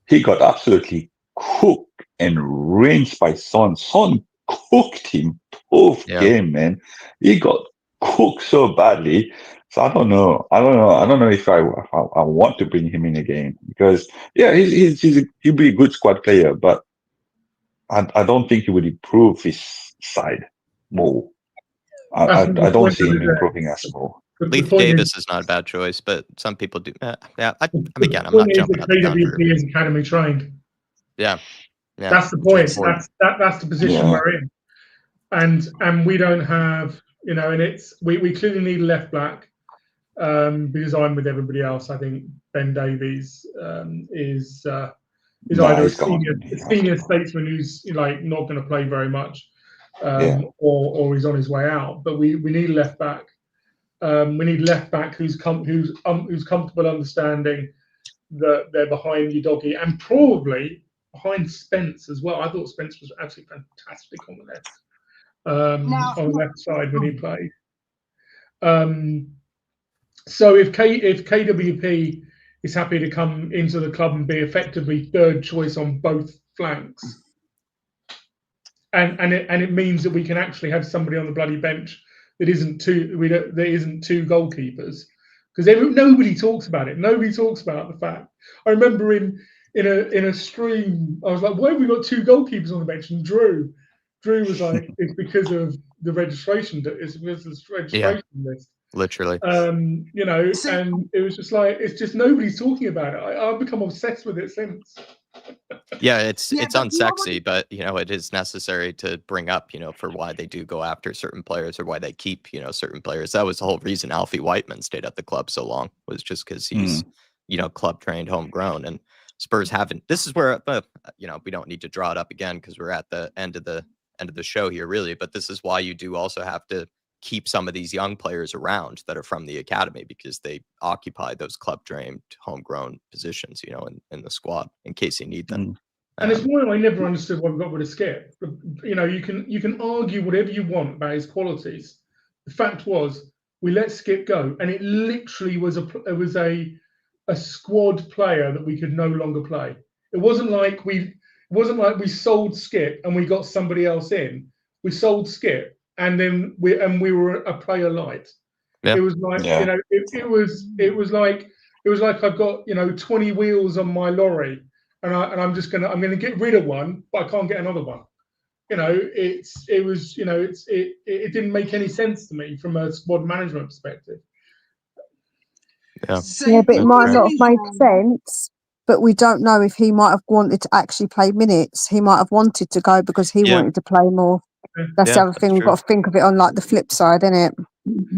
he got absolutely cooked and rinsed by Son. Son cooked him both game, man. He got cooked so badly. So I don't know if I want to bring him in again, because he'll be a good squad player, but I don't think he would improve his side more. I don't see him improving us more. Leith Davis is not a bad choice, but some people do. Yeah, again, I'm not jumping up and down. KWP is academy trained. Yeah. That's the point. That's the position we're in, and we don't have, and we clearly need a left back, because I'm with everybody else. I think Ben Davies is either a senior statesman who's like not going to play very much, or he's on his way out. But we need a left back. We need left back who's comfortable understanding that they're behind your doggy, and probably behind Spence as well. I thought Spence was absolutely fantastic on the left, on the left side when he played. So if KWP is happy to come into the club and be effectively third choice on both flanks, and it means that we can actually have somebody on the bloody bench that isn't two goalkeepers, because nobody talks about it. Nobody talks about the fact. I remember in a stream, I was like, "Why have we got two goalkeepers on the bench?" And Drew was like, "It's because of the registration. It's because of the registration list." Literally. And it was just like, it's just nobody's talking about it. I've become obsessed with it since. Yeah, it's unsexy, but it is necessary to bring up, for why they do go after certain players or why they keep, certain players. That was the whole reason Alfie Whiteman stayed at the club so long, was just because he's, club trained, homegrown, and Spurs haven't. This is where, we don't need to draw it up again because we're at the end of the show here, really. But this is why you do also have to keep some of these young players around that are from the academy, because they occupy those club trained, homegrown positions, in the squad in case you need them. And it's why I never understood why we got rid of Skip. You can argue whatever you want about his qualities. The fact was, we let Skip go, and it literally was a squad player that we could no longer play. It wasn't like we sold Skip and we got somebody else in. We sold Skip, and then we were a player light. Yeah. It was like it was like I've got 20 wheels on my lorry, and I'm gonna get rid of one, but I can't get another one. It didn't make any sense to me from a squad management perspective. Yeah, but it might not have made sense. But we don't know if he might have wanted to actually play minutes. He might have wanted to go because he wanted to play more. That's the other thing. We've got to think of it on like the flip side, isn't it?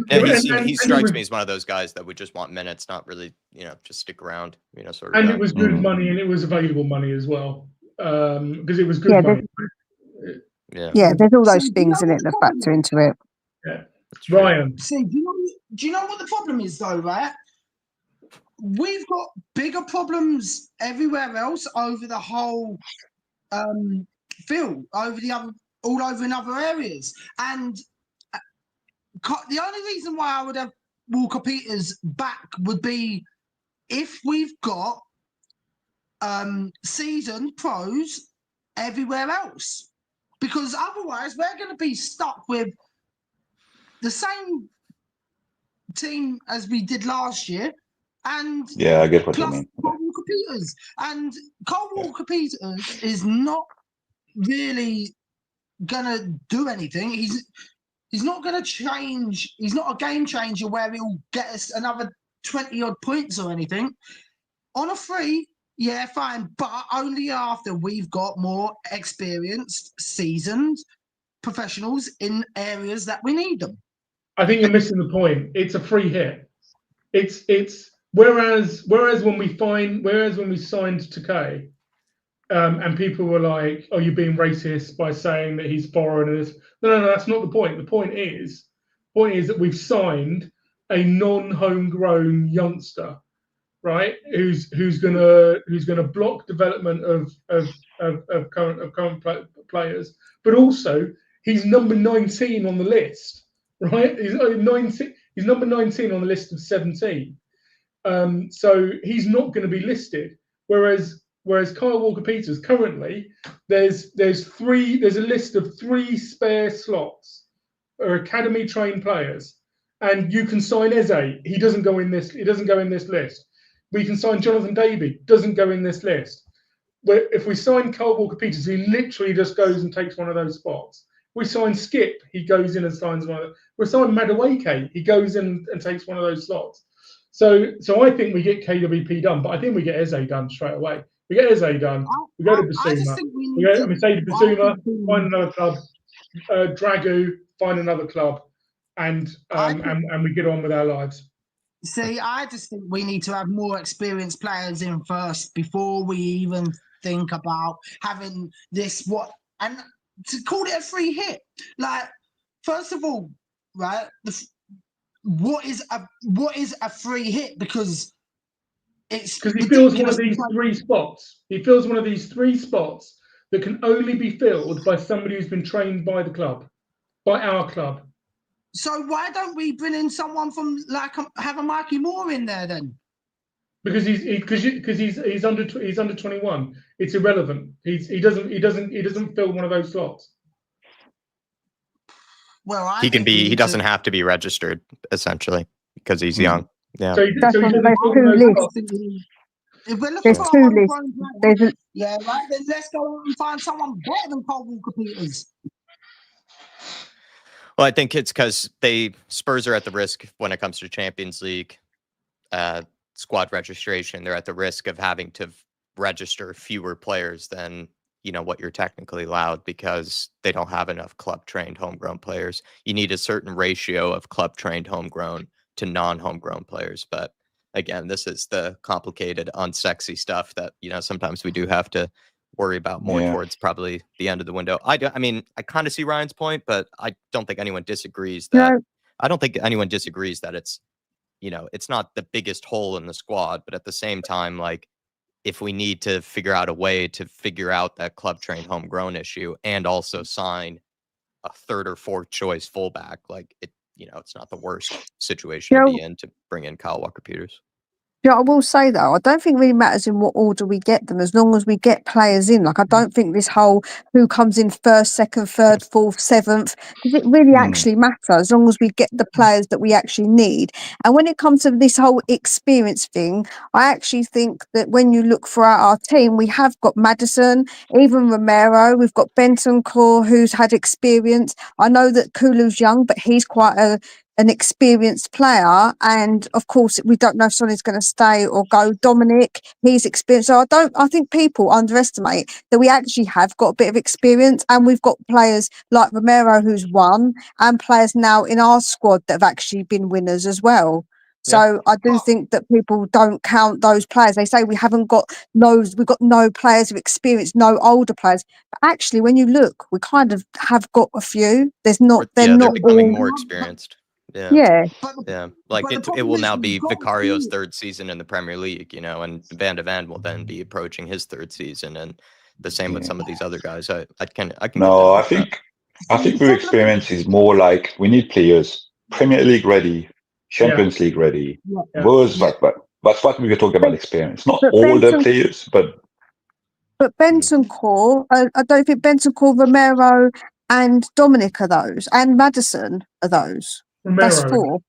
Yeah, he strikes me as one of those guys that would just want minutes, not really, just stick around, sort of. And it was good money, and it was available money as well, because it was good money. Yeah, there's all those things in it that factor into it. Yeah, Ryan. See, do you know what the problem is though, right? We've got bigger problems everywhere else over the whole field, all over in other areas. And the only reason why I would have Walker Peters back would be if we've got seasoned pros everywhere else. Because otherwise, we're going to be stuck with the same team as we did last year. And I get what you mean. Cole Walker Peters. And Cole Walker Peters is not really gonna do anything. He's not gonna change. He's not a game changer where he'll get us another 20 odd points or anything. On a free, yeah, fine, but only after we've got more experienced, seasoned professionals in areas that we need them. I think you're missing the point. It's a free hit. It's whereas when we signed Takei, and people were like, "Oh, you're being racist by saying that he's foreign." No, that's not the point. The point is that we've signed a non-homegrown youngster, right? Who's gonna block development of current players, but also he's number 19 on the list, right? He's number 19 on the list of 17. So he's not going to be listed. Whereas Kyle Walker-Peters currently, there's a list of 3 spare slots or academy trained players, and you can sign Eze. He doesn't go in this list. We can sign Jonathan Davey. Doesn't go in this list. If we sign Kyle Walker-Peters, he literally just goes and takes one of those spots. We sign Skip, he goes in and signs one of them. We sign Madueke, he goes in and takes one of those slots. So I think we get KWP done, but I think we get Eze done straight away. We get Eze done. We go to Basuma. Say to Basuma, find another club. Dragoo, find another club, and we get on with our lives. See, I just think we need to have more experienced players in first before we even think about having this and to call it a free hit. Like, first of all, right? What is a free hit? Because he fills one of these three spots. He fills one of these three spots that can only be filled by somebody who's been trained by the club, by our club. So why don't we bring in someone from have a Mikey Moore in there then? Because he's under 21. It's irrelevant. He doesn't fill one of those slots. Well, he doesn't have to be registered essentially because he's young. Yeah. If we're looking for a homegrown player, right, then let's go out and find someone better than Cole Walker-Peters. Well, I think it's because Spurs are at the risk when it comes to Champions League squad registration. They're at the risk of having to register fewer players than what you're technically allowed because they don't have enough club-trained homegrown players. You need a certain ratio of club-trained homegrown to non-homegrown players. But again, this is the complicated, unsexy stuff that sometimes we do have to worry about more towards probably the end of the window. I kind of see Ryan's point, but I don't think anyone disagrees that. No. I don't think anyone disagrees that it's it's not the biggest hole in the squad, but at the same time, like, if we need to figure out a way to figure out that club trained homegrown issue and also sign a third or fourth choice fullback, like it's not the worst situation to be in to bring in Kyle Walker-Peters. Yeah, I will say though, I don't think it really matters in what order we get them, as long as we get players in. Like, I don't think this whole who comes in first, second, third, fourth, seventh, does it really actually matter as long as we get the players that we actually need. And when it comes to this whole experience thing, I actually think that when you look throughout our team, we have got Maddison, even Romero, we've got Bentancur, who's had experience. I know that Kulu's young, but he's quite an experienced player, and of course we don't know if Sonny's going to stay or go. Dominic, he's experienced. So I think people underestimate that we actually have got a bit of experience, and we've got players like Romero who's won, and players now in our squad that have actually been winners as well. So I do think that people don't count those players. They say we've got no players of experience, no older players. But actually, when you look, we kind of have got a few. They're not becoming more experienced. Yeah. Like it will now be Vicario's third season in the Premier League, and Van de Ven will then be approaching his third season, and the same with some of these other guys. I can. No, I think with experience is more like we need players Premier League ready, Champions League ready. That's what we were talking about experience, not all the players, but Bentancur. I don't think Bentancur, Romero, and Dominic are those, and Maddison are those. Romero. That's 4.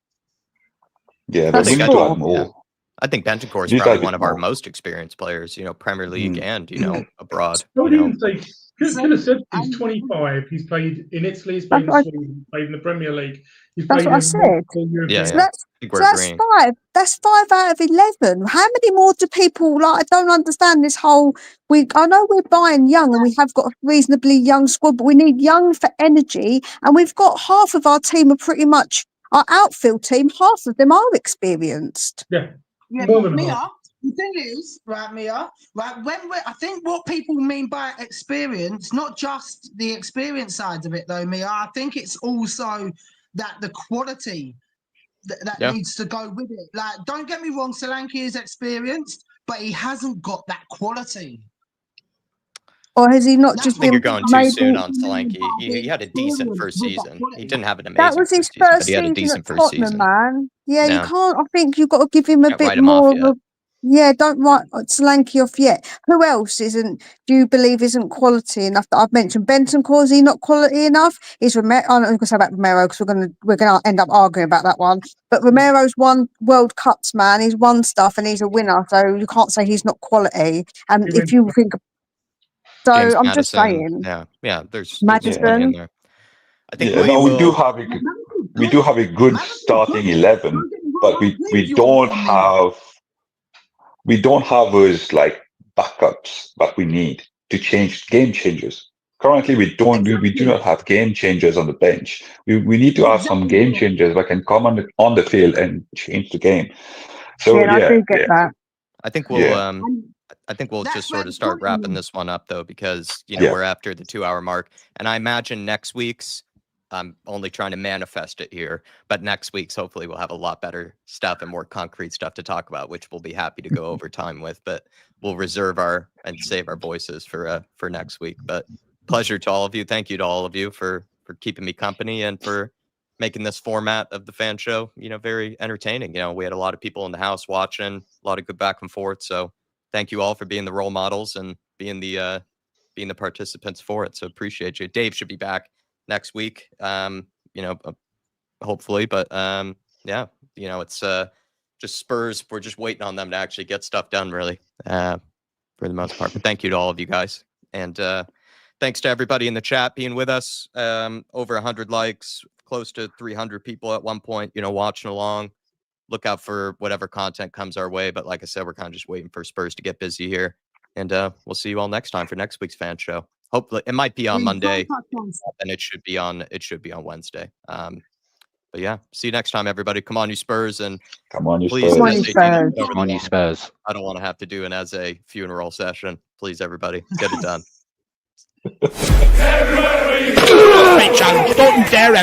Yeah, but we need to have more. I think Bentancur is probably one of our most experienced players, Premier League and, abroad. I would even say, could have said he's 25. He's played in Italy, he's played in Sweden, he's played in the Premier League. That's what I said. So that's 5. That's 5 out of 11. How many more do people like? I don't understand this whole. I know we're buying young, and we have got a reasonably young squad, but we need young for energy, and we've got half of our team are pretty much our outfield team. Half of them are experienced. Yeah, but Mia, the thing is, right, Mia, right, I think what people mean by experience, not just the experience side of it, though, Mia. I think it's also that the quality that needs to go with it. Like, don't get me wrong, Solanke is experienced, but he hasn't got that quality. Or has he not just been? You're going too soon on Solanke. He had a decent first season. He didn't have an amazing. That was his first season at Tottenham, man. Yeah, you can't. I think you've got to give him a bit more of a. Yeah, don't write Solanke off yet. Who else do you believe isn't quality enough that I've mentioned? Bentancur, is he not quality enough? Is Romero? I'm not going to say about Romero because we're gonna end up arguing about that one. But Romero's won World Cups, man. He's won stuff and he's a winner, so you can't say he's not quality. And if you think, so James I'm Maddison, just saying, yeah, there's Maddison. plenty in there. I think we do have a good starting 11, but we don't have those like backups that we need to change game changers. Currently, we do not have game changers on the bench. We need to have some game changers that can come on the field and change the game. So I do get that. I think we'll just sort of start wrapping this one up though, because we're after the 2 hour mark, and I imagine next week's, I'm only trying to manifest it here, but next week's hopefully we'll have a lot better stuff and more concrete stuff to talk about, which we'll be happy to go over time with, but we'll reserve and save our voices for next week. But pleasure to all of you. Thank you to all of you for keeping me company and for making this format of the fan show, very entertaining. We had a lot of people in the house watching, a lot of good back and forth. So thank you all for being the role models and being the participants for it. So appreciate you. Dave should be back next week, hopefully. But it's just Spurs. We're just waiting on them to actually get stuff done, really, for the most part. But thank you to all of you guys. And thanks to everybody in the chat being with us. Over 100 likes, close to 300 people at one point, watching along. Look out for whatever content comes our way. But like I said, we're kind of just waiting for Spurs to get busy here. And we'll see you all next time for next week's fan show. Hopefully it might be on Monday and it should be on Wednesday. But yeah, see you next time, everybody. Come on, you Spurs, and come on, you please, Spurs. Come on, you Spurs. I don't want to have to do an as a funeral session. Please, everybody, get it done. Don't dare